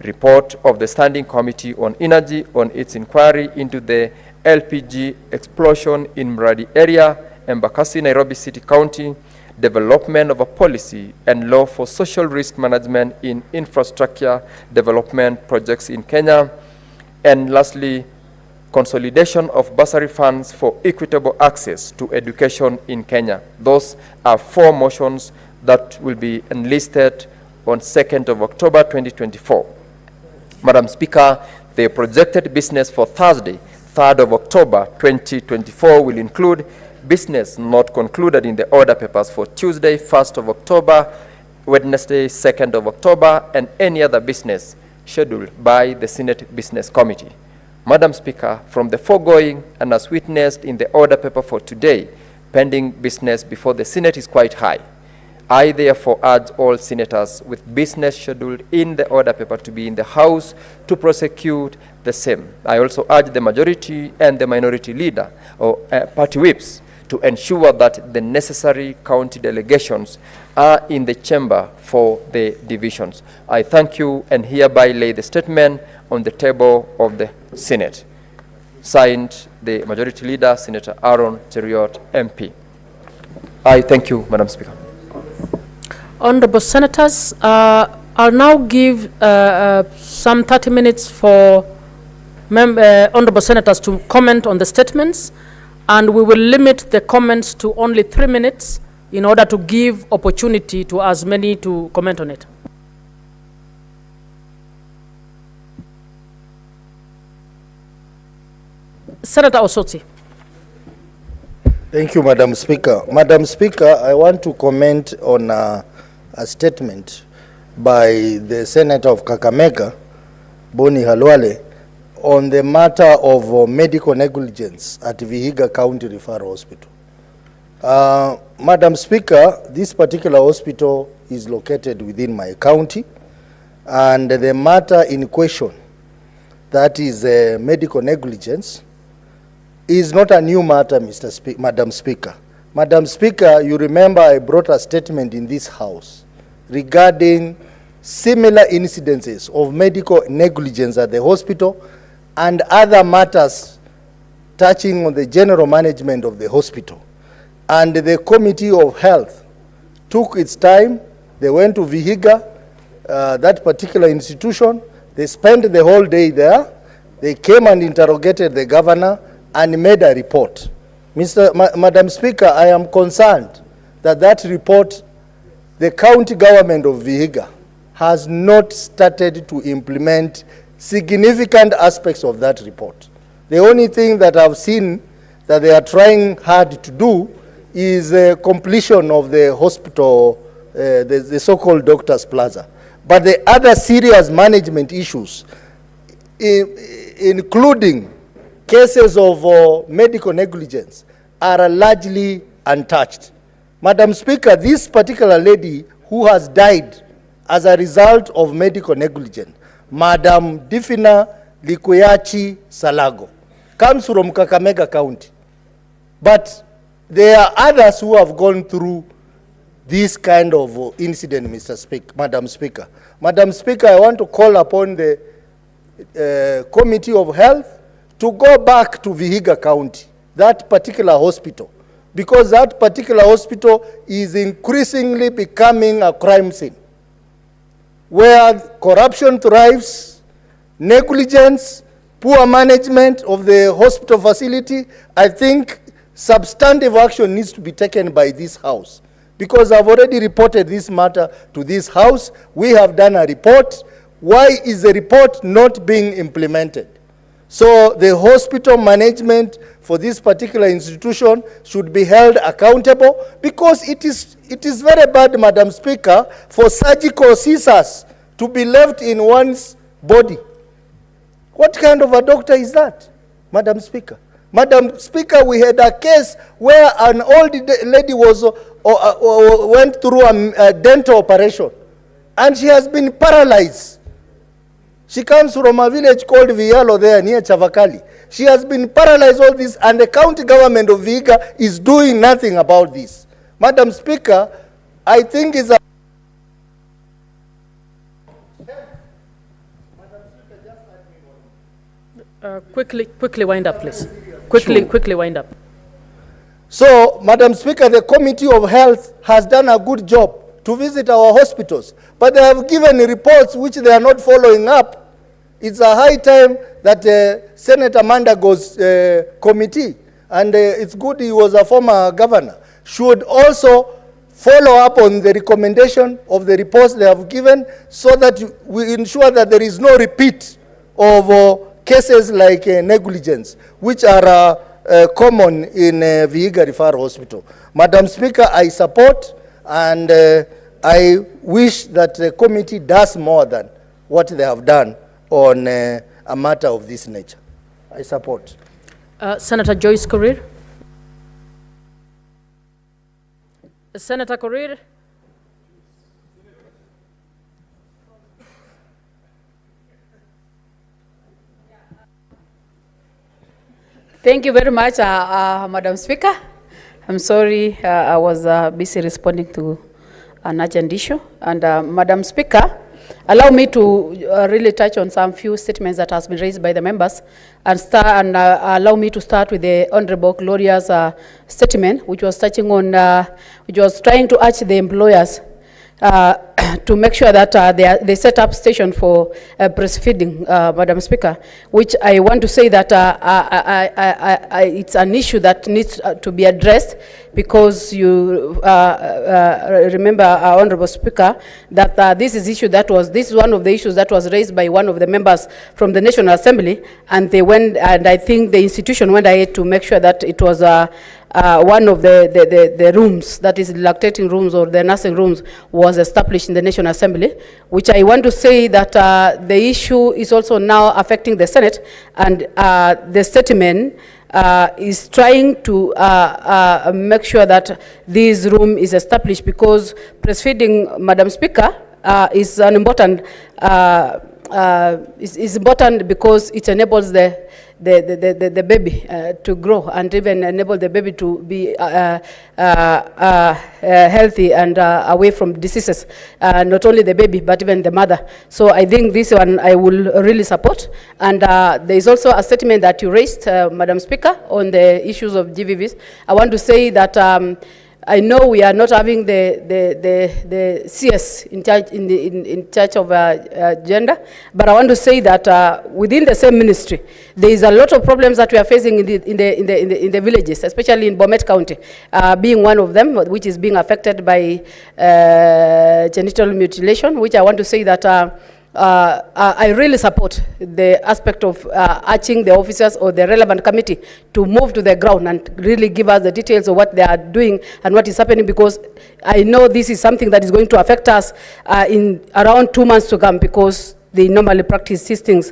Report of the Standing Committee on Energy on its inquiry into the LPG explosion in Mradi area, Embakasi, Nairobi City County, development of a policy and law for social risk management in infrastructure development projects in Kenya, and lastly, consolidation of bursary funds for equitable access to education in Kenya. Those are 4 motions that will be enlisted on 2nd of October 2024. Madam Speaker, the projected business for Thursday, 3rd of October 2024 will include business not concluded in the order papers for Tuesday, 1st of October, Wednesday, 2nd of October, and any other business scheduled by the Senate Business Committee. Madam Speaker, from the foregoing and as witnessed in the order paper for today, pending business before the Senate is quite high. I therefore urge all senators with business scheduled in the order paper to be in the House to prosecute the same. I also urge the majority and the minority leader or party whips to ensure that the necessary county delegations are in the chamber for the divisions. I thank you and hereby lay the statement on the table of the Senate. Signed, the Majority Leader, Senator Aaron Cheruiyot, MP. I thank you, Madam Speaker. Honorable Senators, I'll now give some 30 minutes for Honorable Senators to comment on the statements, and we will limit the comments to only 3 minutes in order to give opportunity to as many to comment on it. Senator Osoti. Thank you, Madam Speaker. Madam Speaker, I want to comment on a statement by the Senator of Kakamega, Boni Halwale, on the matter of medical negligence at Vihiga County Referral Hospital. Madam Speaker, this particular hospital is located within my county, and the matter in question, that is medical negligence, is not a new matter, Madam Speaker. Madam Speaker, you remember I brought a statement in this House regarding similar incidences of medical negligence at the hospital and other matters touching on the general management of the hospital. And the Committee of Health took its time. They went to Vihiga, that particular institution. They spent the whole day there. They came and interrogated the governor and made a report. Madam Speaker, I am concerned that that report, the county government of Vihiga has not started to implement significant aspects of that report. The only thing that I've seen that they are trying hard to do is completion of the hospital, the so-called Doctors Plaza. But the other serious management issues, including cases of medical negligence, are largely untouched. Madam Speaker, this particular lady who has died as a result of medical negligence, Madam Difina Likuyachi Salago, comes from Kakamega County. But there are others who have gone through this kind of incident, Madam Speaker. Madam Speaker, I want to call upon the Committee of Health to go back to Vihiga County, that particular hospital, because that particular hospital is increasingly becoming a crime scene, where corruption thrives, negligence, poor management of the hospital facility. I think substantive action needs to be taken by this House, because I've already reported this matter to this House. We have done a report. Why is the report not being implemented? So the hospital management for this particular institution should be held accountable, because it is very bad, Madam Speaker, for surgical scissors to be left in one's body. What kind of a doctor is that, Madam Speaker? Madam Speaker, we had a case where an old lady went through a dental operation, and she has been paralyzed. She comes from a village called Vialo there near Chavakali. She has been paralyzed all this, and the county government of Vihiga is doing nothing about this. Madam Speaker, I think it's a... Quickly wind up, please. Quickly wind up. So, Madam Speaker, the Committee of Health has done a good job to visit our hospitals, but they have given reports which they are not following up. It's a high time that Senator Mandago's committee, and it's good he was a former governor, should also follow up on the recommendation of the reports they have given, so that we ensure that there is no repeat of cases like negligence, which are common in Vihiga Referral Hospital. Madam Speaker, I support, and I wish that the committee does more than what they have done on a matter of this nature. I support. Senator Joyce Korir. Senator Korir. Thank you very much, Madam Speaker. I'm sorry, I was busy responding to an urgent issue. And Madam Speaker, allow me to really touch on some few statements that has been raised by the members, and allow me to start with the Honorable Gloria's statement, which was touching on, which was trying to urge the employers to make sure that they set up station for breastfeeding, Madam Speaker, which I want to say that it's an issue that needs to be addressed, because you remember, Honorable Speaker, that this is one of the issues that was raised by one of the members from the National Assembly, and they went, and I think the institution went ahead to make sure that it was one of the rooms, that is lactating rooms or the nursing rooms, was established in the National Assembly, which I want to say that the issue is also now affecting the Senate, and the statement is trying to make sure that this room is established, because breastfeeding, Madam Speaker, is an important is important because it enables the baby to grow, and even enable the baby to be healthy and away from diseases, not only the baby but even the mother. So I think this one I will really support. And there is also a statement that you raised, Madam Speaker, on the issues of GVVs. I want to say that I know we are not having the CS in charge of gender, but I want to say that within the same ministry, there is a lot of problems that we are facing in the villages, especially in Bomet County, being one of them, which is being affected by genital mutilation, which I want to say that I really support the aspect of urging the officers or the relevant committee to move to the ground and really give us the details of what they are doing and what is happening, because I know this is something that is going to affect us in around 2 months to come, because they normally practice these things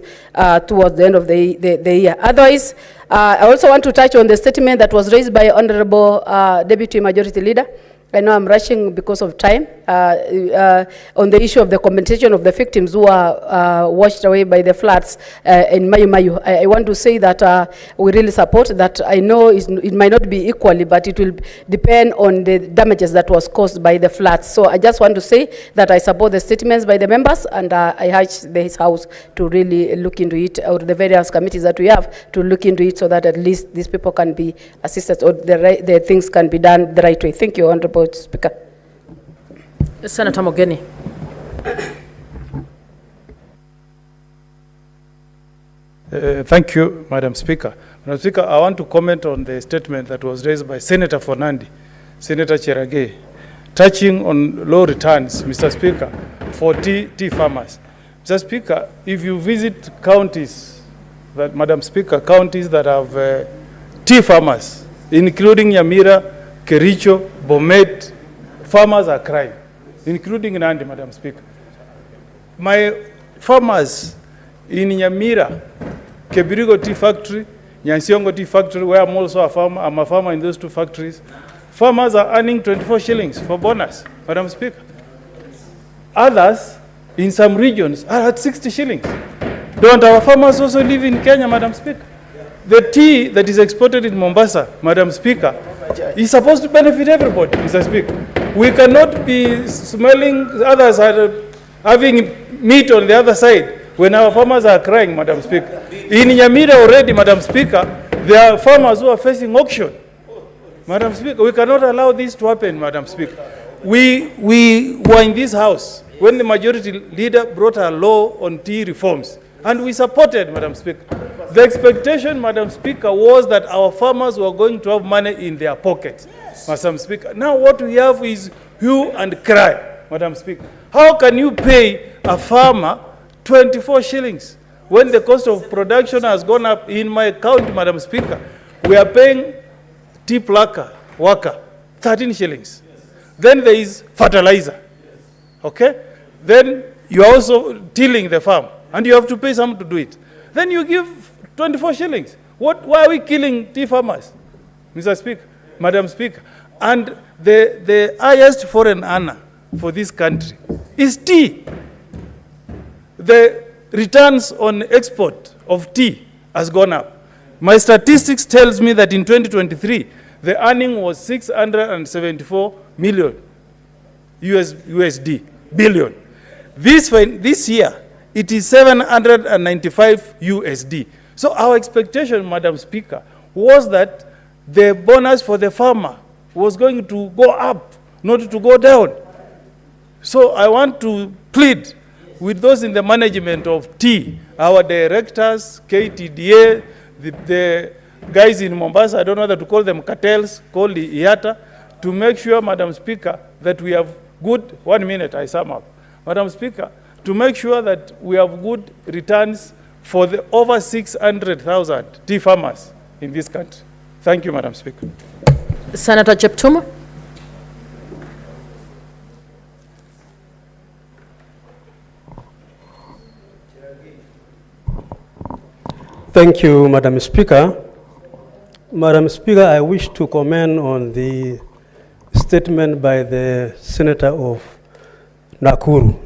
towards the end of the year. Otherwise, I also want to touch on the statement that was raised by Honorable Deputy Majority Leader. I know I'm rushing because of time, on the issue of the compensation of the victims who are washed away by the floods in Mayu. I want to say that we really support that. I know it might not be equally, but it will depend on the damages that was caused by the floods. So I just want to say that I support the statements by the members, and I urge this House to really look into it, or the various committees that we have to look into it, so that at least these people can be assisted, or the things can be done the right way. Thank you, Honorable Speaker. Senator Mogeni. Thank you, Madam Speaker. Madam Speaker, I want to comment on the statement that was raised by Senator Fornandi, Senator Cherage, touching on low returns, Mr. Speaker, for tea farmers. Mr. Speaker, if you visit counties, Madam Speaker, counties that have tea farmers, including Nyamira, Kericho, Bomet, farmers are crying, including Nandi, Madam Speaker. My farmers in Nyamira, Kebirigo Tea Factory, Nyansiongo Tea Factory, where I'm also a farmer, I'm a farmer in those two factories, farmers are earning 24 shillings for bonus, Madam Speaker. Others, in some regions, are at 60 shillings. Don't our farmers also live in Kenya, Madam Speaker? The tea that is exported in Mombasa, Madam Speaker, is supposed to benefit everybody, Mr. Speaker. We cannot be smelling others are having meat on the other side when our farmers are crying, Madam Speaker. In Nyamira already, Madam Speaker, there are farmers who are facing auction. Madam Speaker, we cannot allow this to happen, Madam Speaker. We were in this House when the Majority Leader brought a law on tea reforms, and we supported, Madam Speaker. The expectation, Madam Speaker, was that our farmers were going to have money in their pockets, Madam Speaker. Now what we have is hue and cry, Madam Speaker. How can you pay a farmer 24 shillings when the cost of production has gone up? In my county, Madam Speaker, we are paying tea worker 13 shillings. Then there is fertilizer, okay? Then you are also tilling the farm, and you have to pay someone to do it. Then you give 24 shillings. Why are we killing tea farmers, Mr. Speaker, Madam Speaker? And the highest foreign earner for this country is tea. The returns on export of tea has gone up. My statistics tells me that in 2023, the earning was 674 million USD, billion. This year, it is 795 USD. So our expectation, Madam Speaker, was that the bonus for the farmer was going to go up, not to go down. So I want to plead with those in the management of tea, our directors, KTDA, the guys in Mombasa, I don't know whether to call them cartels, called the IATA, to make sure, Madam Speaker, that we have good, 1 minute I sum up. Madam Speaker, to make sure that we have good returns for the over 600,000 tea farmers in this country. Thank you, Madam Speaker. Senator Jeptuma. Thank you, Madam Speaker. Madam Speaker, I wish to comment on the statement by the Senator of Nakuru.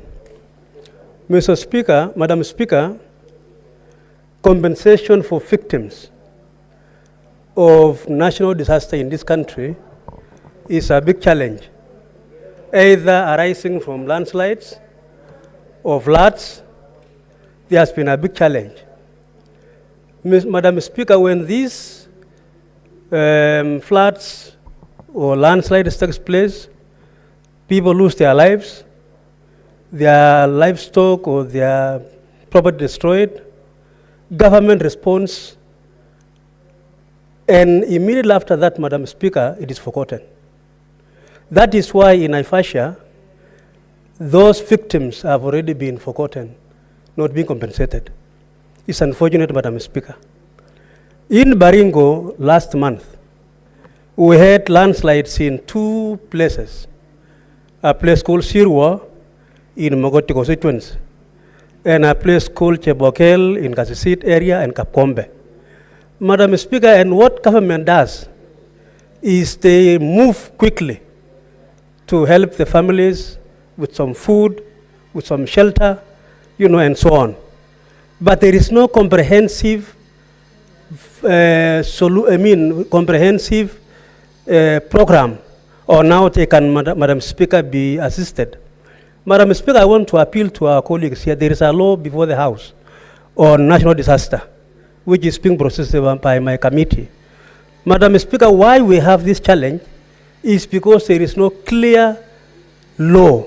Mr. Speaker, Madam Speaker, compensation for victims of national disaster in this country is a big challenge, either arising from landslides or floods. There has been a big challenge. Madam Speaker, when these floods or landslides take place, people lose their lives, their livestock or their property destroyed, government response, and immediately after that, Madam Speaker, it is forgotten. That is why in Naivasha, those victims have already been forgotten, not being compensated. It's unfortunate, Madam Speaker. In Baringo last month, we had landslides in 2 places, a place called Sirwa in Mogoti constituency, and a place called Chebokel in Kasisit area and Kapkombe. Madam Speaker, and what government does is they move quickly to help the families with some food, with some shelter, and so on. But there is no comprehensive, comprehensive program, or now they can, Madam Speaker, be assisted. Madam Speaker, I want to appeal to our colleagues here. There is a law before the House on national disaster, which is being processed by my committee. Madam Speaker, why we have this challenge is because there is no clear law,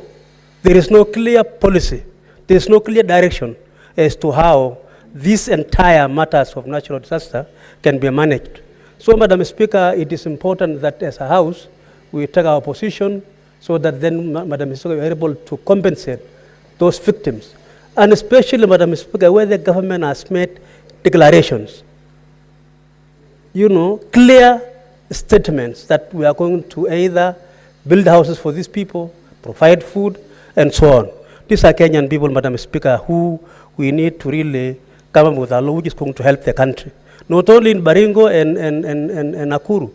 there is no clear policy, there is no clear direction as to how these entire matters of natural disaster can be managed. So, Madam Speaker, it is important that as a House, we take our position so that then, Madam Speaker, we are able to compensate those victims. And especially, Madam Speaker, where the government has made declarations, clear statements that we are going to either build houses for these people, provide food, and so on. These are Kenyan people, Madam Speaker, who we need to really come up with a law which is going to help the country. Not only in Baringo and Nakuru,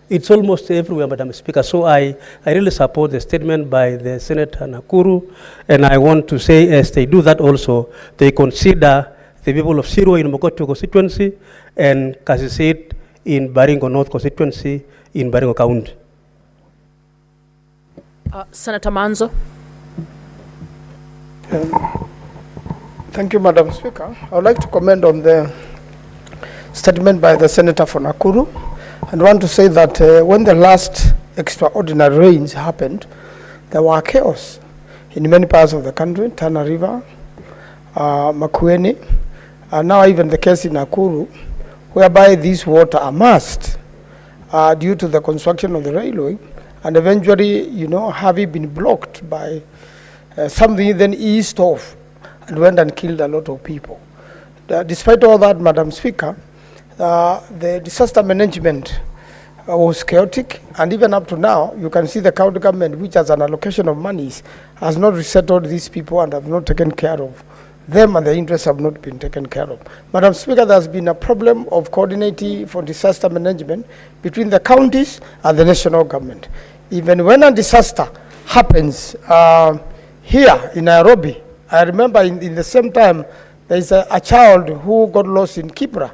it's almost everywhere, Madam Speaker. So I really support the statement by the Senator Nakuru, and I want to say, as they do that also, they consider the people of Siro in Mokoto constituency and Kasisit in Baringo North constituency in Baringo County. Senator Manzo. Thank you, Madam Speaker. I would like to comment on the statement by the Senator for Nakuru, and want to say that when the last extraordinary rains happened, there were chaos in many parts of the country, Tana River, Makueni, and now even the case in Nakuru, whereby these water amassed due to the construction of the railway, and eventually, having been blocked by something then eased off and went and killed a lot of people. Despite all that, Madam Speaker, the disaster management was chaotic, and even up to now, you can see the county government, which has an allocation of monies, has not resettled these people and have not taken care of them, and their interests have not been taken care of. Madam Speaker, there has been a problem of coordinating for disaster management between the counties and the national government. Even when a disaster happens here in Nairobi, I remember in the same time, there is a child who got lost in Kibra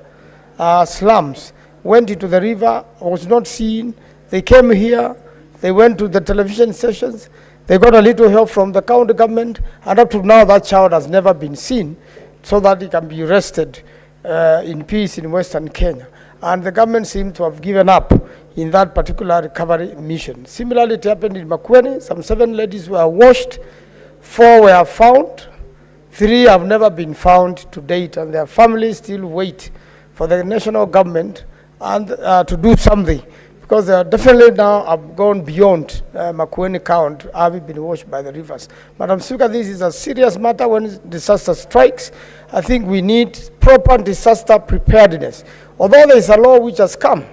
slums, went into the river, was not seen. They came here, they went to the television stations, they got a little help from the county government, and up to now that child has never been seen so that he can be rested in peace in Western Kenya. And the government seemed to have given up in that particular recovery mission. Similarly, it happened in Makueni. Some 7 ladies were washed, 4 were found, 3 have never been found to date, and their families still wait for the national government and to do something, because they are definitely now have gone beyond Makueni count, having been washed by the rivers. Madam Speaker, this is a serious matter. When disaster strikes, I think we need proper disaster preparedness. Although there is a law which has come,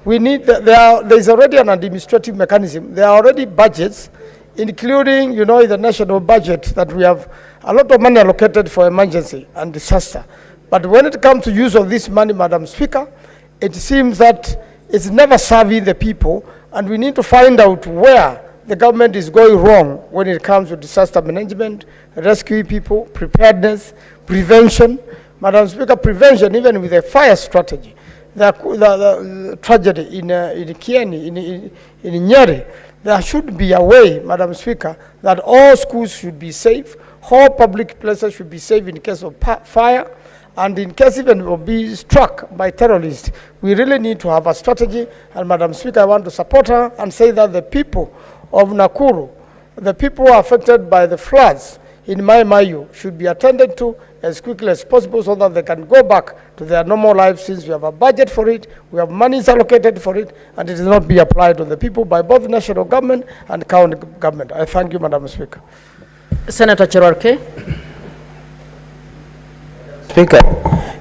we need, there is already an administrative mechanism. There are already budgets, including, in the national budget, that we have a lot of money allocated for emergency and disaster. But when it comes to use of this money, Madam Speaker, it seems that it's never serving the people, and we need to find out where the government is going wrong when it comes to disaster management, rescuing people, preparedness, prevention. Madam Speaker, prevention, even with a fire strategy. The tragedy in Kieni, in Nyeri, there should be a way, Madam Speaker, that all schools should be safe, all public places should be safe in case of fire, and in case even of being struck by terrorists. We really need to have a strategy, and Madam Speaker, I want to support her and say that the people of Nakuru, the people who are affected by the floods in Mayu should be attended to as quickly as possible so that they can go back to their normal lives, since we have a budget for it, we have monies allocated for it, and it does not be applied on the people by both national government and county government. I thank you, Madam Speaker. Senator Cherarke. Speaker,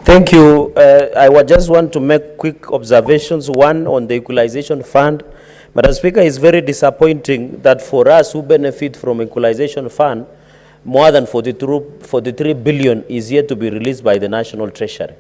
thank you. I would just want to make quick observations. One, on the Equalization Fund. Madam Speaker, it's very disappointing that for us who benefit from Equalization Fund, more than 43 billion is yet to be released by the National Treasury.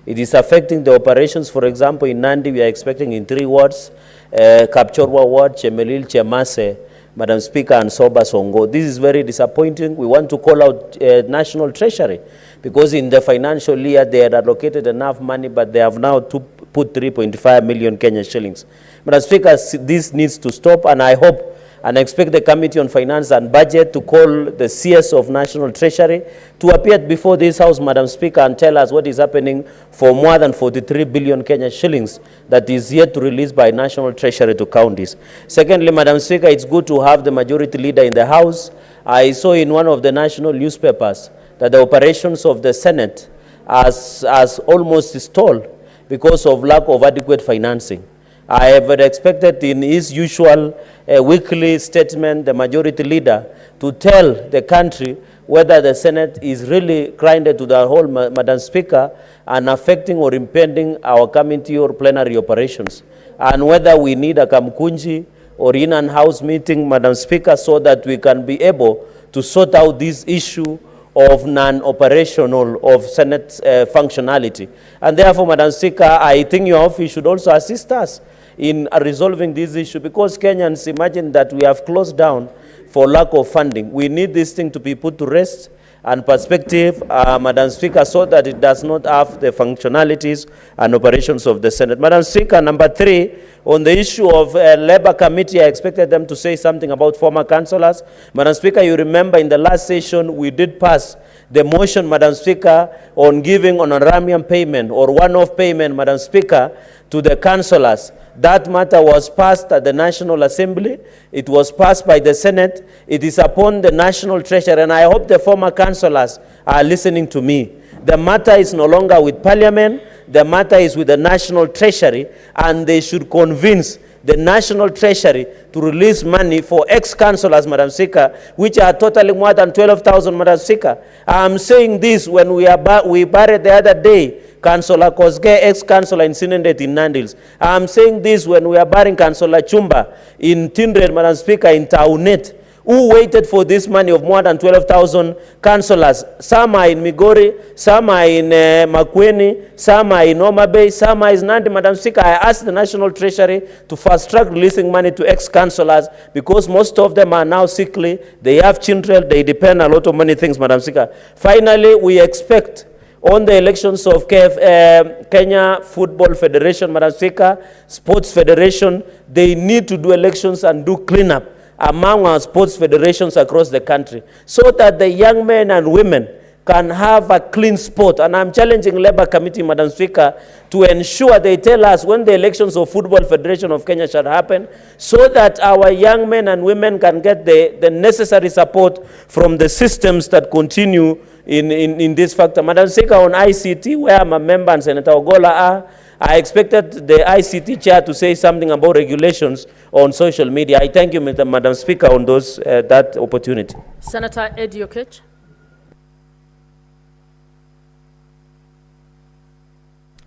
It is affecting the operations. For example, in Nandi, we are expecting in 3 wards, Kapchorwa ward, Chemelil, Chemase, Madam Speaker, and Soba Songo. This is very disappointing. We want to call out National Treasury, because in the financial year, they had allocated enough money, but they have now put 3.5 million Kenyan shillings. Madam Speaker, this needs to stop, and I hope and expect the Committee on Finance and Budget to call the CS of National Treasury to appear before this House, Madam Speaker, and tell us what is happening for more than 43 billion Kenyan shillings that is yet to release by National Treasury to counties. Secondly, Madam Speaker, it's good to have the majority leader in the House. I saw in one of the national newspapers that the operations of the Senate has almost stalled because of lack of adequate financing. I have expected in his usual weekly statement, the majority leader, to tell the country whether the Senate is really grinded to the whole, Madam Speaker, and affecting or impeding our committee or plenary operations, and whether we need a kamkunji or in-house meeting, Madam Speaker, so that we can be able to sort out this issue of non-operational of Senate functionality. And therefore, Madam Speaker, I think your office should also assist us in resolving this issue, because Kenyans imagine that we have closed down for lack of funding. We need this thing to be put to rest and perspective, Madam Speaker, so that it does not have the functionalities and operations of the Senate. Madam Speaker, number 3, on the issue of Labour Committee, I expected them to say something about former councillors. Madam Speaker, you remember in the last session, we did pass the motion, Madam Speaker, on giving honorarium payment or one-off payment, Madam Speaker, to the councillors. That matter was passed at the National Assembly. It was passed by the Senate. It is upon the National Treasury, and I hope the former councillors are listening to me. The matter is no longer with Parliament. The matter is with the National Treasury, and they should convince the National Treasury to release money for ex-councillors, Madam Speaker, which are totaling more than 12,000, Madam Speaker. I'm saying this when we buried the other day Councillor Kosge, ex-councillor in Sinendet in Nandils. I'm saying this when we are burying Councillor Chumba in Tindred, Madam Speaker, in Taunet, who waited for this money of more than 12,000 councillors. Some are in Migori, some are in Makueni, some are in Mutembei, some are in Nandi. Madam Speaker, I asked the National Treasury to fast-track releasing money to ex-councillors, because most of them are now sickly, they have children, they depend on a lot of many things, Madam Speaker. Finally, we expect on the elections of Kenya Football Federation, Madam Speaker, Sports Federation. They need to do elections and do cleanup among our sports federations across the country so that the young men and women can have a clean sport. And I'm challenging Labour Committee, Madam Speaker, to ensure they tell us when the elections of Football Federation of Kenya shall happen so that our young men and women can get the necessary support from the systems that continue in this factor. Madam Speaker, on ICT, where I'm a member and Senator Ogola are, I expected the ICT chair to say something about regulations on social media. I thank you, Madam Speaker, on those that opportunity. Senator Eddie Okech.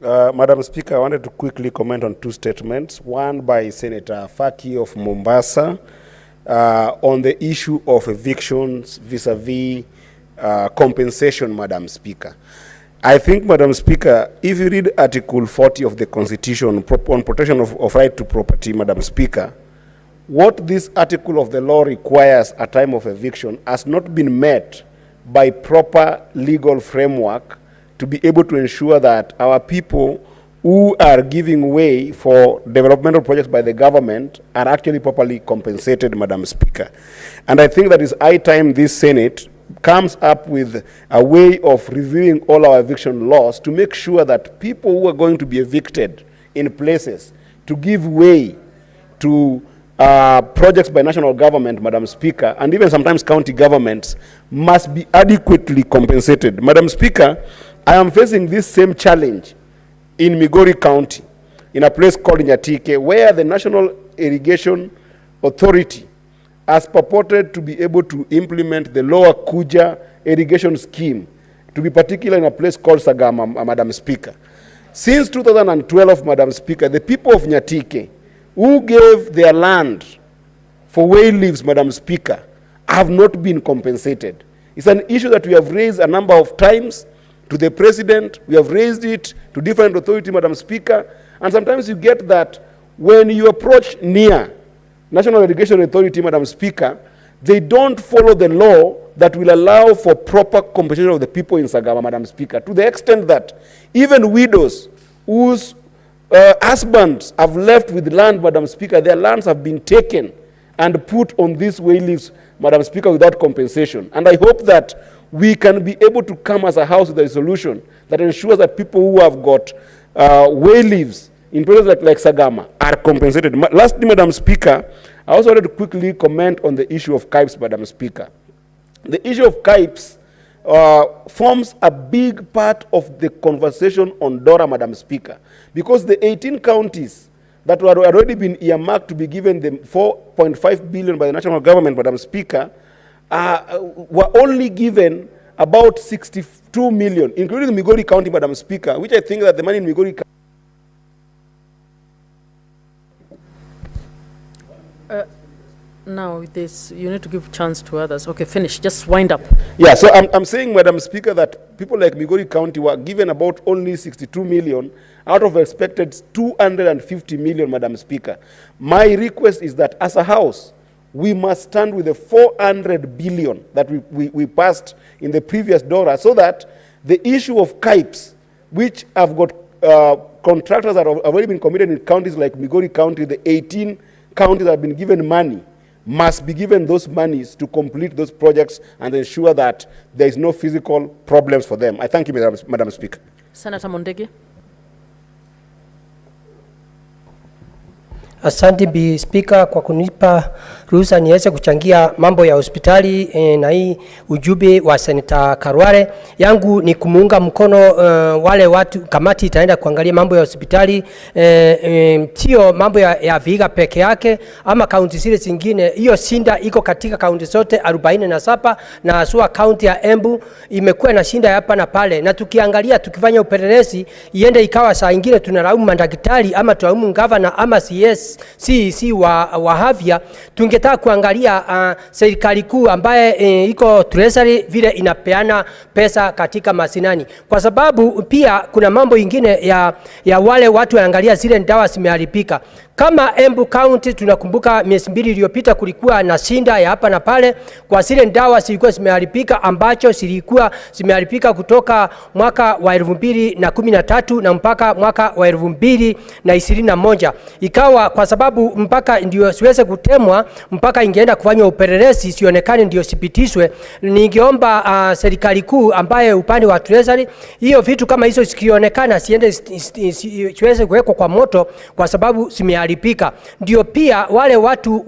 Madam Speaker, I wanted to quickly comment on two statements. One by Senator Faki of Mombasa on the issue of evictions vis-a-vis compensation, Madam Speaker. I think, Madam Speaker, if you read Article 40 of the Constitution on protection of right to property, Madam Speaker, what this article of the law requires at time of eviction has not been met by proper legal framework to be able to ensure that our people who are giving way for developmental projects by the government are actually properly compensated, Madam Speaker. And I think that is high time this Senate comes up with a way of reviewing all our eviction laws to make sure that people who are going to be evicted in places to give way to projects by national government, Madam Speaker, and even sometimes county governments must be adequately compensated. Madam Speaker, I am facing this same challenge in Migori County, in a place called Nyatike, where the National Irrigation Authority has purported to be able to implement the Lower Kuja irrigation scheme, to be particular in a place called Sagama, Madam Speaker. Since 2012, Madam Speaker, the people of Nyatike, who gave their land for whale leaves, Madam Speaker, have not been compensated. It's an issue that we have raised a number of times to the President. We have raised it to different authorities, Madam Speaker, and sometimes you get that when you approach near National Irrigation Authority, Madam Speaker, they don't follow the law that will allow for proper compensation of the people in Sagama, Madam Speaker, to the extent that even widows whose husbands have left with land, Madam Speaker, their lands have been taken and put on these whale leaves, Madam Speaker, without compensation. And I hope that we can be able to come as a house with a solution that ensures that people who have got whale leaves in places like Sagama are compensated. Lastly, Madam Speaker, I also wanted to quickly comment on the issue of KIPES, Madam Speaker. The issue of KIPES forms a big part of the conversation on DORA, Madam Speaker, because the 18 counties that were already been earmarked to be given the 4.5 billion by the national government, Madam Speaker, were only given about 62 million, including the Migori County, Madam Speaker, which I think that the money in Migori County. Now, this, you need to give chance to others. Okay, finish. Just wind up. Yeah, so I'm saying, Madam Speaker, that people like Migori County were given about only 62 million out of expected 250 million, Madam Speaker. My request is that as a house, we must stand with the 400 billion that we passed in the previous DORA, so that the issue of KIPES, which have got contractors that have already been committed in counties like Migori County, the 18 counties that have been given money, must be given those monies to complete those projects and ensure that there is no physical problems for them. I thank you, Madam Speaker. Senator Mondege. Asante Bi Speaker kwa kunipa ruhusa niweze kuchangia mambo ya hospitali na hii ujumbe wa Senator Karware. Yangu ni kumuunga mkono wale watu, kamati itaenda kuangalia mambo ya hospitali, sio mambo ya Vihiga peke yake ama kaunti zile zingine. Hiyo shinda iko katika kaunti zote 47 na haswa kaunti ya Embu imekuwa na shinda hapa na pale, na tukiangalia tukifanya upelelezi iende ikawa saa nyingine tunalaumu madaktari ama tunalaumu governor ama CS si wa afya, tungetaka kuangalia serikali kuu ambaye iko treasury vile inapeana pesa katika masinani, kwa sababu pia kuna mambo ingine ya wale watu wanaangalia zile dawa zimeharibika. Kama Embu County tunakumbuka miezi 2 iliyopita kulikuwa na shinda ya hapa na pale kwa zile dawa zilikuwa zimeharibika, ambacho zilikuwa zimeharibika kutoka mwaka wa 2013 na mpaka mwaka wa 2021. Ikawa kwa sababu mpaka ndio siweze kutemwa, mpaka ingeenda kufanywa upelelezi sionekane ndio sipitishwe. Ningeomba serikali kuu ambaye upande wa treasury, hiyo vitu kama hizo sikionekana siende siweze kuwekwa kwa moto kwa sababu zimeharibika. Ndio pia wale watu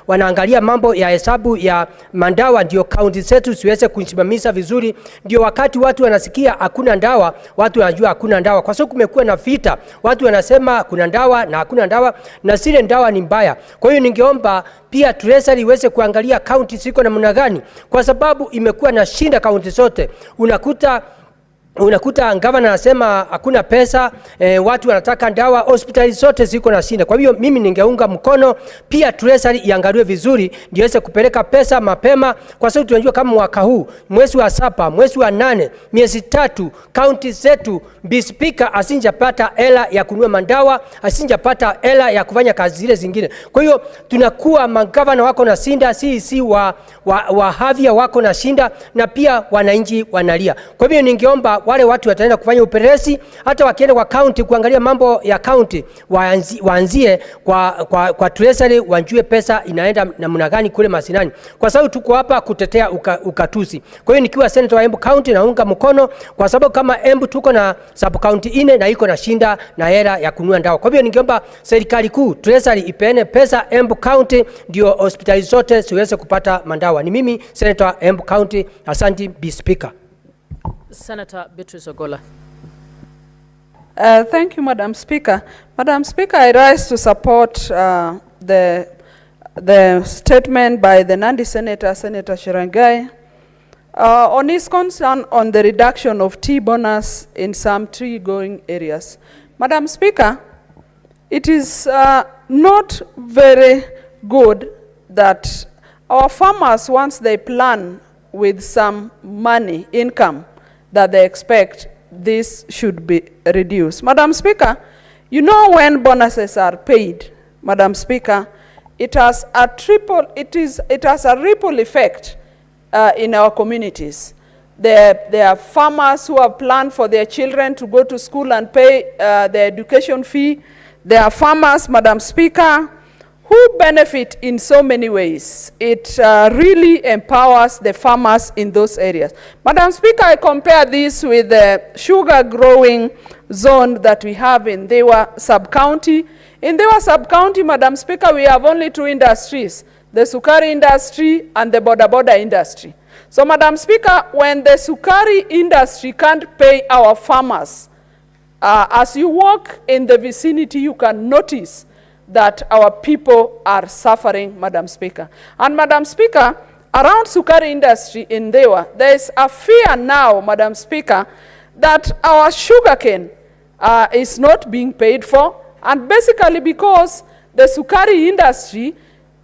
wanaangalia mambo ya hesabu ya mandawa, ndio kaunti zetu siweze kusimamisha vizuri. Ndio wakati watu wanasikia hakuna ndawa, watu wanajua hakuna ndawa, kwa sababu kumekuwa na vita. Watu wanasema kuna ndawa na hakuna ndawa, na zile ndawa ni mbaya. Kwa hiyo ningeomba pia treasury iweze kuangalia kaunti ziko namna gani, kwa sababu imekuwa na shinda kaunti zote. Unakuta governor anasema hakuna pesa, watu wanataka dawa, hospitali zote ziko na shinda. Kwa hiyo mimi ningeunga mkono pia treasury iangaliwe vizuri ndio iweze kupeleka pesa mapema, kwa sababu tunajua kama mwaka huu mwezi wa 7, mwezi wa 8, miezi 3 kaunti zetu bispika asinjapata hela ya kununua mandawa, asinjapata hela ya kufanya kazi zile zingine. Kwa hiyo tunakuwa magavana wako na shinda, si wa havia wako na shinda, na pia wananchi wanalia. Kwa hiyo ningeomba wale watu wataenda kufanya upelelezi, hata wakienda kwa county kuangalia mambo ya county, waanzie kwa treasury, wanjue pesa inaenda namna gani kule masinani, kwa sababu tuko hapa kutetea ukatusi. Kwa hiyo nikiwa senator wa Embu County naunga mkono, kwa sababu kama Embu tuko na sub county 4 na iko na shinda na hela ya kununua dawa. Kwa hiyo ningeomba serikali kuu treasury ipeane pesa Embu County ndio hospitali zote siweze kupata mandawa. Ni mimi senator wa Embu County. Asante Bi Speaker. Senator Beatrice Ogola. Thank you, Madam Speaker. Madam Speaker, I rise to support the statement by the Nandi Senator, Senator Shirangai, on his concern on the reduction of tea bonus in some tree-going areas. Madam Speaker, it is not very good that our farmers, once they plan with some money, income, that they expect, this should be reduced. Madam Speaker, you know when bonuses are paid, Madam Speaker, it has a ripple effect in our communities. There are farmers who have planned for their children to go to school and pay their education fee. There are farmers, Madam Speaker, who benefit in so many ways. It really empowers the farmers in those areas. Madam Speaker, I compare this with the sugar growing zone that we have in Dewa sub-county. In Dewa sub-county, Madam Speaker, we have only 2 industries, the sukari industry and the boda industry. So, Madam Speaker, when the sukari industry can't pay our farmers, as you walk in the vicinity, you can notice that our people are suffering, Madam Speaker. And Madam Speaker, around sukari industry in Dewa, there is a fear now, Madam Speaker, that our sugarcane is not being paid for, and basically because the sukari industry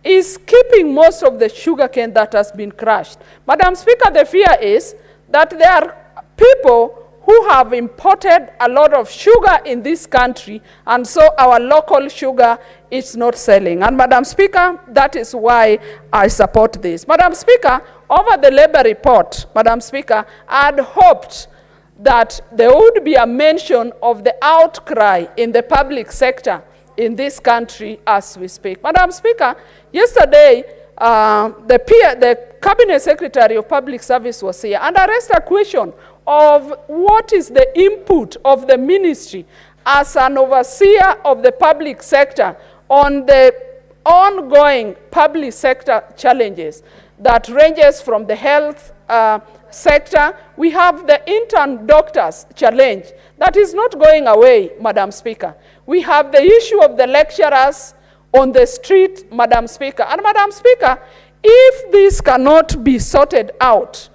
is keeping most of the sugarcane that has been crushed. Madam Speaker, the fear is that there are people who have imported a lot of sugar in this country, and so our local sugar is not selling. And Madam Speaker, that is why I support this. Madam Speaker, over the labor report, Madam Speaker, I had hoped that there would be a mention of the outcry in the public sector in this country as we speak. Madam Speaker, yesterday, the Cabinet Secretary of Public Service was here, and I raised a question of what is the input of the ministry as an overseer of the public sector on the ongoing public sector challenges that ranges from the health sector. We have the intern doctors challenge that is not going away, Madam Speaker. We have the issue of the lecturers on the street, Madam Speaker. And Madam Speaker, if this cannot be sorted out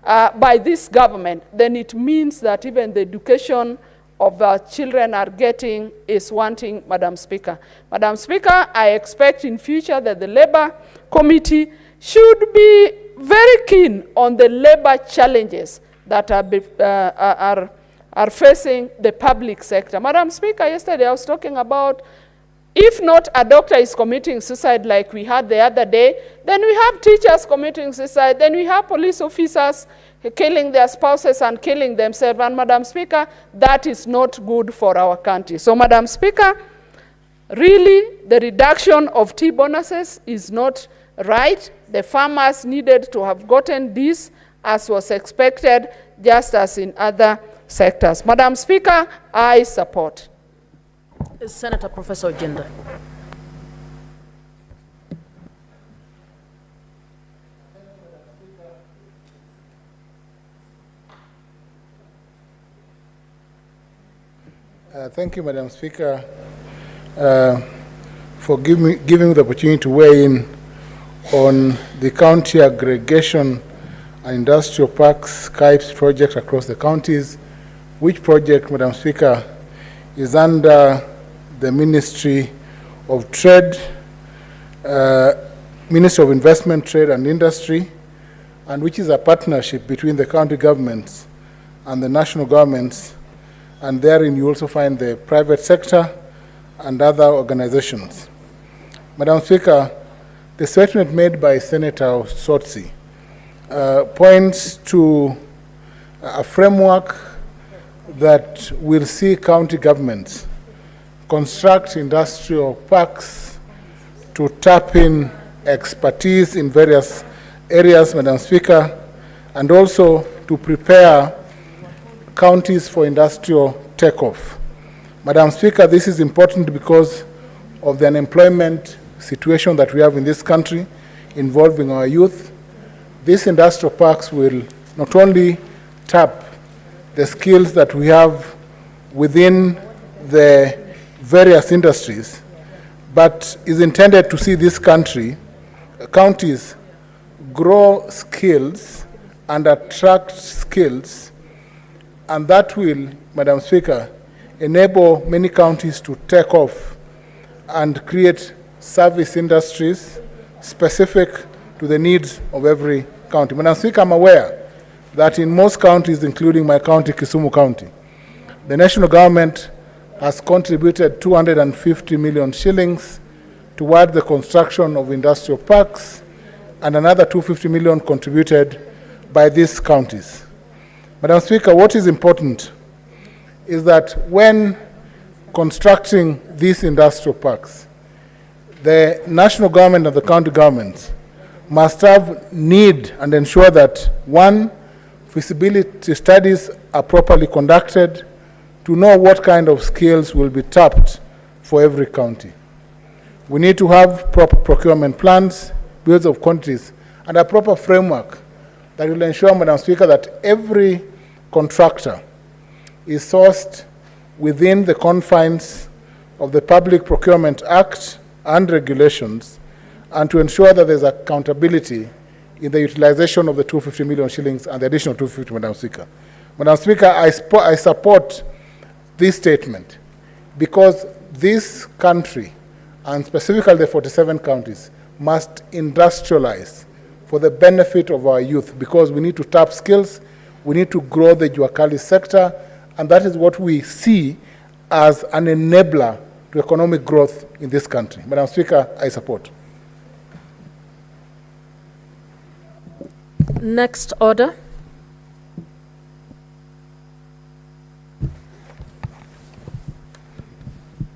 by this government, then it means that even the education of our children are getting is one thing, Madam Speaker. Madam Speaker, I expect in future that the Labour Committee should be very keen on the labor challenges that are facing the public sector. Madam Speaker, yesterday I was talking about, if not a doctor is committing suicide like we had the other day, then we have teachers committing suicide, then we have police officers killing their spouses and killing themselves. And Madam Speaker, that is not good for our country. So Madam Speaker, really the reduction of tea bonuses is not right. The farmers needed to have gotten this as was expected, just as in other sectors. Madam Speaker, I support. Senator Professor Ogenda. Thank you, Madam Speaker, for giving me the opportunity to weigh in on the county aggregation and industrial parks KIPES project across the counties, which project, Madam Speaker, is under the Ministry of Trade, Ministry of Investment, Trade and Industry, and which is a partnership between the county governments and the national governments, and therein you also find the private sector and other organizations. Madam Speaker, the statement made by Senator Sotsi points to a framework that will see county governments construct industrial parks to tap in expertise in various areas, Madam Speaker, and also to prepare counties for industrial takeoff. Madam Speaker, this is important because of the unemployment situation that we have in this country involving our youth. These industrial parks will not only tap the skills that we have within the various industries, but is intended to see this counties grow skills and attract skills, and that will, Madam Speaker, enable many counties to take off and create service industries specific to the needs of every county. Madam Speaker, I'm aware that in most counties, including my county, Kisumu County, the national government has contributed 250 million shillings toward the construction of industrial parks, and another 250 million contributed by these counties. Madam Speaker, what is important is that when constructing these industrial parks, the national government and the county governments must have need and ensure that, one, feasibility studies are properly conducted to know what kind of skills will be tapped for every county. We need to have proper procurement plans, bills of quantities, and a proper framework that will ensure, Madam Speaker, that every contractor is sourced within the confines of the Public Procurement Act and regulations, and to ensure that there's accountability in the utilization of the 250 million shillings and the additional 250, Madam Speaker. Madam Speaker, I support this statement because this country, and specifically the 47 counties, must industrialize for the benefit of our youth, because we need to tap skills, we need to grow the Juakali sector, and that is what we see as an enabler to economic growth in this country. Madam Speaker, I support. Next order.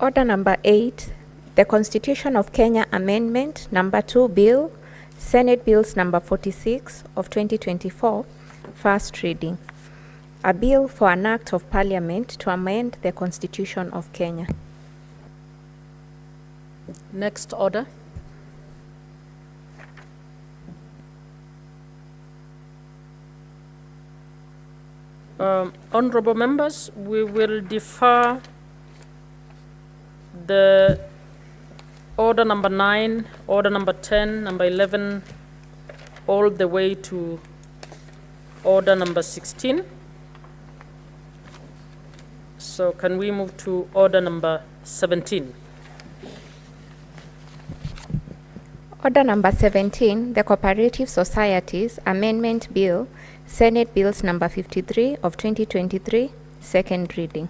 Order number 8, the Constitution of Kenya Amendment number 2 Bill, Senate Bills number 46 of 2024, first reading. A bill for an act of parliament to amend the Constitution of Kenya. Next order. Honorable members, we will defer the order number 9, order number 10, number 11, all the way to order number 16. So can we move to order number 17? Order number 17, the Cooperative Societies Amendment Bill, Senate Bills number 53 of 2023, second reading.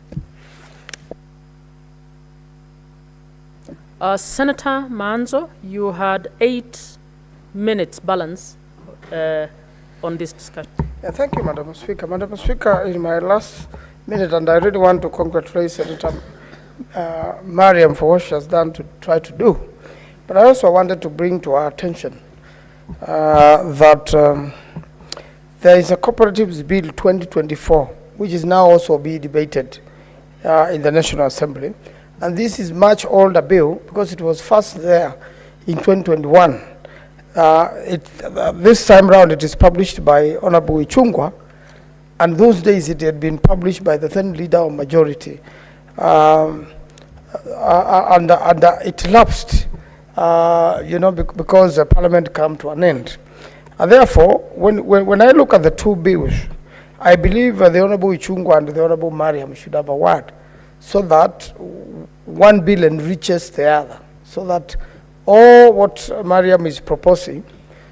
Senator Manzo, you had 8 minutes balance on this discussion. Yeah, thank you, Madam Speaker. Madam Speaker, in my last minute, and I really want to congratulate Senator Mariam for what she has done to try to do. But I also wanted to bring to our attention that there is a Cooperatives Bill 2024, which is now also being debated in the National Assembly. And this is much older bill because it was first there in 2021. This time round it is published by Honorable Ichungwa, and those days it had been published by the then leader of majority. And it lapsed, because the parliament came to an end. And therefore, when I look at the two bills, I believe the Honorable Ichungwa and the Honorable Mariam should have a word, so that one bill enriches the other, so that all what Mariam is proposing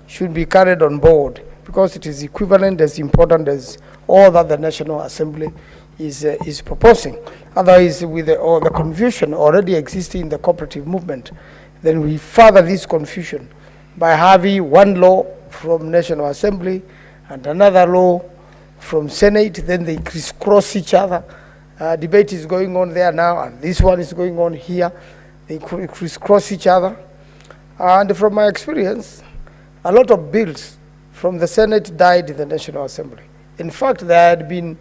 should be carried on board, because it is equivalent, as important as all that the National Assembly is proposing. Otherwise, with the confusion already existing in the cooperative movement, then we further this confusion by having one law from National Assembly and another law from Senate, then they crisscross each other. Debate is going on there now, and this one is going on here. They crisscross each other. And from my experience, a lot of bills from the Senate died in the National Assembly. In fact, there had been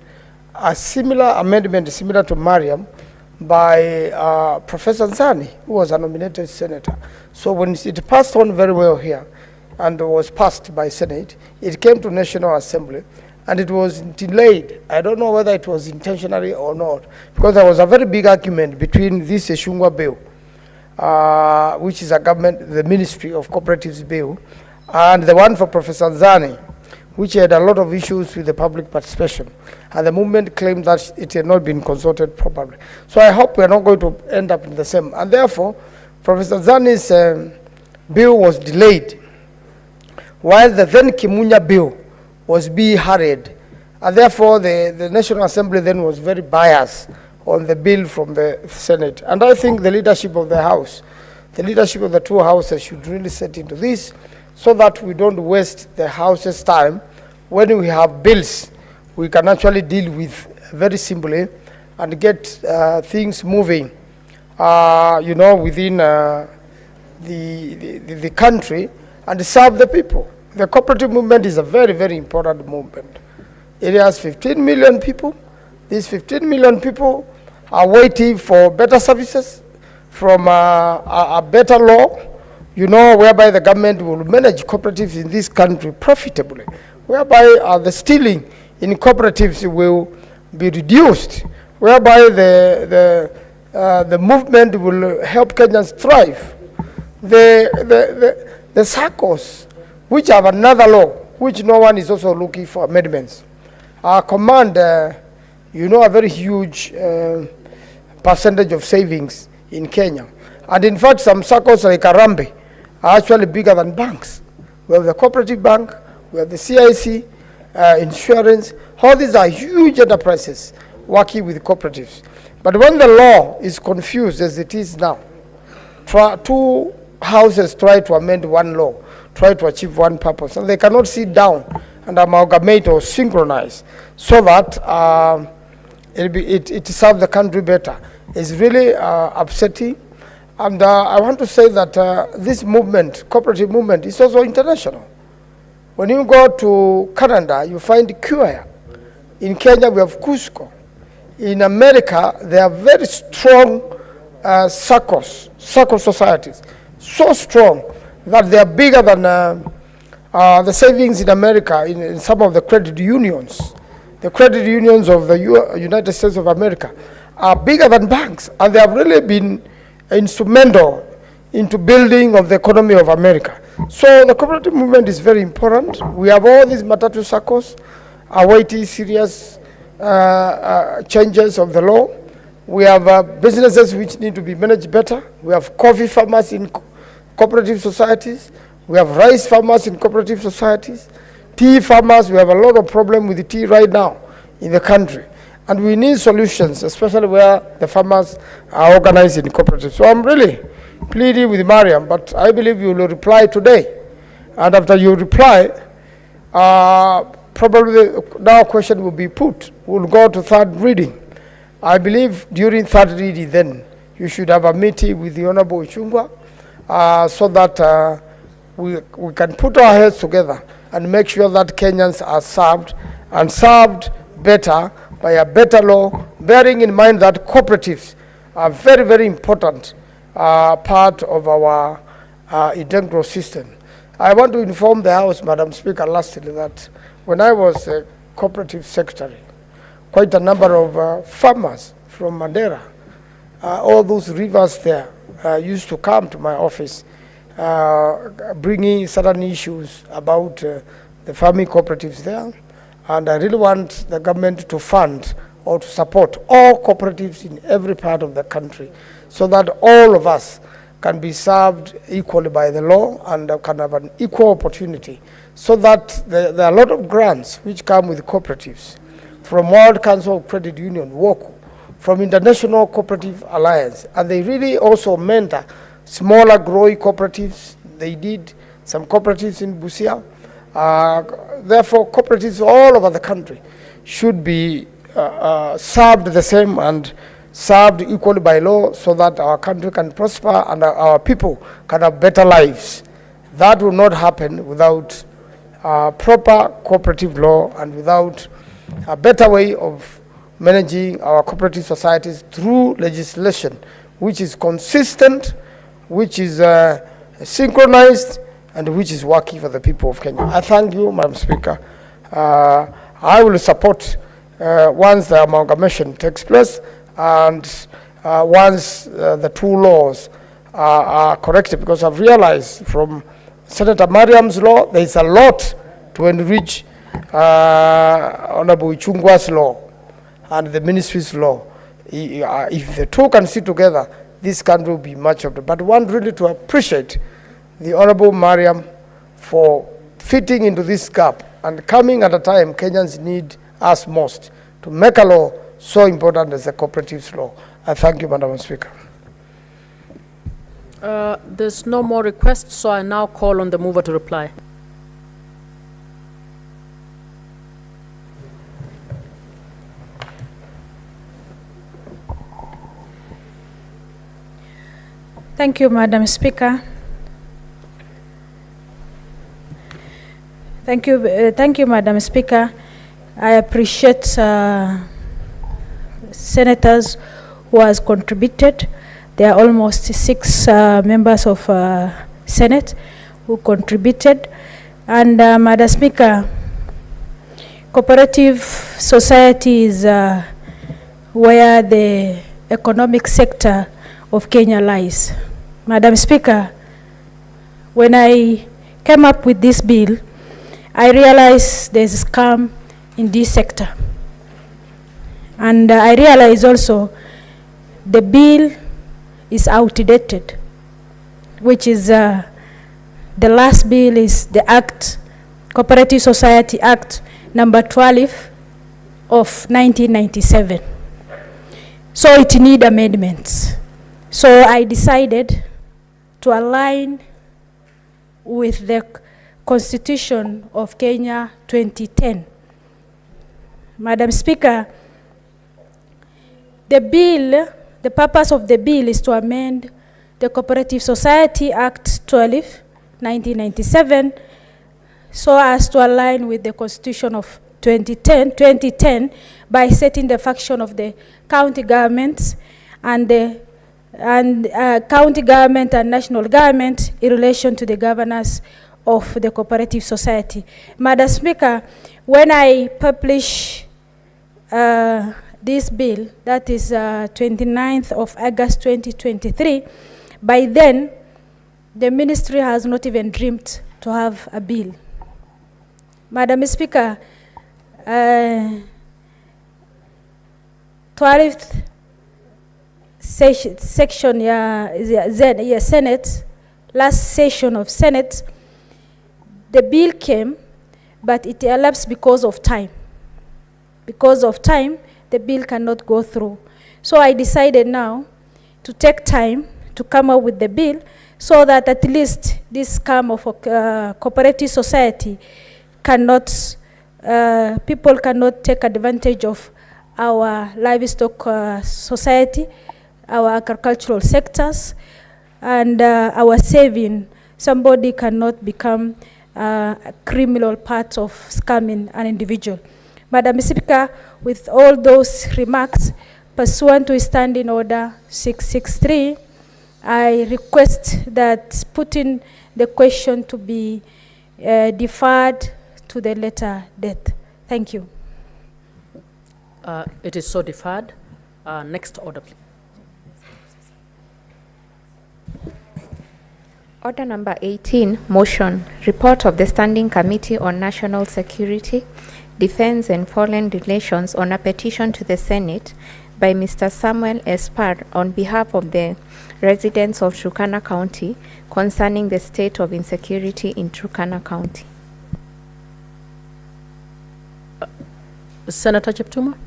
a similar amendment, similar to Mariam, by Professor Zani, who was a nominated senator. So when it passed on very well here and was passed by Senate, it came to National Assembly and it was delayed. I don't know whether it was intentionally or not, because there was a very big argument between this Eshungwa bill, which is the Ministry of Cooperatives bill, and the one for Professor Zani, which had a lot of issues with the public participation. And the movement claimed that it had not been consulted properly. So I hope we are not going to end up in the same. And therefore, Professor Zani's bill was delayed, while the then Kimunya bill was being hurried. And therefore, the National Assembly then was very biased on the bill from the Senate. And I think the leadership of the House, the leadership of the two houses should really set into this, so that we don't waste the House's time. When we have bills, we can actually deal with very simply and get things moving, within the country and serve the people. The cooperative movement is a very, very important movement. It has 15 million people. These 15 million people are waiting for better services from a better law, whereby the government will manage cooperatives in this country profitably, whereby the stealing in cooperatives will be reduced, whereby the movement will help Kenyans thrive. The circles, which have another law, which no one is also looking for amendments, command, a very huge percentage of savings in Kenya. And in fact, some circles like Arambe are actually bigger than banks. We have the Cooperative Bank, we have the CIC, insurance. All these are huge enterprises working with cooperatives. But when the law is confused as it is now, two houses try to amend one law, try to achieve one purpose, and they cannot sit down and amalgamate or synchronize so that it serves the country better. It's really upsetting. And I want to say that this movement, cooperative movement, is also international. When you go to Canada, you find Queer. In Kenya, we have Cusco. In America, there are very strong circle societies, so strong that they are bigger than the savings in America in some of the credit unions. The credit unions of the United States of America are bigger than banks, and they have really been instrumental into building of the economy of America. So the cooperative movement is very important. We have all these matatu circles awaiting serious changes of the law, We have businesses which need to be managed better. We have coffee farmers in cooperative societies. We have rice farmers in cooperative societies. Tea farmers, we have a lot of problem with the tea right now in the country. And we need solutions, especially where the farmers are organized in cooperatives. So I'm really pleading with Mariam, but I believe you will reply today. And after you reply, probably now question will be put. We'll go to third reading. I believe during third reading then, you should have a meeting with the Honorable Ichung'wah so that we can put our heads together and make sure that Kenyans are served and served better by a better law, bearing in mind that cooperatives are very, very important part of our integral system. I want to inform the House, Madam Speaker, lastly, that when I was a cooperative secretary, quite a number of farmers from Mandera, all those rivers there, used to come to my office, bringing certain issues about the farming cooperatives there. And I really want the government to fund or to support all cooperatives in every part of the country so that all of us can be served equally by the law and can have an equal opportunity, so that there are a lot of grants which come with cooperatives from World Council of Credit Union, WOCU, from International Cooperative Alliance, and they really also mentor smaller growing cooperatives. They did some cooperatives in Busia. Therefore, cooperatives all over the country should be served the same and served equally by law so that our country can prosper and our people can have better lives. That will not happen without proper cooperative law and without a better way of managing our cooperative societies through legislation which is consistent, which is synchronized, and which is working for the people of Kenya. I thank you, Madam Speaker. I will support once the amalgamation takes place and once the two laws are corrected, because I've realized from Senator Mariam's law, there is a lot to enrich Honorable Ichung'wah's law and the ministry's law. If the two can sit together, this country will be much better. But I want really to appreciate the Honorable Mariam for fitting into this gap and coming at a time Kenyans need us most to make a law so important as the cooperatives law. I thank you, Madam Speaker. There's no more requests, so I now call on the mover to reply. Thank you, Madam Speaker. Thank you, Madam Speaker. I appreciate senators who has contributed. There are almost 6 members of Senate who contributed. And Madam Speaker, cooperative society is where the economic sector of Kenya lies. Madam Speaker, when I came up with this bill, I realized there's a scam in this sector. And I realized also the bill is outdated, which is the last bill is the Act, Cooperative Society Act number 12 of 1997. So it needs amendments. So I decided to align with the Constitution of Kenya 2010. Madam Speaker, the purpose of the bill is to amend the Cooperative Society Act 12, 1997, so as to align with the Constitution of 2010 by setting the function of the county governments and county government and national government in relation to the governance of the cooperative society. Madam Speaker, when I publish this bill, that is 29th of August 2023, by then the ministry has not even dreamed to have a bill. Madam Speaker, 12th section Senate, last session of Senate, the bill came, but it elapsed because of time. Because of time, the bill cannot go through. So I decided now to take time to come up with the bill so that at least this scam of a cooperative society cannot, people cannot take advantage of our livestock society, our agricultural sectors, and our saving. Somebody cannot become a criminal part of scamming an individual. Madam Speaker, with all those remarks, pursuant to Standing Order 663, I request that putting the question to be deferred to the later date. Thank you. It is so deferred. Next order, please. Order number 18, motion, report of the Standing Committee on National Security, Defense and Foreign Relations on a petition to the Senate by Mr. Samuel Espar on behalf of the residents of Turkana County concerning the state of insecurity in Turkana County. Senator Cheptuma.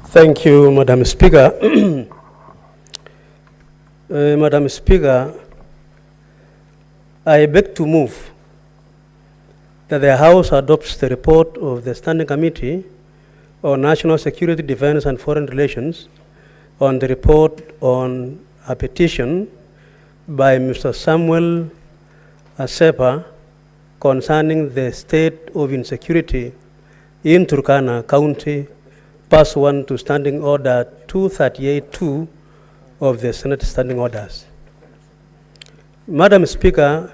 Thank you, Madam Speaker. Madam Speaker, I beg to move that the House adopts the report of the Standing Committee on National Security, Defense and Foreign Relations on the report on a petition by Mr. Samuel Asepa concerning the state of insecurity in Turkana County, pursuant to Standing Order 238-2 of the Senate Standing Orders. Madam Speaker,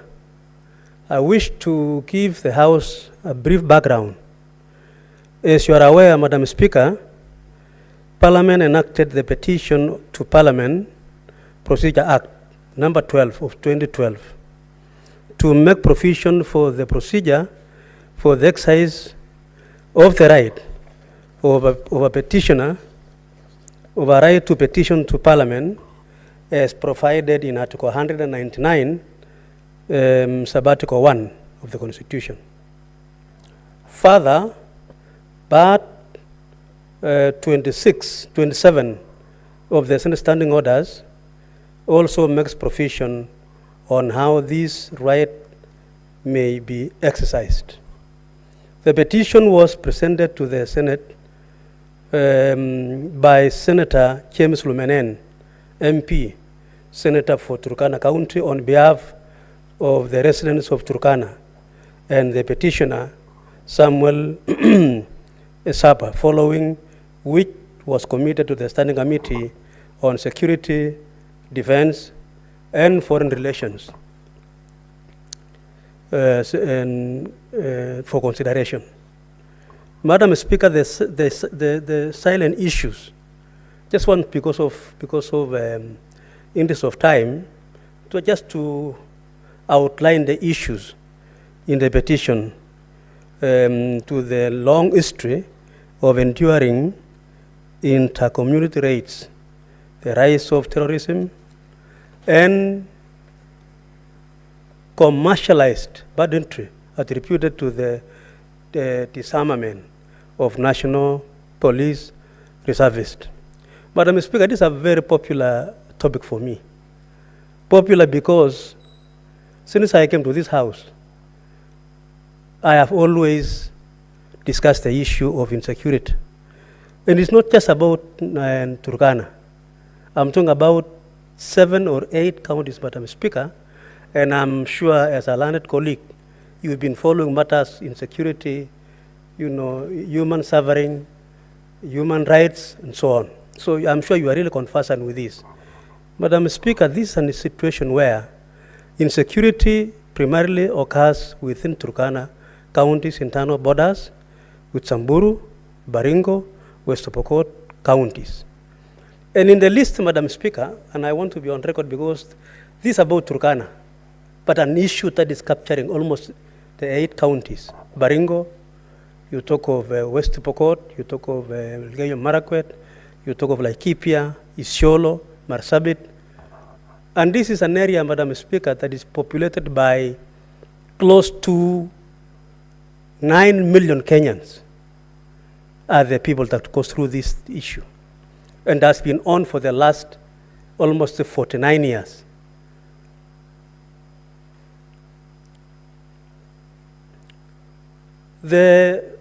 I wish to give the House a brief background. As you are aware, Madam Speaker, Parliament enacted the Petition to Parliament Procedure Act number 12 of 2012 to make provision for the procedure for the exercise of the right of a petitioner of a right to petition to Parliament as provided in Article 199, Sub-Article 1 of the Constitution. Further, Part 27 of the Senate Standing Orders also makes provision on how this right may be exercised. The petition was presented to the Senate by Senator James Lumenen, MP, Senator for Turkana County, on behalf of the residents of Turkana, and the petitioner, Samuel Esapa, following which was committed to the Standing Committee on Security, Defense, and Foreign Relations for consideration. Madam Speaker, the silent issues, just want because of interest of time, to outline the issues in the petition to the long history of enduring inter-community raids, the rise of terrorism, and commercialized banditry attributed to the disarmament of national police reservists. Madam Speaker, this is a very popular topic for me. Popular because since I came to this House, I have always discussed the issue of insecurity. And it's not just about Turkana. I'm talking about 7 or 8 counties, Madam Speaker, and I'm sure as a learned colleague, you've been following matters in security, human suffering, human rights, and so on. So I'm sure you are really conversant with this. Madam Speaker, this is a situation where insecurity primarily occurs within Turkana County's internal borders with Samburu, Baringo, West Pokot counties. And in the list, Madam Speaker, and I want to be on record because this is about Turkana, but an issue that is capturing almost the 8 counties. Baringo, you talk of West Pokot, you talk of Elgeyo Marakwet, you talk of Laikipia, Isiolo, Marsabit. And this is an area, Madam Speaker, that is populated by close to 9 million Kenyans are the people that go through this issue. And that's been on for the last almost 49 years. This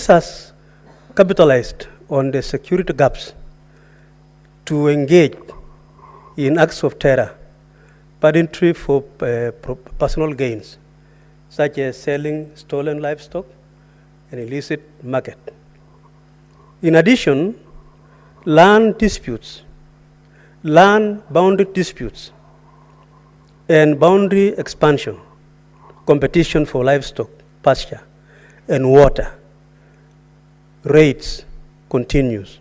has capitalized on the security gaps to engage in acts of terror, banditry for personal gains, such as selling stolen livestock and illicit market. In addition, land disputes, land boundary disputes, and boundary expansion, competition for livestock, pasture, and water, raids continues.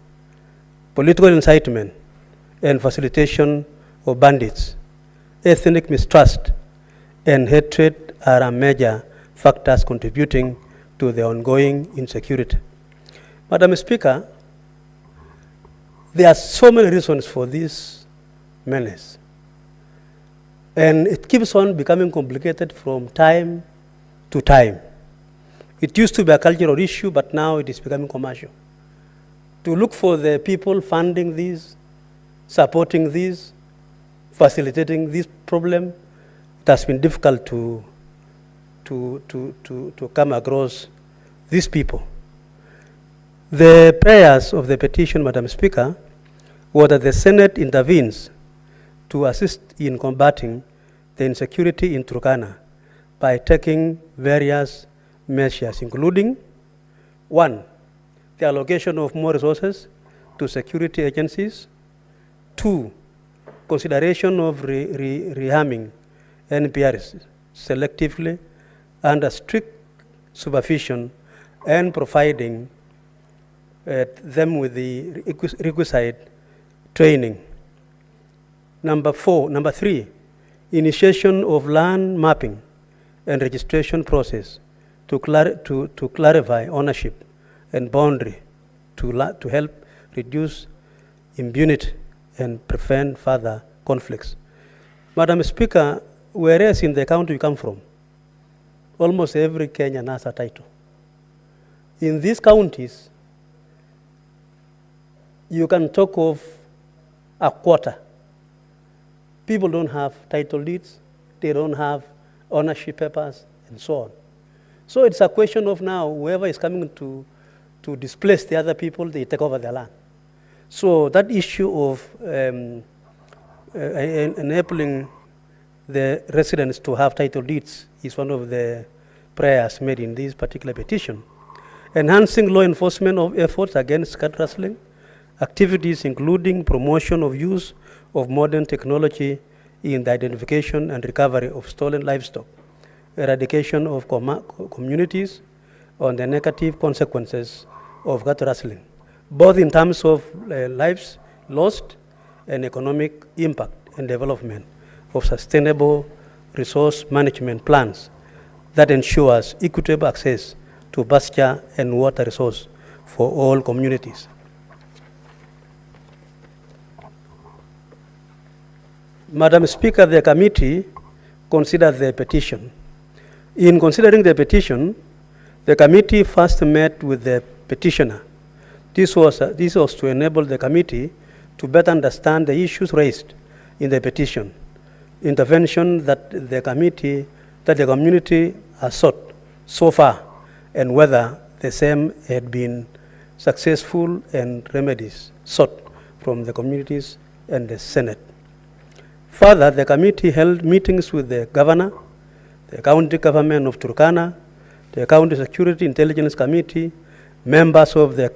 Political incitement and facilitation of bandits, ethnic mistrust, and hatred are major factors contributing to the ongoing insecurity. Madam Speaker, there are so many reasons for this menace. And it keeps on becoming complicated from time to time. It used to be a cultural issue, but now it is becoming commercial. To look for the people funding this, supporting this, facilitating this problem, it has been difficult to come across these people. The prayers of the petition, Madam Speaker, was that the Senate intervenes to assist in combating the insecurity in Turkana by taking various measures, including 1, the allocation of more resources to security agencies, 2, consideration of rearming NPRs selectively under strict supervision and providing them with the requisite training. Number 3, initiation of land mapping and registration process to clarify ownership and boundary to help reduce impunity and prevent further conflicts. Madam Speaker, whereas in the county you come from, almost every Kenyan has a title. In these counties, you can talk of a quarter. People don't have title deeds, they don't have ownership papers, and so on. So it's a question of now, whoever is coming to displace the other people, they take over their land. So that issue of enabling the residents to have title deeds is one of the prayers made in this particular petition. Enhancing law enforcement of efforts against cat rustling, activities including promotion of use of modern technology in the identification and recovery of stolen livestock, eradication of communities on the negative consequences of cat rustling, both in terms of lives lost and economic impact and development of sustainable resource management plans that ensures equitable access to pasture and water resource for all communities. Madam Speaker, the committee considered the petition. In considering the petition, the committee first met with the petitioner. This was to enable the committee to better understand the issues raised in the petition, intervention that the community has sought so far, and whether the same had been successful, and remedies sought from the communities and the Senate. Further, the committee held meetings with the governor, the county government of Turkana, the County Security Intelligence Committee, members of the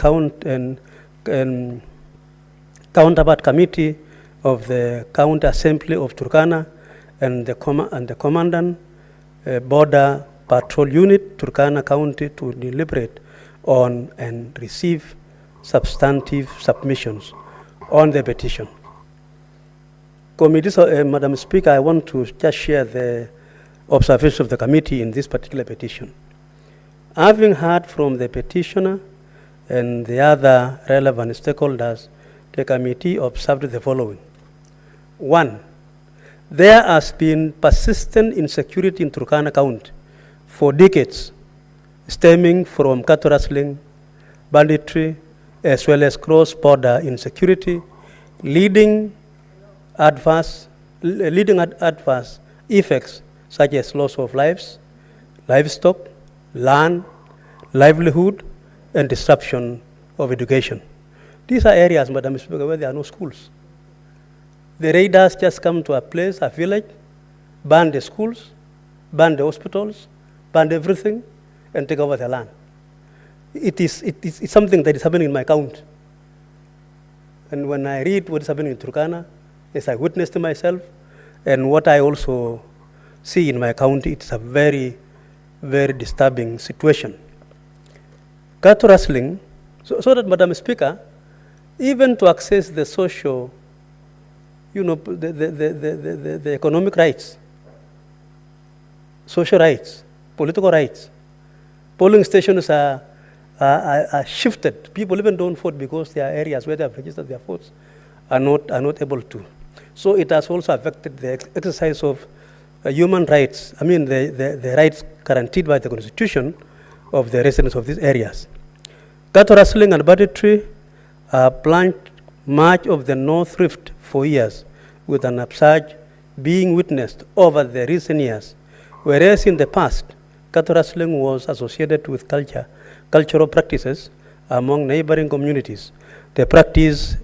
counterpart committee of the County Assembly of Turkana, and the commandant border patrol unit, Turkana County, to deliberate on and receive substantive submissions on the petition. Committees, Madam Speaker, I want to just share the observations of the committee in this particular petition. Having heard from the petitioner and the other relevant stakeholders, the committee observed the following. 1, there has been persistent insecurity in Turkana County for decades, stemming from cattle rustling, banditry, as well as cross-border insecurity, leading adverse effects such as loss of lives, livestock, land, livelihood, and disruption of education. These are areas, Madam Speaker, where there are no schools. The raiders just come to a place, a village, burn the schools, burn the hospitals, burn everything, and take over the land. It's something that is happening in my county. And when I read what is happening in Turkana, as I witnessed myself, and what I also see in my county, it's a very, very disturbing situation. Cattle rustling, so that, Madam Speaker, even to access the social, the economic rights, social rights, political rights, polling stations are shifted. People even don't vote because there are areas where they have registered their votes are not able to. So it has also affected the exercise of human rights, the rights guaranteed by the Constitution of the residents of these areas. Cattle rustling and banditry plunged much of the North Rift for years, with an upsurge being witnessed over the recent years, whereas in the past, cattle rustling was associated with cultural practices among neighboring communities. The practice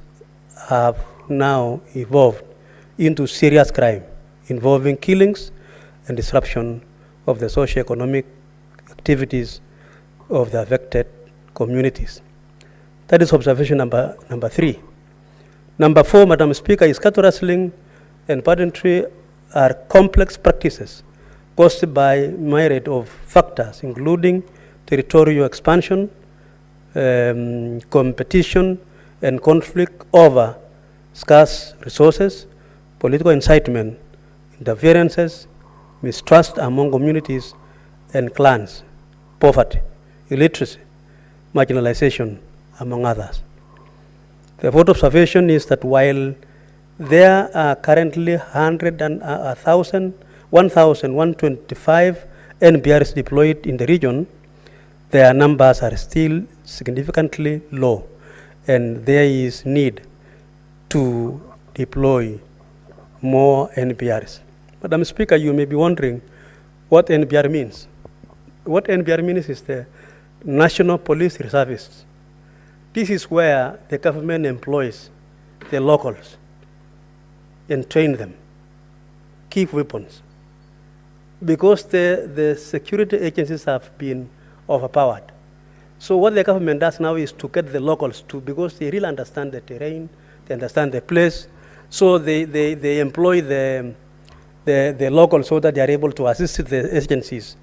have now evolved into serious crime involving killings and disruption of the socio-economic activities of the affected communities. That is observation number 3. Number 4, Madam Speaker, is cattle rustling and banditry are complex practices caused by a myriad of factors, including territorial expansion, competition, and conflict over scarce resources, political incitement, interferences, mistrust among communities and clans, poverty, illiteracy, marginalization, among others. The fourth observation is that while there are currently 1,125 NPRs deployed in the region, their numbers are still significantly low, and there is need to deploy more NPRs. Madam Speaker, you may be wondering what NPR means. What NPR means is the National Police Reservists. This is where the government employs the locals and train them, keep weapons. Because the security agencies have been overpowered. So what the government does now is to get the locals to, because they really understand the terrain, they understand the place, so they employ the locals so that they are able to assist the agencies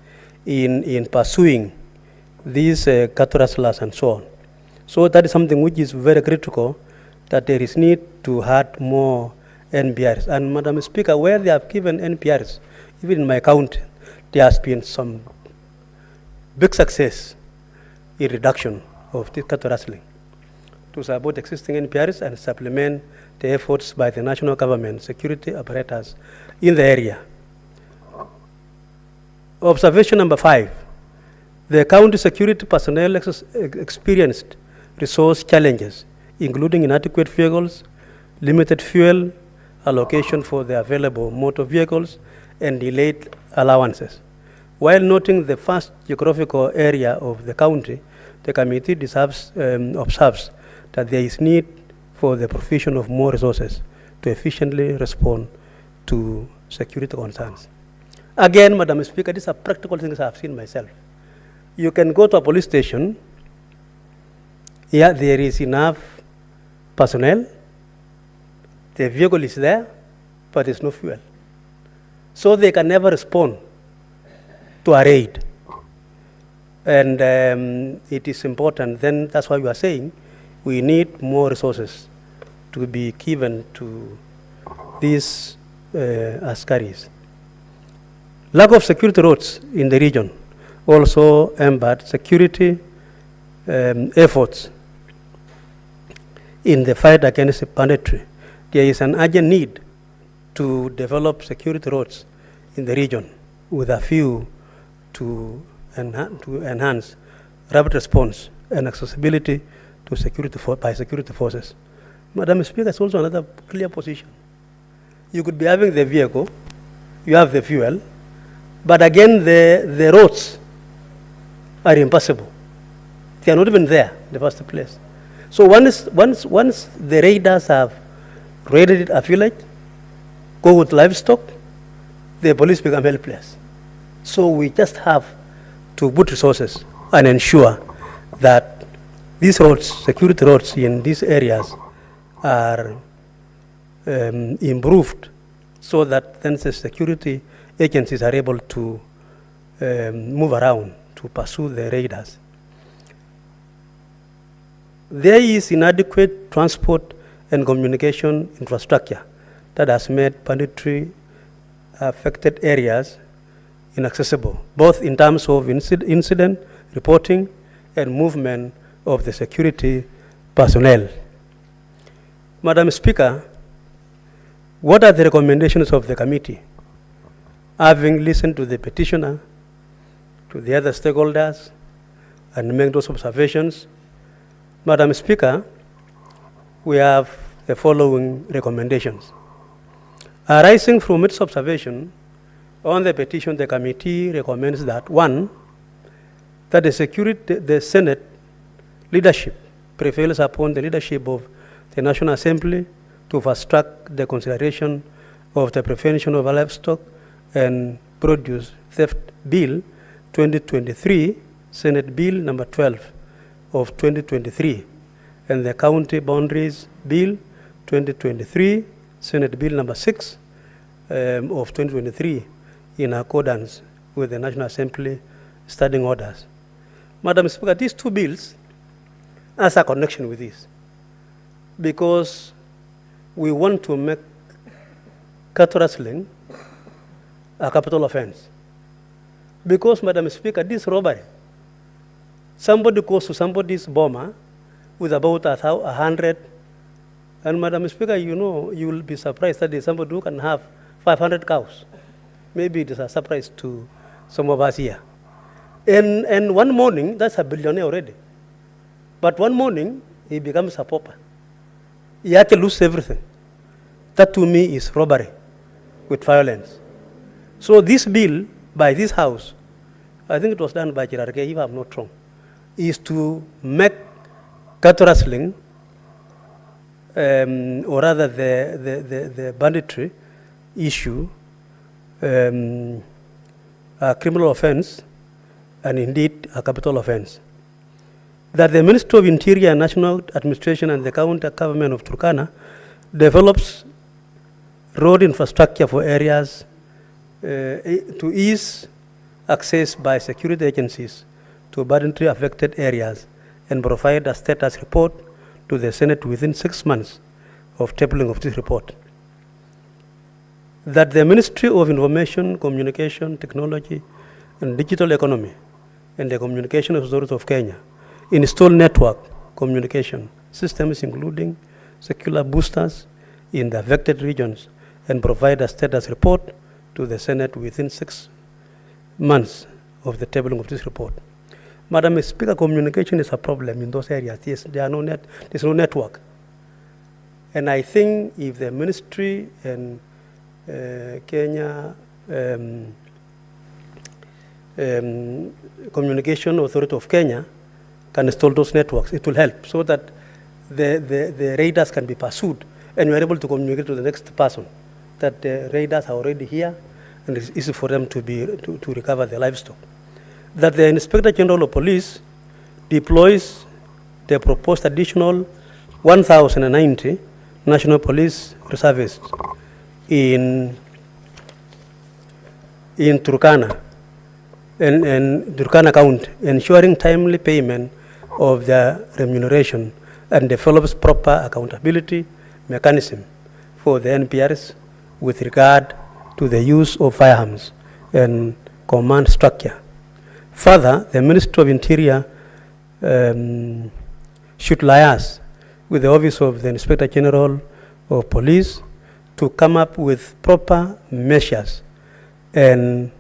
in pursuing these cattle rustlers and so on. So that is something which is very critical, that there is need to add more NPRs. And Madam Speaker, where they have given NPRs, even in my county, there has been some big success in reduction of this cattle rustling to support existing NPRs and supplement the efforts by the national government security apparatus in the area. Observation number 5, the county security personnel experienced resource challenges, including inadequate vehicles, limited fuel, allocation for the available motor vehicles, and delayed allowances. While noting the vast geographical area of the county, the committee observes that there is need for the provision of more resources to efficiently respond to security concerns. Again, Madam Speaker, these are practical things I have seen myself. You can go to a police station, there is enough personnel, the vehicle is there, but there's no fuel. So they can never respond to a raid. And it is important, then that's why we are saying we need more resources to be given to these askaris. Lack of security roads in the region also hampered security efforts in the fight against banditry. There is an urgent need to develop security roads in the region with a view to enhance rapid response and accessibility to security by security forces. Madam Speaker, it's also another clear position. You could be having the vehicle, you have the fuel, but again the roads are impassable. They are not even there in the first place. So once the raiders have raided a village, go with livestock, the police become helpless. So we just have to put resources and ensure that these roads, security roads in these areas are improved so that then the security agencies are able to move around to pursue the raiders. There is inadequate transport and communication infrastructure that has made banditry affected areas inaccessible, both in terms of incident reporting and movement of the security personnel. Madam Speaker, what are the recommendations of the committee? Having listened to the petitioner, to the other stakeholders, and make those observations, Madam Speaker, we have the following recommendations. Arising from its observation on the petition, the committee recommends that, 1, that the Senate leadership prevails upon the leadership of the National Assembly to fast-track the consideration of the Prevention of Livestock and Produce Theft Bill 2023, Senate Bill number 12 of 2023, and the County Boundaries Bill 2023, Senate Bill number 6 of 2023, in accordance with the National Assembly standing orders. Madam Speaker, these two bills has a connection with this, because we want to make cattle rustling a capital offense. Because, Madam Speaker, this robbery, somebody goes to somebody's boma with about 100, and Madam Speaker, you know, you will be surprised that there's somebody who can have 500 cows. Maybe it is a surprise to some of us here. And one morning, that's a billionaire already. But one morning, he becomes a pauper. He had to lose everything. That to me is robbery with violence. So this bill by this House, I think it was done by Gerard Gay, if I'm not wrong, is to make cattle rustling, or rather the banditry issue, a criminal offense, and indeed a capital offense. That the Ministry of Interior and National Administration and the County Government of Turkana develops road infrastructure for areas to ease access by security agencies to banditry affected areas and provide a status report to the Senate within 6 months of tabling of this report. That the Ministry of Information, Communication, Technology and Digital Economy and the Communication Authority of Kenya install network communication systems including cellular boosters in the affected regions and provide a status report to the Senate within 6 months of the tabling of this report. Madam Speaker, communication is a problem in those areas. Yes, there's no network. And I think if the ministry and Kenya Communication Authority of Kenya can install those networks, it will help so that the raiders can be pursued and we are able to communicate to the next person that the raiders are already here and it's easy for them to recover the livestock. That the Inspector General of Police deploys the proposed additional 1,090 National Police Reservists in Turkana and Turkana County, ensuring timely payment of their remuneration and develops proper accountability mechanism for the NPRs with regard to the use of firearms and command structure. Further, the Ministry of Interior should liaise with the Office of the Inspector General of Police to come up with proper measures and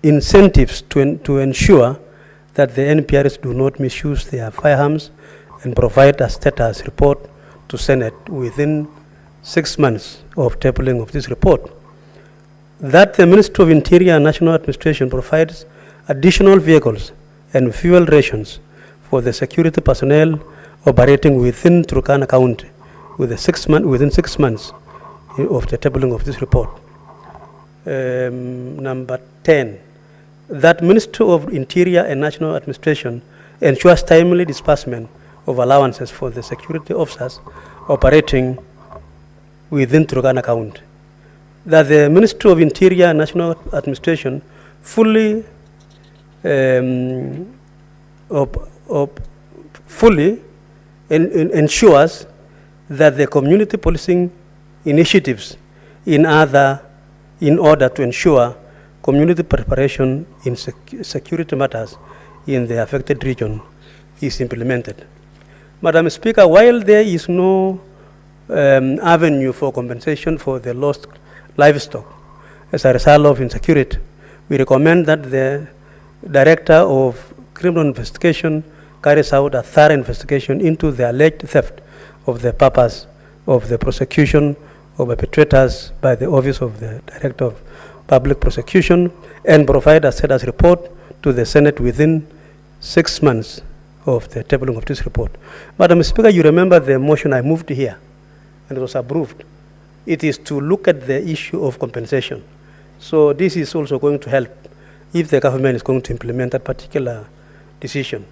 incentives to ensure that the NPRs do not misuse their firearms and provide a status report to Senate within 6 months of tabling of this report. That the Ministry of Interior and National Administration provides additional vehicles and fuel rations for the security personnel operating within Turkana County within 6 months of the tabling of this report. Number 10, that Ministry of Interior and National Administration ensures timely disbursement of allowances for the security officers operating within Turkana County. That the Ministry of Interior and National Administration fully ensures that the community policing initiatives in order to ensure community preparation in security matters in the affected region is implemented. Madam Speaker, while there is no avenue for compensation for the lost livestock as a result of insecurity, we recommend that the Director of Criminal Investigation carries out a thorough investigation into the alleged theft of the purpose of the prosecution of perpetrators by the Office of the Director of Public Prosecution and provide a status report to the Senate within 6 months of the tabling of this report. Madam Speaker, you remember the motion I moved here and it was approved. It is to look at the issue of compensation. So this is also going to help if the government is going to implement that particular decision.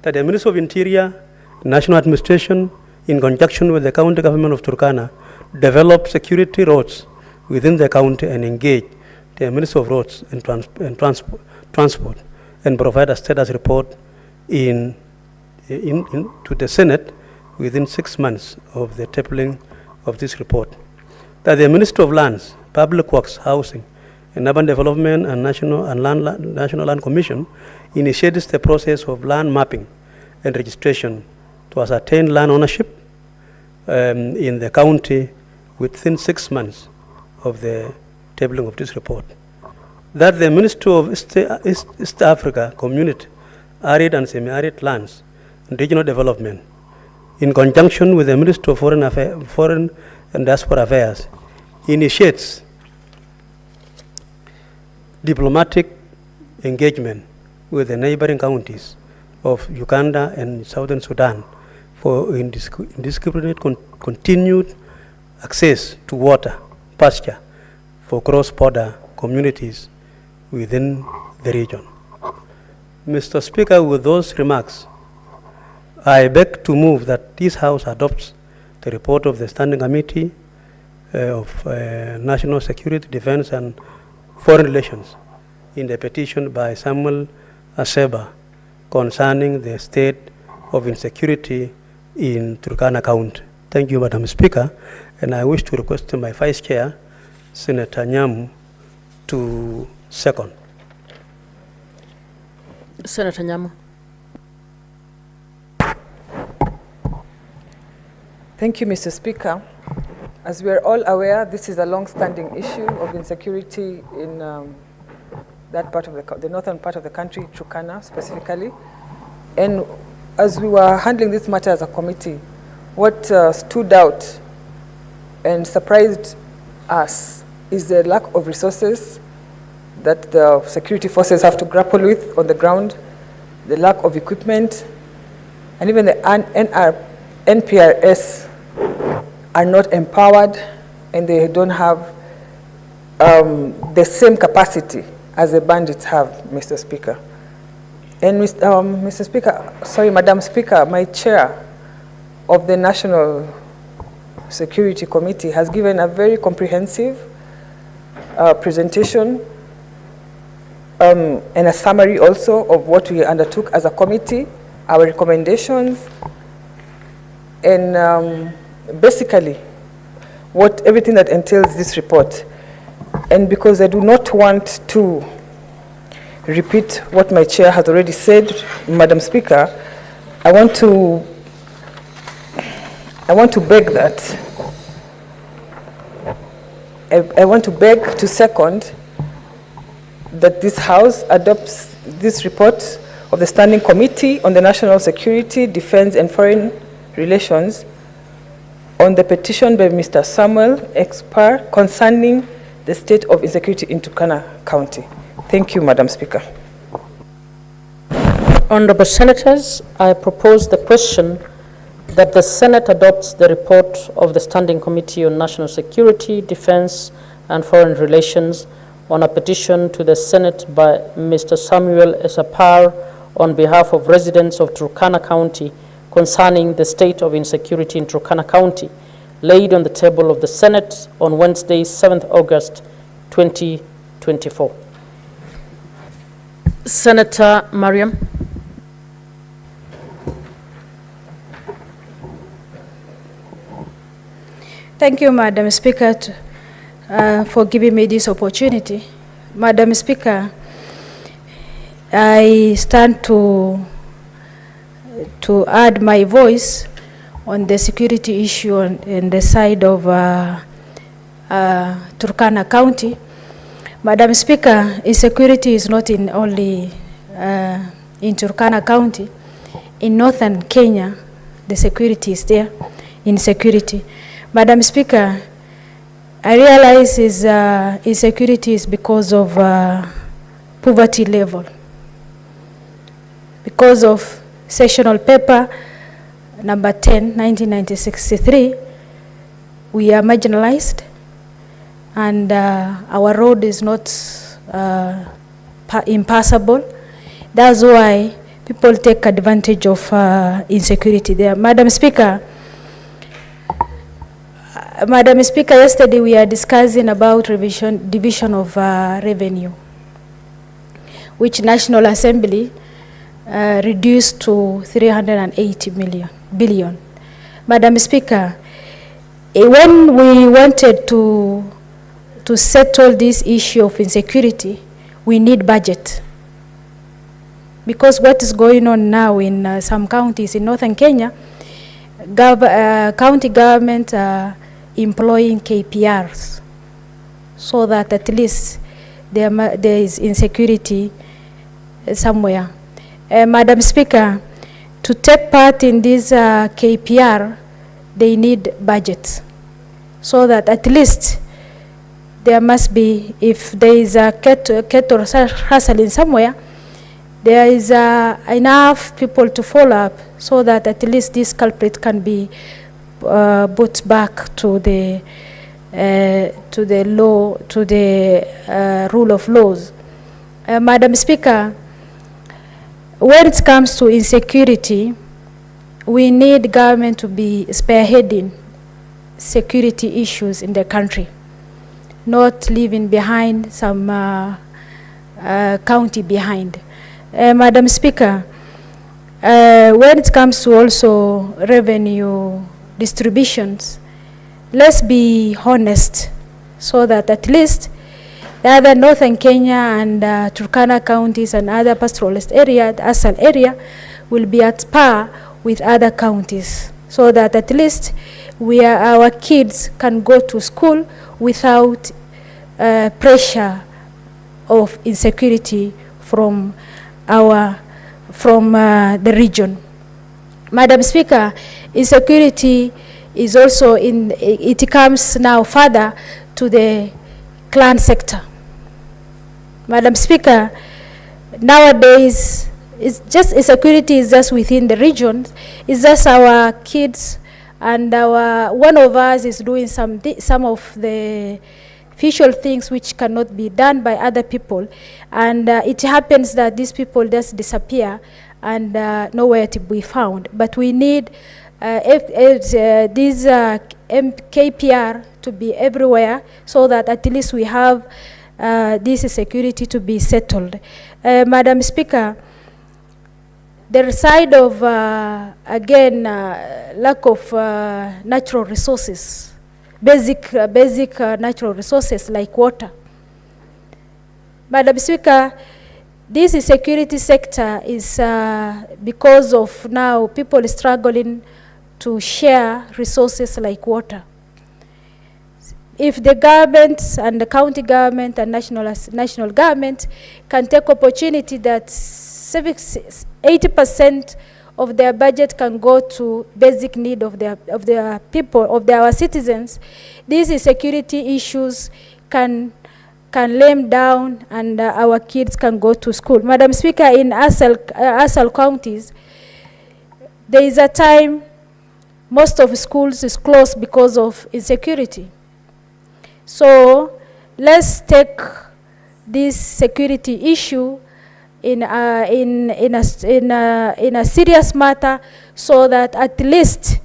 That the Ministry of Interior, National Administration, in conjunction with the county government of Turkana, develop security roads within the county and engage the Ministry of Roads and Transport and provide a status report to the Senate within 6 months of the tabling of this report. That the Ministry of Lands, Public Works, Housing, and Urban Development and National Land Commission initiates the process of land mapping and registration to ascertain land ownership in the county within 6 months of the tabling of this report. That the Ministry of East Africa Community, Arid and Semi-Arid Lands and Regional Development, in conjunction with the Ministry of Foreign and Diaspora Affairs, initiates diplomatic engagement with the neighboring counties of Uganda and Southern Sudan for indiscriminate continued access to water, pasture for cross-border communities within the region. Mr. Speaker, with those remarks, I beg to move that this House adopts the report of the Standing Committee of National Security, Defense and Foreign Relations in the petition by Samuel Aseba concerning the state of insecurity in Turkana County. Thank you, Madam Speaker, and I wish to request my Vice Chair, Senator Nyamu, to second. Senator Nyamu. Thank you, Mr. Speaker. As we are all aware, this is a long-standing issue of insecurity in that part of the northern part of the country, Turkana specifically. And as we were handling this matter as a committee, what stood out and surprised us is the lack of resources that the security forces have to grapple with on the ground, the lack of equipment, and even the NPRS are not empowered and they don't have the same capacity as the bandits have, Mr. Speaker. And Mr. Speaker, sorry, Madam Speaker, my chair of the National Security Committee has given a very comprehensive presentation and a summary also of what we undertook as a committee, our recommendations, and basically everything that entails this report. And because I do not want to repeat what my chair has already said, Madam Speaker, I want to beg that, I want to beg to second that this House adopts this report of the Standing Committee on the National Security, Defense and Foreign Relations on the petition by Mr. Samuel Expar concerning the state of insecurity in Turkana County. Thank you, Madam Speaker. Honorable Senators, I propose the question that the Senate adopts the report of the Standing Committee on National Security, Defense and Foreign Relations on a petition to the Senate by Mr. Samuel Esapar on behalf of residents of Turkana County concerning the state of insecurity in Turkana County, laid on the table of the Senate on Wednesday, 7th August 2024. Senator Mariam. Thank you, Madam Speaker, for giving me this opportunity. Madam Speaker, I stand to add my voice on the security issue on the side of Turkana County. Madam Speaker, insecurity is not in only in Turkana County. In northern Kenya, the security is there, insecurity. Madam Speaker, I realize insecurity is because of poverty level. Because of sectional paper number 10, 1963, we are marginalized and our road is not impassable. That's why people take advantage of insecurity there. Madam Speaker, yesterday we are discussing about division of revenue, which National Assembly reduced to 380 billion. Madam Speaker, when we wanted to settle this issue of insecurity, we need budget. Because what is going on now in some counties in northern Kenya, county government employing KPRs so that at least there is insecurity somewhere. Madam Speaker, to take part in this KPR, they need budget so that at least there must be, if there is a cattle hustling somewhere, there is enough people to follow up so that at least this culprit can be brought back to the law, to the rule of laws. Madam Speaker, when it comes to insecurity, we need government to be spearheading security issues in the country, not leaving behind some county behind. Madam Speaker, when it comes to also revenue distributions, let's be honest so that at least the other northern Kenya and Turkana counties and other pastoralist area, the Asal area, will be at par with other counties so that at least our kids can go to school without pressure of insecurity from the region. Madam Speaker, insecurity is also it comes now further to the clan sector. Madam Speaker, nowadays insecurity is just within the region. It's just our kids and one of us is doing some of the official things which cannot be done by other people, and it happens that these people just disappear and nowhere to be found. But we need these KPR to be everywhere so that at least we have this security to be settled. Madam Speaker, the side of, again, lack of natural resources basic natural resources like water. Madam Speaker, this security sector is because of now people struggling to share resources like water. If the government and the county government and national government can take opportunity that 80% of their budget can go to basic need of their people, of our citizens, these security issues can lame down and our kids can go to school. Madam Speaker, in Asal counties, there is a time most of schools is closed because of insecurity. So let's take this security issue in a serious matter, so that at least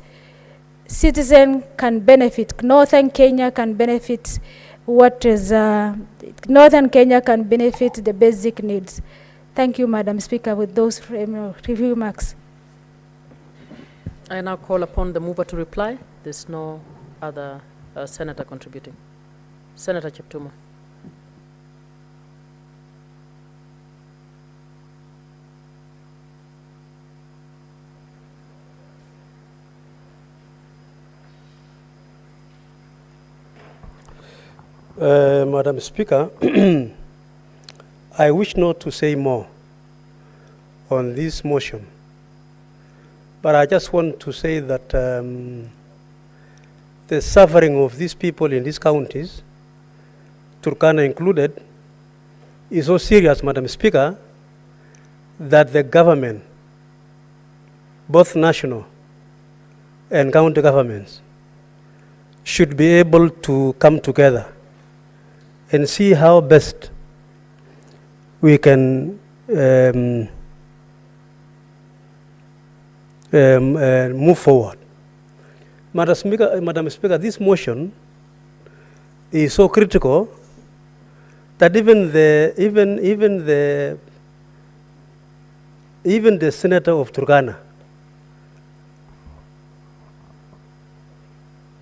citizen can benefit. Northern Kenya can benefit Northern Kenya can benefit the basic needs. Thank you, Madam Speaker, with those remarks. I now call upon the mover to reply. There's no other senator contributing. Senator Cheptuma. Madam Speaker, I wish not to say more on this motion, but I just want to say that the suffering of these people in these counties, Turkana included, is so serious, Madam Speaker, that the government, both national and county governments, should be able to come together and see how best we can move forward. Madam Speaker, this motion is so critical that even the senator of Turkana,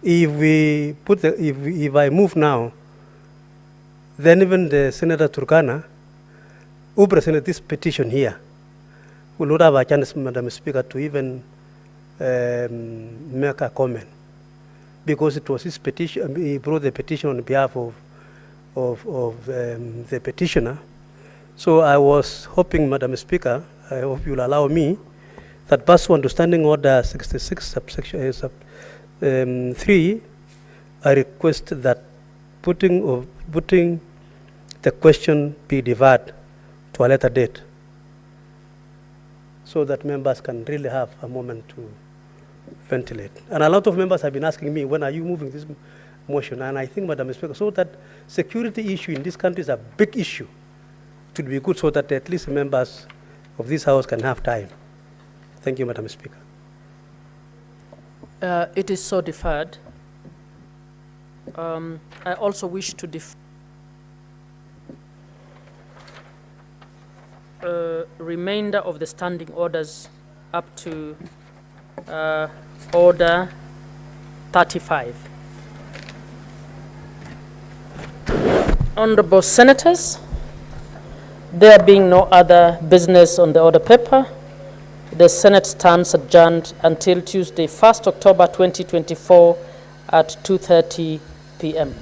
if I move now, then even the Senator Turkana, who presented this petition here, will not have a chance, Madam Speaker, to even make a comment, because it was his petition. He brought the petition on behalf of the petitioner. So I was hoping, Madam Speaker, I hope you'll allow me, that pursuant to Standing Order 66 subsection 3, I request that putting the question be deferred to a later date, so that members can really have a moment to ventilate. And a lot of members have been asking me, when are you moving this motion? And I think, Madam Speaker, so that security issue in this country is a big issue. It would be good so that at least members of this House can have time. Thank you, Madam Speaker. It is so deferred. I also wish to defer remainder of the standing orders up to order 35. Honorable Senators, there being no other business on the order paper, the Senate stands adjourned until Tuesday, 1st October 2024 at 2:30 p.m.